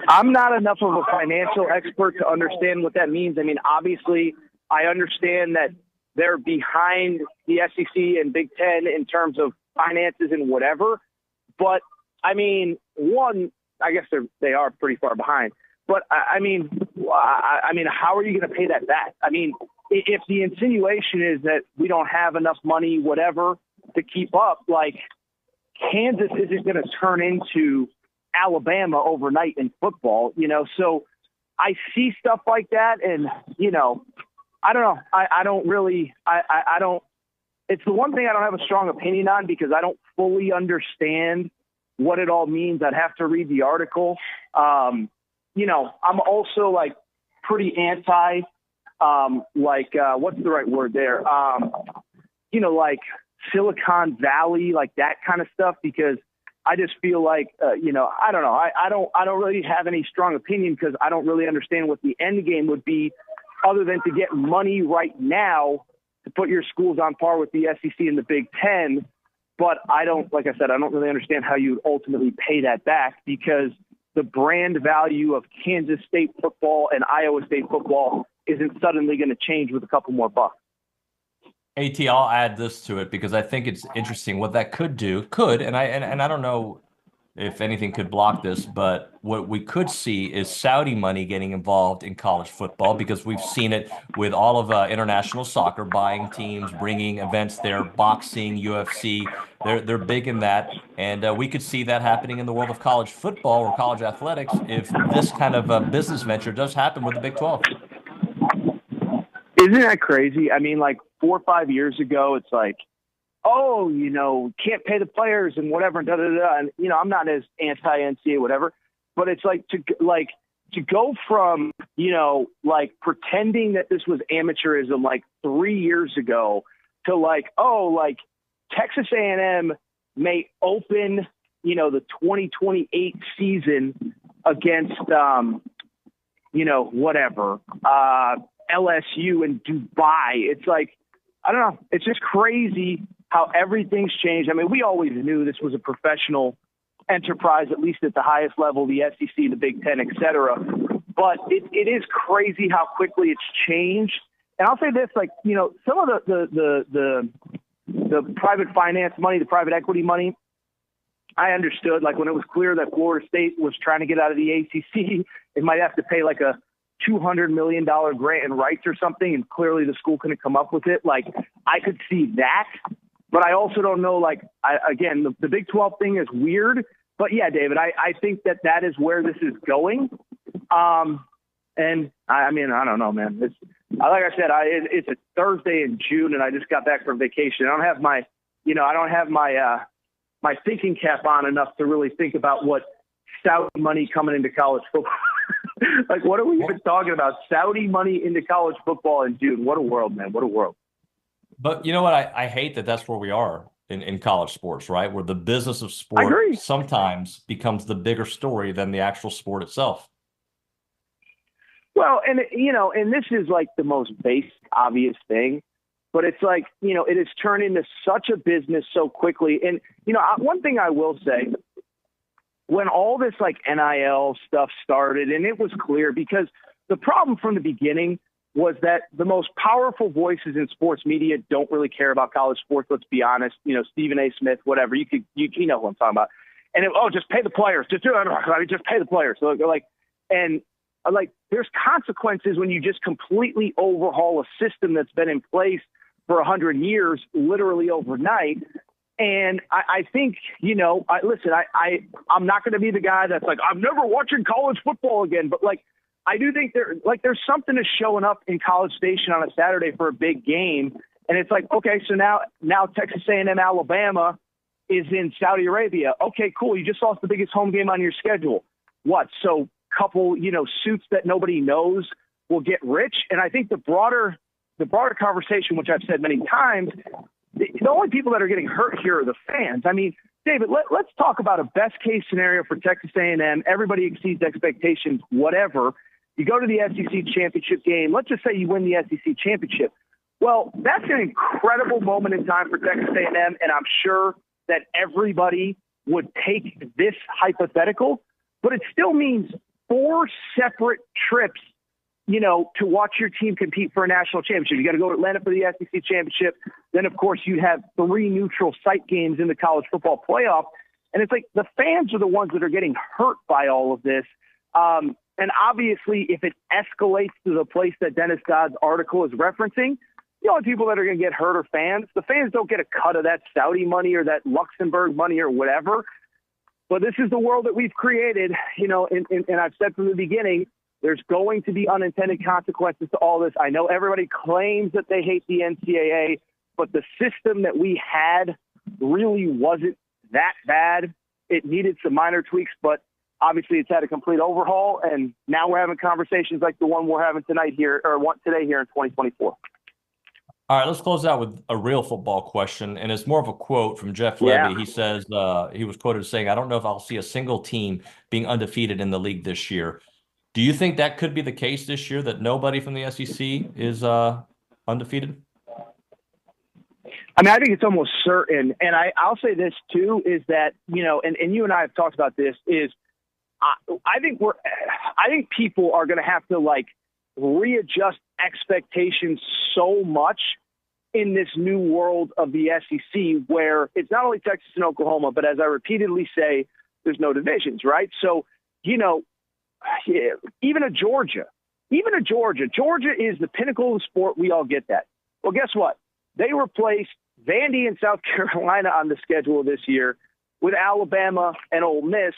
I'm not enough of a financial expert to understand what that means. Obviously, I understand that they're behind the SEC and Big Ten in terms of finances and whatever. But, one, I guess they are pretty far behind. But, how are you going to pay that back? If the insinuation is that we don't have enough money, whatever, to keep up, Kansas isn't going to turn into Alabama overnight in football, so I see stuff like that. And, I don't know. I don't really, I don't, it's the one thing I don't have a strong opinion on because I don't fully understand what it all means. I'd have to read the article. I'm also pretty anti, what's the right word there? Silicon Valley, that kind of stuff, because I just feel I don't know. I don't really have any strong opinion because I don't really understand what the end game would be other than to get money right now to put your schools on par with the SEC and the Big Ten. But I don't really understand how you would ultimately pay that back because the brand value of Kansas State football and Iowa State football isn't suddenly going to change with a couple more bucks. AT, I'll add this to it because I think it's interesting what that could do. And I don't know if anything could block this, but what we could see is Saudi money getting involved in college football because we've seen it with all of international soccer, buying teams, bringing events there, boxing, UFC. They're big in that, and we could see that happening in the world of college football or college athletics if this kind of business venture does happen with the Big 12. Isn't that crazy? 4 or 5 years ago, it's can't pay the players and whatever, and da-da-da. And, I'm not as anti-NCAA, whatever, but it's to go from, pretending that this was amateurism 3 years ago to Texas A&M may open, the 2028 season against, LSU in Dubai. It's I don't know. It's just crazy how everything's changed. We always knew this was a professional enterprise, at least at the highest level, the SEC, the Big Ten, et cetera. But it is crazy how quickly it's changed. And I'll say this, some of the private finance money, the private equity money, I understood. When it was clear that Florida State was trying to get out of the ACC, it might have to pay a $200 million grant in rights or something, and clearly the school couldn't come up with it. I could see that, but I also don't know, the Big 12 thing is weird, but yeah, David, I think that is where this is going. And I don't know, man, Like I said, it's a Thursday in June, and I just got back from vacation. I don't have my my thinking cap on enough to really think about what Saudi money coming into college football. Like, what are we even talking about? Saudi money into college football in June. What a world, man. What a world. But you know what? I hate that that's where we are in college sports, right? Where the business of sport sometimes becomes the bigger story than the actual sport itself. Well, and and this is like the most basic, obvious thing, but it's like, it has turned into such a business so quickly. And, one thing I will say, when all this like NIL stuff started, and it was clear, because the problem from the beginning was that the most powerful voices in sports media don't really care about college sports. Let's be honest, Stephen A. Smith, whatever, you know who I'm talking about. And just pay the players, just pay the players. So there's consequences when you just completely overhaul a system that's been in place for 100 years, literally overnight. And I think, I'm not going to be the guy that's like, I'm never watching college football again. But I do think there's something to showing up in College Station on a Saturday for a big game. And it's like, okay, so now Texas A&M Alabama is in Saudi Arabia. Okay, cool. You just lost the biggest home game on your schedule. What? So couple, suits that nobody knows will get rich. And I think the broader conversation, which I've said many times, the only people that are getting hurt here are the fans. I mean, David, let's talk about a best case scenario for Texas A&M. Everybody exceeds expectations, whatever. You go to the SEC championship game. Let's just say you win the SEC championship. Well, that's an incredible moment in time for Texas A&M, and I'm sure that everybody would take this hypothetical, but it still means 4 separate trips, to watch your team compete for a national championship. You got to go to Atlanta for the SEC championship. Then, of course, you have 3 neutral site games in the college football playoff. And it's like the fans are the ones that are getting hurt by all of this. And obviously, if it escalates to the place that Dennis Dodd's article is referencing, the only people that are going to get hurt are fans. The fans don't get a cut of that Saudi money or that Luxembourg money or whatever. But this is the world that we've created, and I've said from the beginning, there's going to be unintended consequences to all this. I know everybody claims that they hate the NCAA, but the system that we had really wasn't that bad. It needed some minor tweaks, but obviously it's had a complete overhaul, and now we're having conversations like the one we're having today here in 2024. All right, let's close out with a real football question, and it's more of a quote from Jeff Levy. He says, he was quoted as saying, I don't know if I'll see a single team being undefeated in the league this year. Do you think that could be the case this year, that nobody from the SEC is undefeated? I mean, I think it's almost certain. And I'll say this, too, is that, and you and I have talked about this, is I think people are going to have to, readjust expectations so much in this new world of the SEC, where it's not only Texas and Oklahoma, but as I repeatedly say, there's no divisions, right? So, even a Georgia is the pinnacle of the sport. We all get that. Well, guess what? They replaced Vandy and South Carolina on the schedule this year with Alabama and Ole Miss.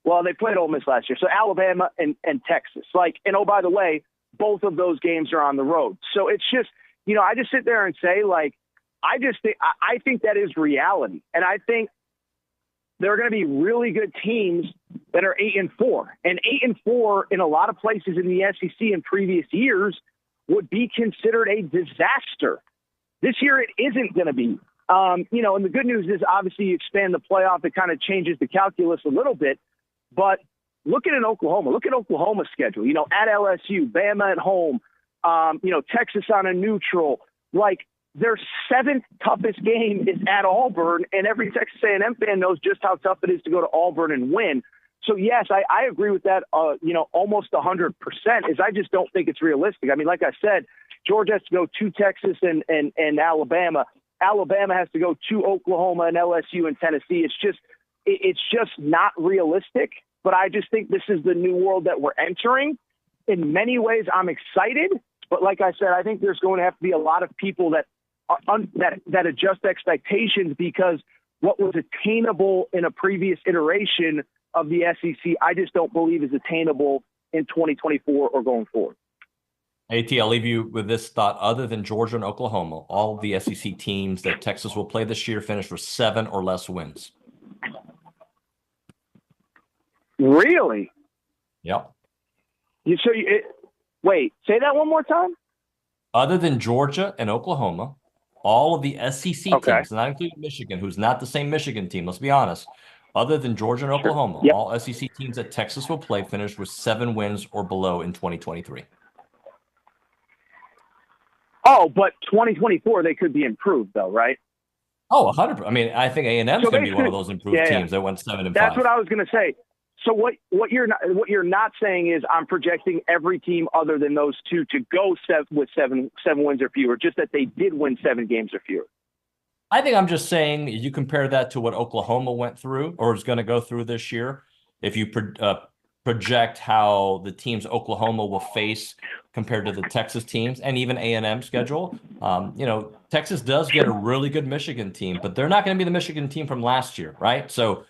Well, they played Ole Miss last year. So Alabama and Texas. And oh, by the way, both of those games are on the road. So it's just, I just sit there and say, I think that is reality. And I think there are going to be really good teams that are 8-4, and 8-4 in a lot of places in the SEC in previous years would be considered a disaster. This year, it isn't going to be. And the good news is obviously you expand the playoff. It kind of changes the calculus a little bit, but look at Oklahoma. Look at Oklahoma's schedule, at LSU, Bama at home, Texas on a neutral. Their 7th toughest game is at Auburn, and every Texas A&M fan knows just how tough it is to go to Auburn and win. So, yes, I agree with that, almost 100%, is I just don't think it's realistic. I mean, like I said, Georgia has to go to Texas and Alabama. Alabama has to go to Oklahoma and LSU and Tennessee. It's just not realistic, but I just think this is the new world that we're entering. In many ways, I'm excited, but like I said, I think there's going to have to be a lot of people that adjust expectations, because what was attainable in a previous iteration of the SEC, I just don't believe is attainable in 2024 or going forward. I'll leave you with this thought. Other than Georgia and Oklahoma, all of the SEC teams that Texas will play this year finish with 7 or less wins. Really? Yep. Wait, say that one more time? Other than Georgia and Oklahoma, all of the SEC teams, not including Michigan, who's not the same Michigan team, let's be honest. Other than Georgia and Oklahoma, all SEC teams that Texas will play finish with 7 wins or below in 2023. Oh, but 2024 they could be improved, though, right? Oh, 100%. I mean, I think A&M is going to be one of those improved teams that went 7 and 5. That's what I was going to say. So what you're not saying is I'm projecting every team other than those two to go with seven wins or fewer, just that they did win 7 games or fewer. I think I'm just saying you compare that to what Oklahoma went through or is going to go through this year. If you project how the teams Oklahoma will face compared to the Texas teams and even A&M schedule, Texas does get a really good Michigan team, but they're not going to be the Michigan team from last year, right? So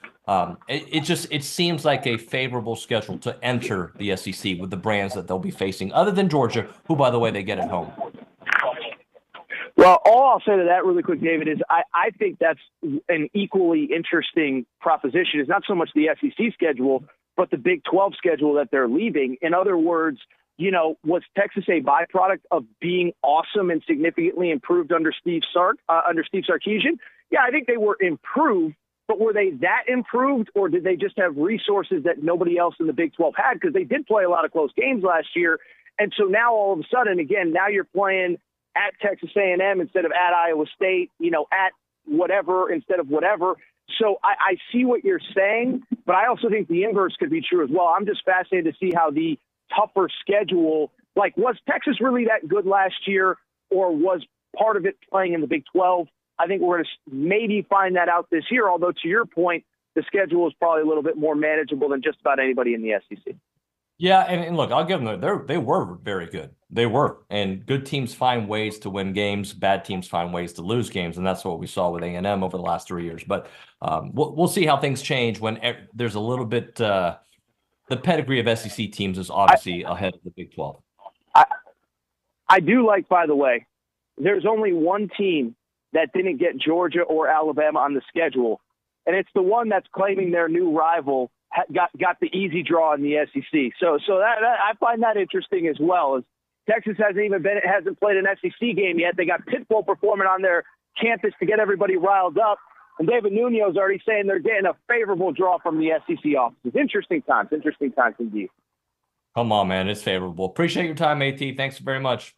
it seems like a favorable schedule to enter the SEC with the brands that they'll be facing, other than Georgia, who, by the way, they get at home. Well, all I'll say to that really quick, David, is I think that's an equally interesting proposition. It's not so much the SEC schedule, but the Big 12 schedule that they're leaving. In other words, was Texas a byproduct of being awesome and significantly improved under Steve Sarkisian? Yeah, I think they were improved, but were they that improved, or did they just have resources that nobody else in the Big 12 had? Because they did play a lot of close games last year. And so now all of a sudden, again, now you're playing at Texas A&M instead of at Iowa State, at whatever instead of whatever. So I see what you're saying, but I also think the inverse could be true as well. I'm just fascinated to see how the tougher schedule, was Texas really that good last year, or was part of it playing in the Big 12? I think we're going to maybe find that out this year, although to your point, the schedule is probably a little bit more manageable than just about anybody in the SEC. Yeah, and look, I'll give them they were very good. They were, and good teams find ways to win games. Bad teams find ways to lose games, and that's what we saw with A&M over the last 3 years. But we'll see how things change when there's a little bit. The pedigree of SEC teams is obviously ahead of the Big 12. I do like, by the way, there's only one team that didn't get Georgia or Alabama on the schedule, and it's the one that's claiming their new rival got the easy draw in the SEC. So that I find that interesting as well. As Texas hasn't played an SEC game yet. They got Pitbull performing on their campus to get everybody riled up, and David Nuño is already saying they're getting a favorable draw from the SEC offices. Interesting times indeed. Come on, man, it's favorable. Appreciate your time, AT. Thanks very much.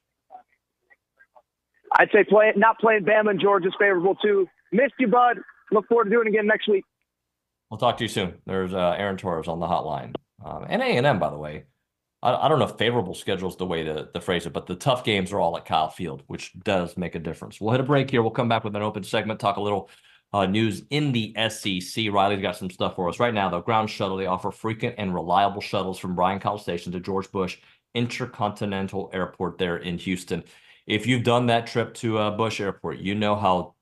I'd say not playing Bama and Georgia's favorable too. Missed you, bud. Look forward to doing it again next week. We'll talk to you soon. There's Aaron Torres on the hotline. And A&M, by the way. I don't know if favorable schedule is the way to phrase it, but the tough games are all at Kyle Field, which does make a difference. We'll hit a break here. We'll come back with an open segment, talk a little news in the SEC. Riley's got some stuff for us. Right now, the ground shuttle, they offer frequent and reliable shuttles from Bryan-College Station to George Bush Intercontinental Airport there in Houston. If you've done that trip to Bush Airport, you know how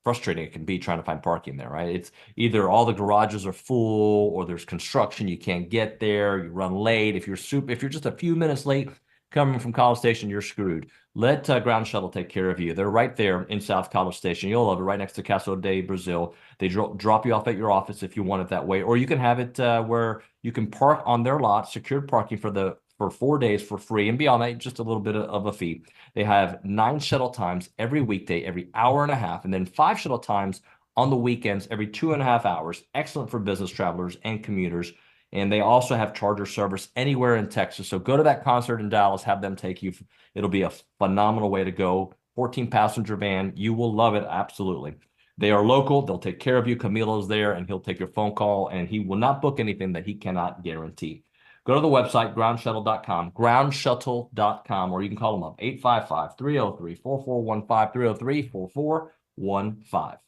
frustrating it can be trying to find parking there, right? It's either all the garages are full or there's construction, you can't get there, you run late. If you're just a few minutes late coming from College Station, you're screwed. Let Ground Shuttle take care of you. They're right there in South College Station. You'll love it, right next to Casa de Brazil. They drop you off at your office if you want it that way, or you can have it where you can park on their lot, secured parking for 4 days for free, and beyond that, just a little bit of a fee. They have 9 shuttle times every weekday, every hour and a half, and then 5 shuttle times on the weekends every 2.5 hours. Excellent for business travelers and commuters. And they also have charger service anywhere in Texas. So go to that concert in Dallas, have them take you. It'll be a phenomenal way to go. 14-passenger van. You will love it, absolutely. They are local. They'll take care of you. Camilo's there, and he'll take your phone call, and he will not book anything that he cannot guarantee. Go to the website, groundshuttle.com, groundshuttle.com, or you can call them up, 855-303-4415, 303-4415.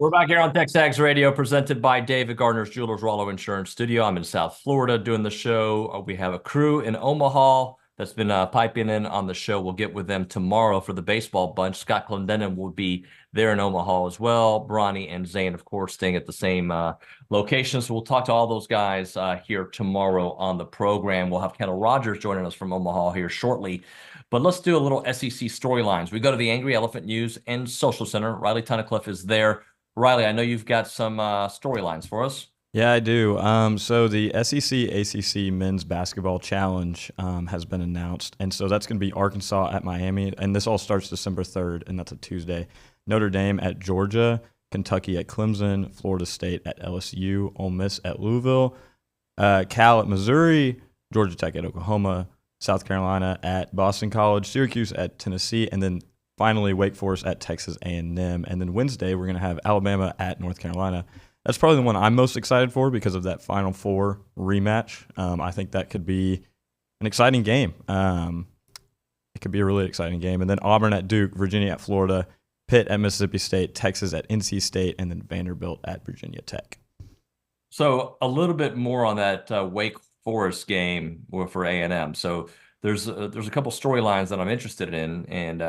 We're back here on TexAgs Radio, presented by David Gardner's Jewelers Rollo Insurance Studio. I'm in South Florida doing the show. We have a crew in Omaha that's been piping in on the show. We'll get with them tomorrow for the baseball bunch. Scott Clendenin will be there in Omaha as well. Bronny and Zane, of course, staying at the same location. So we'll talk to all those guys here tomorrow on the program. We'll have Kendall Rogers joining us from Omaha here shortly. But let's do a little SEC storylines. We go to the Angry Elephant News and Social Center. Riley Tunnicliffe is there. Riley, I know you've got some storylines for us. Yeah, I do. So the SEC ACC Men's Basketball Challenge has been announced, and so that's going to be Arkansas at Miami, and this all starts December 3rd, and that's a Tuesday. Notre Dame at Georgia, Kentucky at Clemson, Florida State at LSU, Ole Miss at Louisville, Cal at Missouri, Georgia Tech at Oklahoma, South Carolina at Boston College, Syracuse at Tennessee, and then finally Wake Forest at Texas A&M. And then Wednesday, we're going to have Alabama at North Carolina. That's probably the one I'm most excited for because of that Final Four rematch. I think that could be an exciting game. It could be a really exciting game. And then Auburn at Duke, Virginia at Florida, Pitt at Mississippi State, Texas at NC State, and then Vanderbilt at Virginia Tech. So a little bit more on that Wake Forest game for A&M. So there's a couple storylines that I'm interested in, and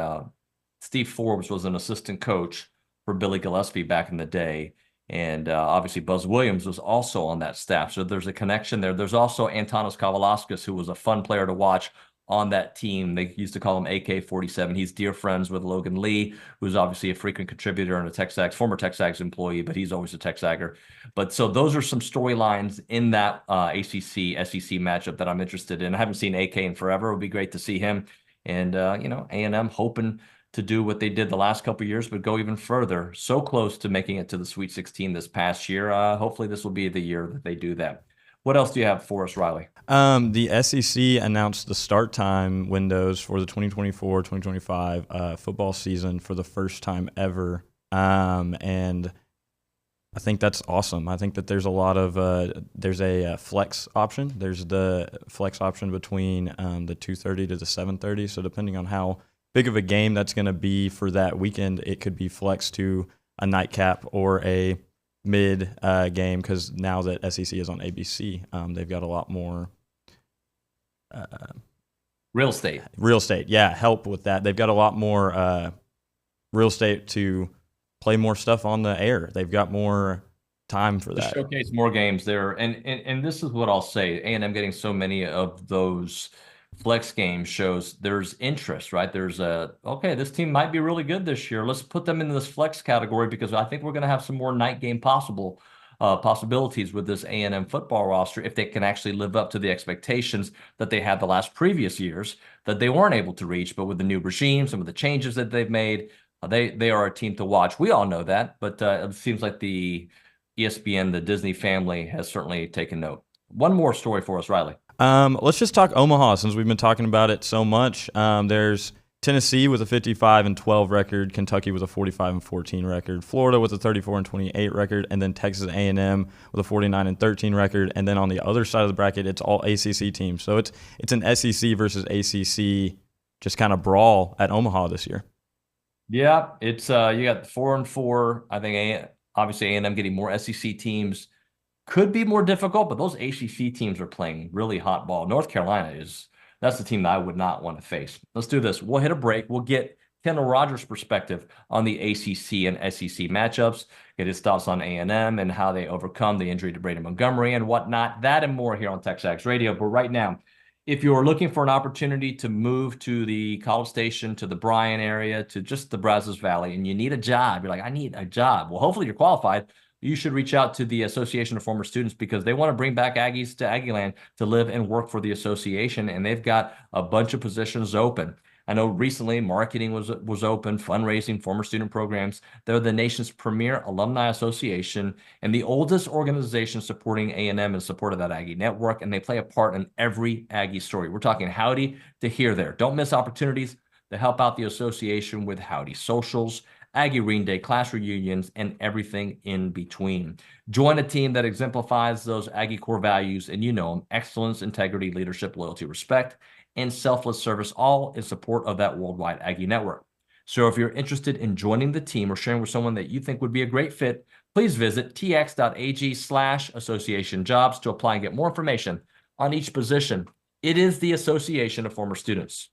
Steve Forbes was an assistant coach for Billy Gillispie back in the day. And obviously Buzz Williams was also on that staff. So there's a connection there. There's also Antanas Kavalauskas, who was a fun player to watch on that team. They used to call him AK-47. He's dear friends with Logan Lee, who's obviously a frequent contributor and a TexAgs, former TexAgs employee, but he's always a TexAgger. But so those are some storylines in that ACC-SEC matchup that I'm interested in. I haven't seen AK in forever. It would be great to see him. And, A&M hoping to do what they did the last couple of years, but go even further. So close to making it to the Sweet 16 this past year. Hopefully this will be the year that they do that. What else do you have for us, Riley? The SEC announced the start time windows for the 2024-2025 football season for the first time ever. And I think that's awesome. I think that there's a lot of there's a flex option. There's the flex option between the 2:30 to the 7:30. So depending on how big of a game that's going to be for that weekend, it could be flexed to a nightcap or a mid game, because now that SEC is on ABC, they've got a lot more real estate. Yeah, help with that. They've got a lot more real estate to play more stuff on the air. They've got more time for that. Showcase more games there. And this is what I'll say. A&M getting so many of those flex game shows there's interest, right? There's okay, this team might be really good this year. Let's put them in this flex category because I think we're going to have some more night game possibilities with this A&M football roster if they can actually live up to the expectations that they had the last previous years that they weren't able to reach. But with the new regime, some of the changes that they've made, they are a team to watch. We all know that, but it seems like the ESPN, the Disney family has certainly taken note. One more story for us, Riley. Let's just talk Omaha since we've been talking about it so much. There's Tennessee with a 55-12 record, Kentucky with a 45-14 record, Florida with a 34-28 record, and then Texas A&M with a 49-13 record. And then on the other side of the bracket, it's all ACC teams. So it's an SEC versus ACC just kind of brawl at Omaha this year. Yeah, it's you got 4-4. I think obviously A&M getting more SEC teams could be more difficult, but those ACC teams are playing really hot ball. North Carolina that's the team that I would not want to face. Let's do this. We'll hit a break. We'll get Kendall Rogers' perspective on the ACC and SEC matchups, get his thoughts on A&M and how they overcome the injury to Brady Montgomery and whatnot. That and more here on TexAgs Radio. But right now, if you're looking for an opportunity to move to the College Station, to the Bryan area, to just the Brazos Valley, and you need a job, you're like, I need a job. Well, hopefully you're qualified. You should reach out to the Association of Former Students because they want to bring back Aggies to Aggieland to live and work for the association, and they've got a bunch of positions open. I know recently marketing was open, fundraising, former student programs. They're the nation's premier alumni association and the oldest organization supporting A&M in support of that Aggie network, and they play a part in every Aggie story. We're talking howdy to here there. Don't miss opportunities to help out the association with howdy socials, Aggie Reading Day, class reunions, and everything in between. Join a team that exemplifies those Aggie core values, and you know them: excellence, integrity, leadership, loyalty, respect, and selfless service, all in support of that worldwide Aggie network. So if you're interested in joining the team or sharing with someone that you think would be a great fit, please visit tx.ag/association jobs to apply and get more information on each position. It is the Association of Former Students.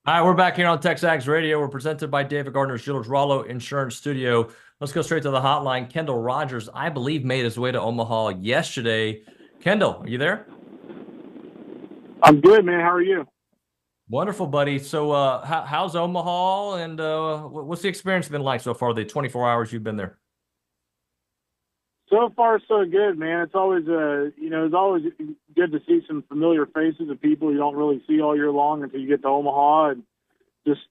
All right, we're back here on TexAgs Radio. We're presented by David Gardner's Gilles Rollo Insurance Studio. Let's go straight to the hotline. Kendall Rogers, I believe, made his way to Omaha yesterday. Kendall, are you there? I'm good, man. How are you? Wonderful, buddy. So how's Omaha, and what's the experience been like so far, the 24 hours you've been there? So far, so good, man. It's always it's always good to see some familiar faces of people you don't really see all year long until you get to Omaha, and just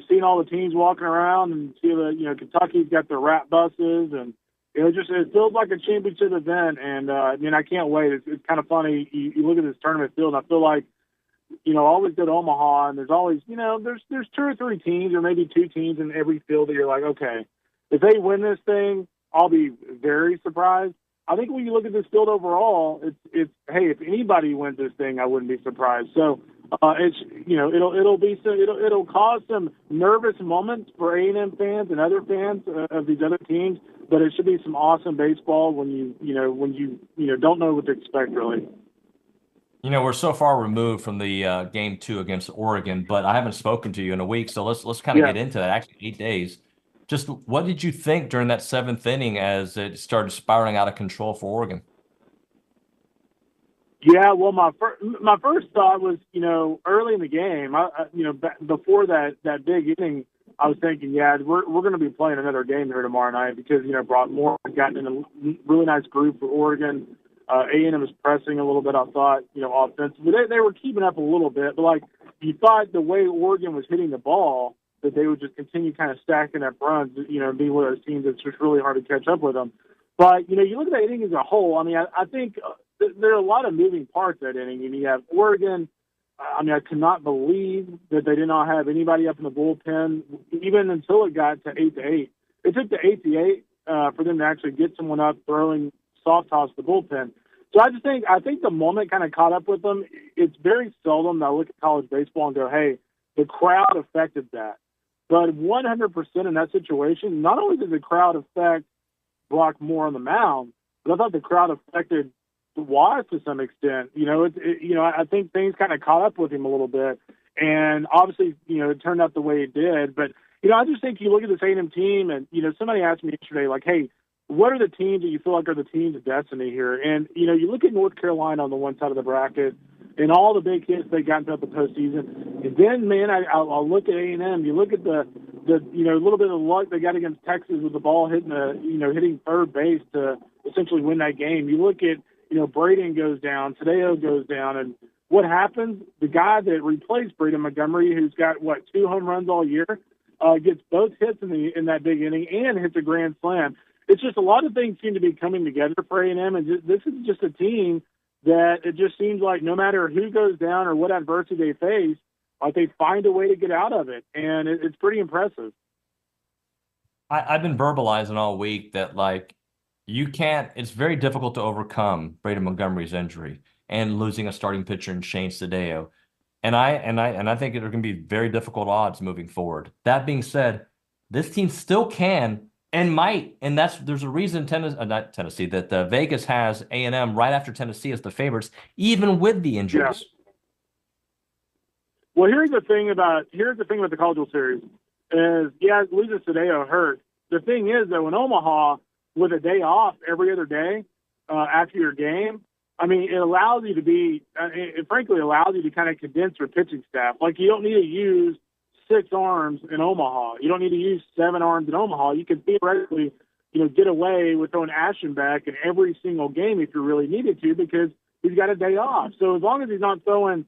seeing all the teams walking around and see the Kentucky's got their rat buses, and it feels like a championship event. And I can't wait. It's kind of funny. You look at this tournament field, and I feel like I always go to Omaha, and there's always there's two or three teams or maybe two teams in every field that you're like, okay, if they win this thing, I'll be very surprised. I think when you look at this field overall, it's hey, if anybody wins this thing, I wouldn't be surprised. So it'll cause some nervous moments for A&M fans and other fans of these other teams, but it should be some awesome baseball when you don't know what to expect really. You know, we're so far removed from the game 2 against Oregon, but I haven't spoken to you in a week, so let's kind of get into that. Actually, 8 days. Just what did you think during that 7th inning as it started spiraling out of control for Oregon? Yeah, well, my first thought was, early in the game, before that big inning, I was thinking, yeah, we're going to be playing another game here tomorrow night because Brockmore had gotten in a really nice group for Oregon. A&M was pressing a little bit, I thought, offensively. They were keeping up a little bit, but like you thought the way Oregon was hitting the ball that they would just continue kind of stacking up runs, being one of those teams that's just really hard to catch up with them. But, you look at that inning as a whole. I mean, I think there are a lot of moving parts that inning. You have Oregon. I cannot believe that they did not have anybody up in the bullpen, even until it got to 8-8. It took the 8-8 for them to actually get someone up throwing soft toss the bullpen. So I think the moment kind of caught up with them. It's very seldom that I look at college baseball and go, hey, the crowd affected that. But 100% in that situation, not only did the crowd affect Brockmore on the mound, but I thought the crowd affected Wise to some extent. I think things kind of caught up with him a little bit, and obviously, it turned out the way it did. But I just think you look at this A&M team, and somebody asked me yesterday, like, hey, what are the teams that you feel like are the teams of destiny here? And you look at North Carolina on the one side of the bracket, and all the big hits they got throughout the postseason, and then man, I'll look at A&M. You look at the little bit of luck they got against Texas with the ball hitting hitting third base to essentially win that game. You look at Braden goes down, Tadeo goes down, and what happens? The guy that replaced Braden Montgomery, who's got 2 home runs all year, gets both hits in that big inning and hits a grand slam. It's just a lot of things seem to be coming together for A&M, and this is just a team that it just seems like no matter who goes down or what adversity they face, like they find a way to get out of it, and it's pretty impressive. I've been verbalizing all week that it's very difficult to overcome Braden Montgomery's injury and losing a starting pitcher in Shane Tadeo. And I think there are going to be very difficult odds moving forward. That being said, this team still can and might, and there's a reason that Vegas has A&M right after Tennessee as the favorites, even with the injuries. Yeah. Well, here's the thing about the College World Series is, losing Tadeo hurt. The thing is, though, in Omaha, with a day off every other day after your game, it allows you to frankly allows you to kind of condense your pitching staff. Like, you don't need to use 6 arms in Omaha. You don't need to use 7 arms in Omaha. You can theoretically, get away with throwing Aschenbeck in every single game if you really needed to, because he's got a day off. So as long as he's not throwing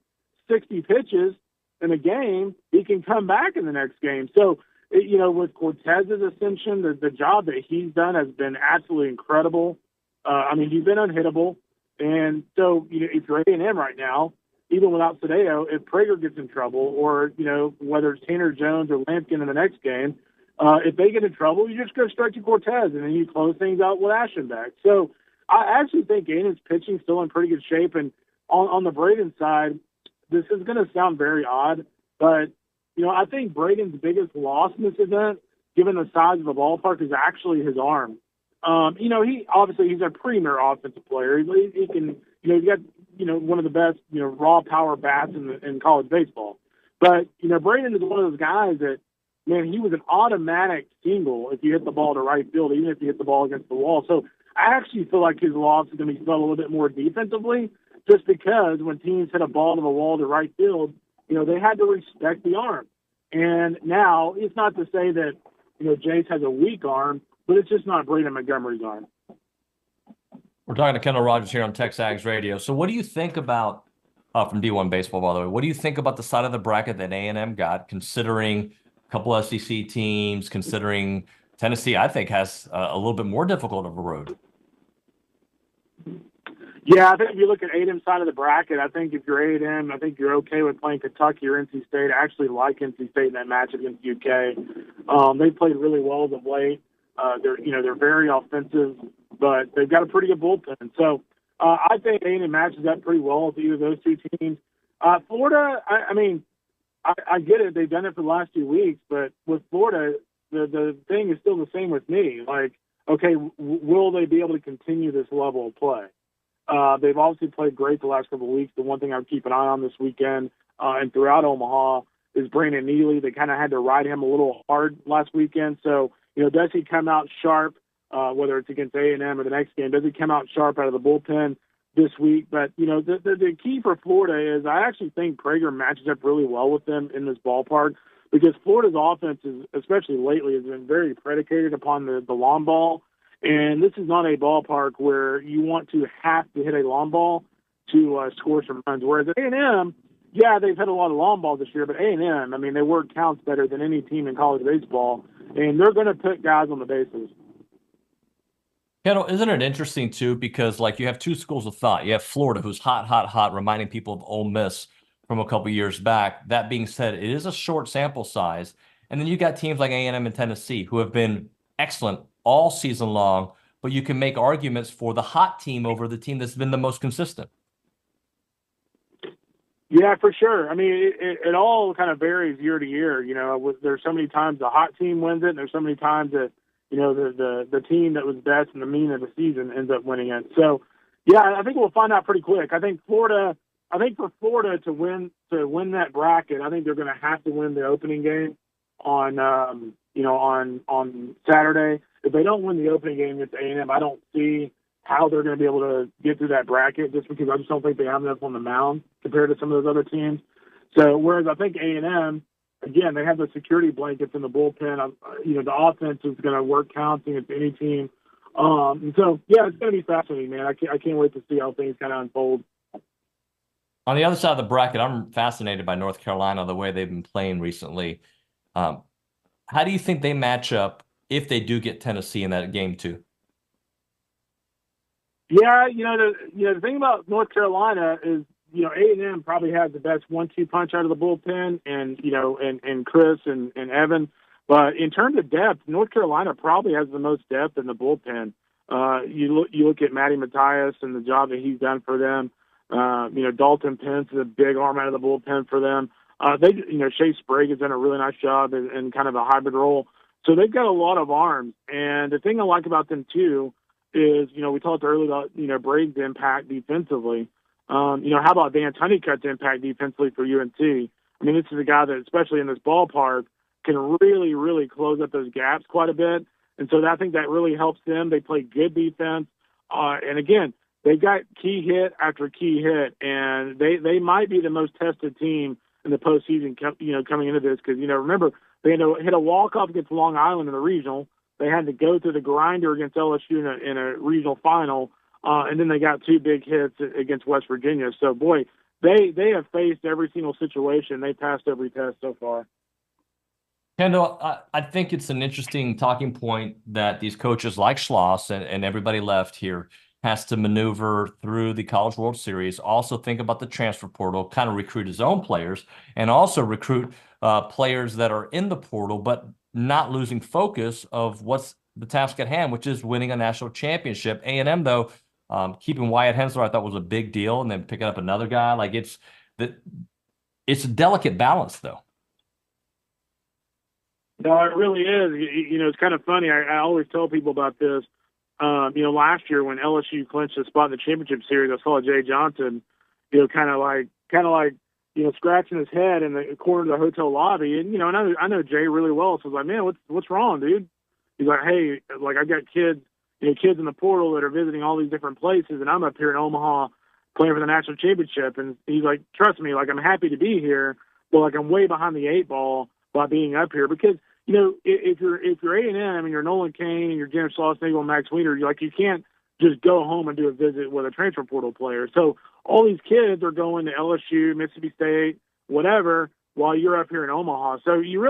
60 pitches in a game, he can come back in the next game. So, with Cortez's ascension, the job that he's done has been absolutely incredible. He's been unhittable. And so, if you're A&M right now, even without Tadeo, if Prager gets in trouble, or, whether it's Tanner Jones or Lampkin in the next game, if they get in trouble, you just go straight to Cortez, and then you close things out with Aschenbeck. So I actually think A&M's pitching still in pretty good shape. And on the Braden side, this is going to sound very odd, but, I think Braden's biggest loss in this event, given the size of the ballpark, is actually his arm. He's a premier offensive player. He can, he's got, one of the best, raw power bats in college baseball. But, Braden is one of those guys that, man, he was an automatic single if you hit the ball to right field, even if you hit the ball against the wall. So I actually feel like his loss is going to be felt a little bit more defensively, just because when teams hit a ball to the wall to right field, they had to respect the arm. And now, it's not to say that, Jace has a weak arm, but it's just not Braden Montgomery's arm. We're talking to Kendall Rogers here on TexAgs Radio. So what do you think about, from D1 Baseball, by the way, what do you think about the side of the bracket that A&M got, considering a couple SEC teams, considering Tennessee, I think, has a little bit more difficult of a road? Yeah, I think if you look at A&M's side of the bracket, I think if you're A&M, I think you're okay with playing Kentucky or NC State. I actually like NC State in that match against UK. They played really well as of late. They're very offensive, but they've got a pretty good bullpen. So I think A&M matches up pretty well with either of those two teams. Florida, I get it. They've done it for the last 2 weeks, but with Florida, the thing is still the same with me. Like, okay, will they be able to continue this level of play? They've obviously played great the last couple of weeks. The one thing I would keep an eye on this weekend and throughout Omaha is Brandon Neely. They kind of had to ride him a little hard last weekend. So, does he come out sharp, whether it's against A&M or the next game? Does he come out sharp out of the bullpen this week? But, the key for Florida is I actually think Prager matches up really well with them in this ballpark because Florida's offense, especially lately, has been very predicated upon the long ball. And this is not a ballpark where you want to have to hit a long ball to score some runs. Whereas at A&M, yeah, they've hit a lot of long balls this year, but A&M, I mean, they work counts better than any team in college baseball, and they're going to put guys on the bases. Kendall, isn't it interesting, too, because, you have two schools of thought. You have Florida, who's hot, hot, hot, reminding people of Ole Miss from a couple years back. That being said, it is a short sample size. And then you got teams like A&M and Tennessee, who have been excellent all season long, but you can make arguments for the hot team over the team that's been the most consistent. Yeah, for sure. I mean, it all kind of varies year to year. There's so many times the hot team wins it, and there's so many times that, the team that was best in the mean of the season ends up winning it. So, yeah, I think we'll find out pretty quick. I think for Florida to win that bracket, I think they're going to have to win the opening game on Saturday. If they don't win the opening game against A&M, I don't see how they're going to be able to get through that bracket just because I just don't think they have enough on the mound compared to some of those other teams. So whereas I think A&M, again, they have the security blankets in the bullpen. The offense is going to work counts against any team. And so, yeah, it's going to be fascinating, man. I can't wait to see how things kind of unfold. On the other side of the bracket, I'm fascinated by North Carolina, the way they've been playing recently. How do you think they match up if they do get Tennessee in that game too? Yeah, the thing about North Carolina is, A&M probably has the best 1-2 punch out of the bullpen, and Chris and Evan. But in terms of depth, North Carolina probably has the most depth in the bullpen. You look at Matty Matias and the job that he's done for them. Dalton Pence is a big arm out of the bullpen for them. Shea Sprague has done a really nice job in kind of a hybrid role. So they've got a lot of arms. And the thing I like about them, too, is, we talked earlier about, Braid's impact defensively. How about Vance Honeycutt's impact defensively for UNC? I mean, this is a guy that, especially in this ballpark, can really, really close up those gaps quite a bit. And so I think that really helps them. They play good defense. And, again, they've got key hit after key hit. And they might be the most tested team in the postseason, coming into this. Because, remember, they had to hit a walk-off against Long Island in the regional. They had to go through the grinder against LSU in a regional final, and then they got 2 big hits against West Virginia. So, boy, they have faced every single situation. They passed every test so far. Kendall, I think it's an interesting talking point that these coaches like Schloss and everybody left here has to maneuver through the College World Series, also think about the transfer portal, kind of recruit his own players, and also recruit players that are in the portal, but not losing focus of what's the task at hand, which is winning a national championship. A&M, though, keeping Wyatt Hensler, I thought was a big deal, and then picking up another guy. It's a delicate balance, though. No, it really is. It's kind of funny. I always tell people about this. Last year when LSU clinched a spot in the championship series, I saw Jay Johnson, kind of like scratching his head in the corner of the hotel lobby. And, I know Jay really well. So I was like, man, what's wrong, dude? He's like, hey, I got kids in the portal that are visiting all these different places, and I'm up here in Omaha playing for the national championship. And he's like, trust me, I'm happy to be here, but I'm way behind the 8 ball by being up here because, if you're A&M and you're Nolan Kane and you're Jim Schlossnagle and Max Weiner, you can't just go home and do a visit with a transfer portal player. So all these kids are going to LSU, Mississippi State, whatever, while you're up here in Omaha. So you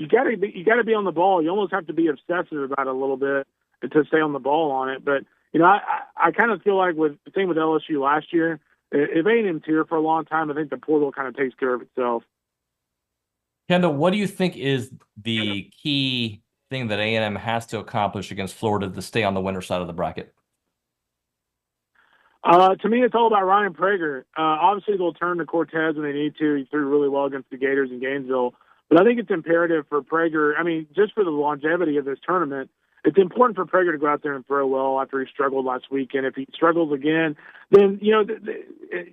got to be on the ball. You almost have to be obsessive about it a little bit to stay on the ball on it. But I kind of feel like with the same with LSU last year, if A&M's here for a long time, I think the portal kind of takes care of itself. Kendall, what do you think is the key thing that A&M has to accomplish against Florida to stay on the winner side of the bracket? To me, it's all about Ryan Prager. Obviously, they'll turn to Cortez when they need to. He threw really well against the Gators in Gainesville. But I think it's imperative for Prager, just for the longevity of this tournament, it's important for Prager to go out there and throw well after he struggled last weekend. If he struggles again, then,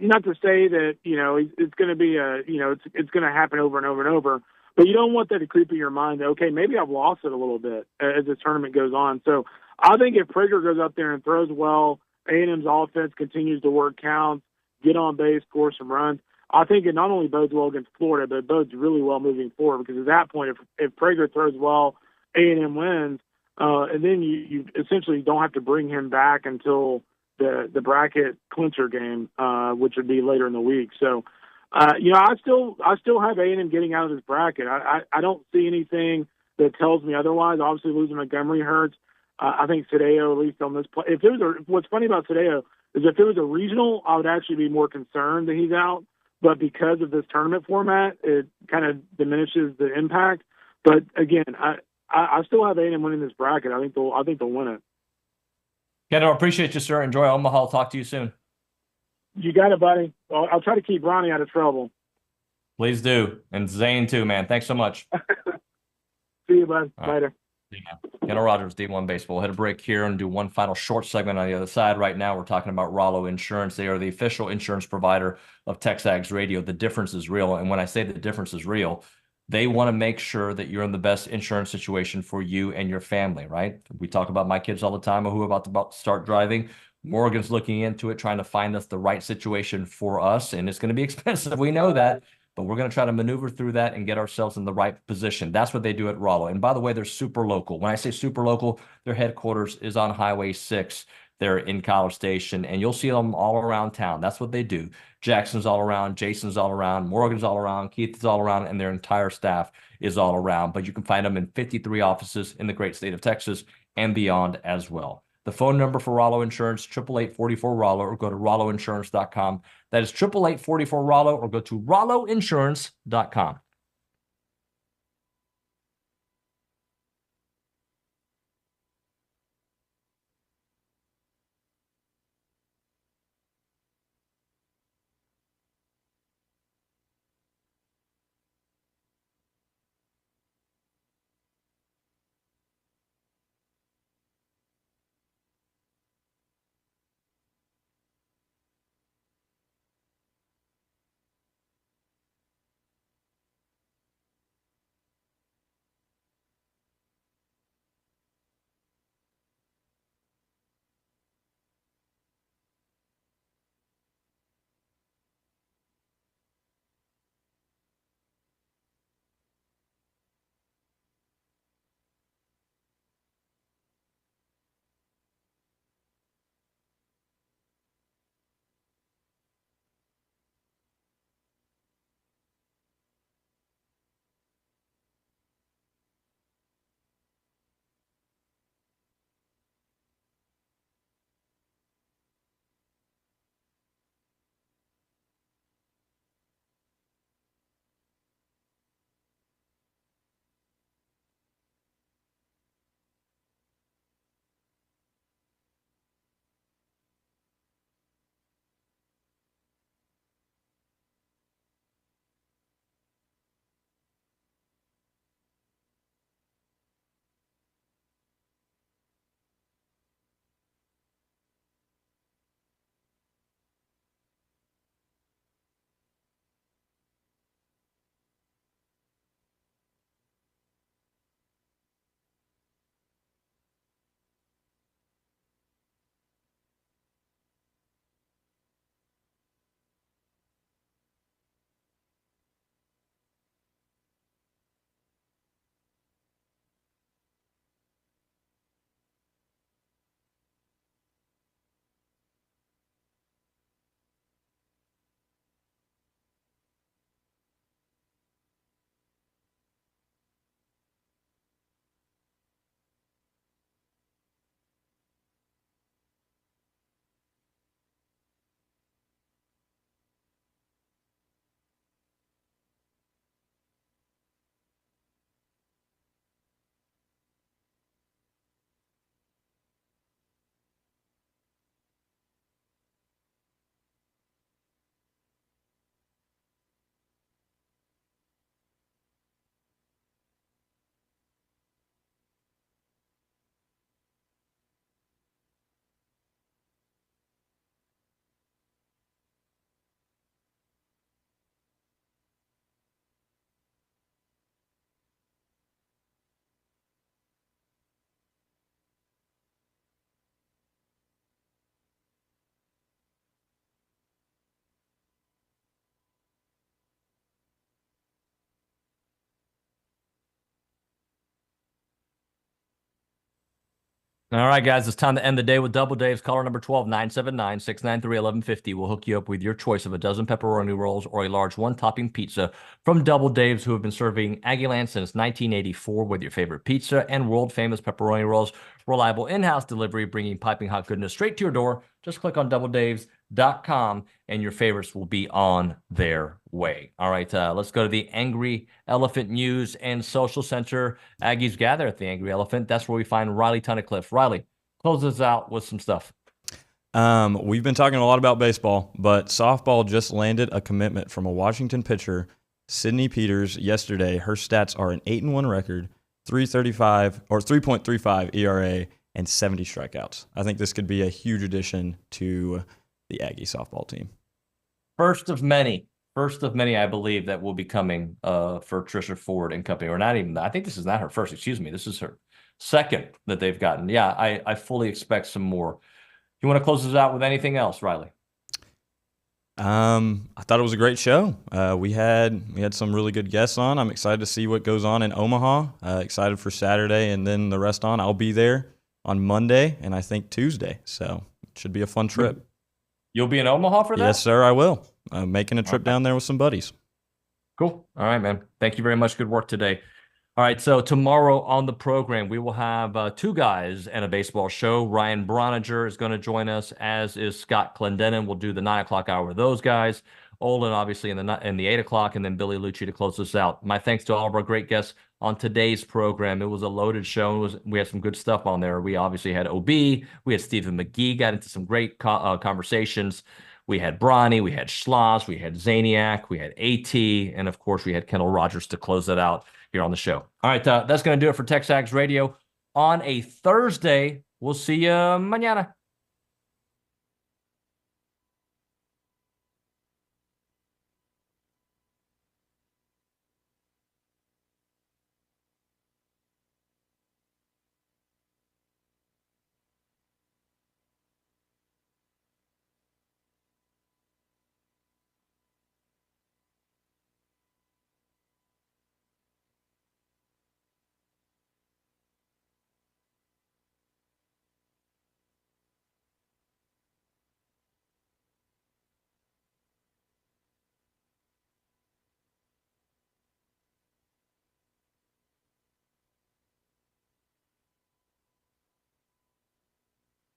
not to say that, it's going to be it's going to happen over and over and over, but you don't want that to creep in your mind that, okay, maybe I've lost it a little bit as the tournament goes on. So I think if Prager goes out there and throws well, A&M's offense continues to work counts, get on base, score some runs, I think it not only bodes well against Florida, but it bodes really well moving forward, because at that point, if Prager throws well, A&M wins, and then you essentially don't have to bring him back until the bracket clincher game, which would be later in the week. So, I still have A&M getting out of this bracket. I don't see anything that tells me otherwise. Obviously, losing Montgomery hurts. I think Sadeo, at least on this play, what's funny about Sadeo is if it was a regional, I would actually be more concerned that he's out. But because of this tournament format, it kind of diminishes the impact. But again, I still have A&M winning this bracket. I think they'll win it. Kendall, appreciate you, sir. Enjoy Omaha. I'll talk to you soon. You got it, buddy. I'll try to keep Ronnie out of trouble. Please do. And Zane too, man. Thanks so much. See you, bud. Later. Kendall Rogers, D1 Baseball. We'll hit a break here and do one final short segment on the other side. Right now, we're talking about Rollo Insurance. They are the official insurance provider of TexAgs Radio. The difference is real. And when I say the difference is real, they want to make sure that you're in the best insurance situation for you and your family, right? We talk about my kids all the time who are about to start driving. Morgan's looking into it, trying to find us the right situation for us. And it's going to be expensive. We know that. But we're going to try to maneuver through that and get ourselves in the right position. That's what they do at Rollo. And by the way, they're super local. When I say super local, their headquarters is on Highway 6. They're in College Station, and you'll see them all around town. That's what they do. Jackson's all around, Jason's all around, Morgan's all around, Keith is all around, and their entire staff is all around. But you can find them in 53 offices in the great state of Texas and beyond as well. The phone number for Rollo Insurance, 888-44-ROLLO, or go to rolloinsurance.com. That is 888-44-ROLLO, or go to rolloinsurance.com. All right, guys, it's time to end the day with Double Dave's. Caller number 12, 979-693-1150. We'll hook you up with your choice of a dozen pepperoni rolls or a large one-topping pizza from Double Dave's, who have been serving Aggieland since 1984 with your favorite pizza and world-famous pepperoni rolls. Reliable in-house delivery, bringing piping hot goodness straight to your door. Just click on doubledaves.com, and your favorites will be on their way. All right, let's go to the Angry Elephant News and Social Center. Aggies gather at the Angry Elephant. That's where we find Riley Tunnicliffe. Riley, close us out with some stuff. We've been talking a lot about baseball, but softball just landed a commitment from a Washington pitcher, Sydney Peters, yesterday. Her stats are an 8-1 record, 3.35 ERA, and 70 strikeouts. I think this could be a huge addition to the Aggie softball team. First of many, I believe, that will be coming for Trisha Ford and company. Or not even that. I think this is not her first, excuse me. This is her second that they've gotten. Yeah, I fully expect some more. You want to close this out with anything else, Riley? I thought it was a great show. We had some really good guests on. I'm excited to see what goes on in Omaha. Excited for Saturday and then the rest on. I'll be there on Monday and I think Tuesday. So it should be a fun trip. You'll be in Omaha for that? Yes, sir, I will. I'm making a trip down there with some buddies. Cool. All right, man. Thank you very much. Good work today. All right, so tomorrow on the program, we will have two guys and a baseball show. Ryan Brauninger is going to join us, as is Scott Clendenin. We'll do the 9 o'clock hour with those guys. Olin, obviously, in the 8 o'clock, and then Billy Lucci to close us out. My thanks to all of our great guests on today's program. It was a loaded show. We had some good stuff on there. We obviously had OB. We had Stephen McGee, got into some great conversations. We had Bronny, we had Schloss, we had Zaniac, we had AT, and of course we had Kendall Rogers to close it out here on the show. All right, that's going to do it for TexAgs Radio on a Thursday. We'll see you mañana.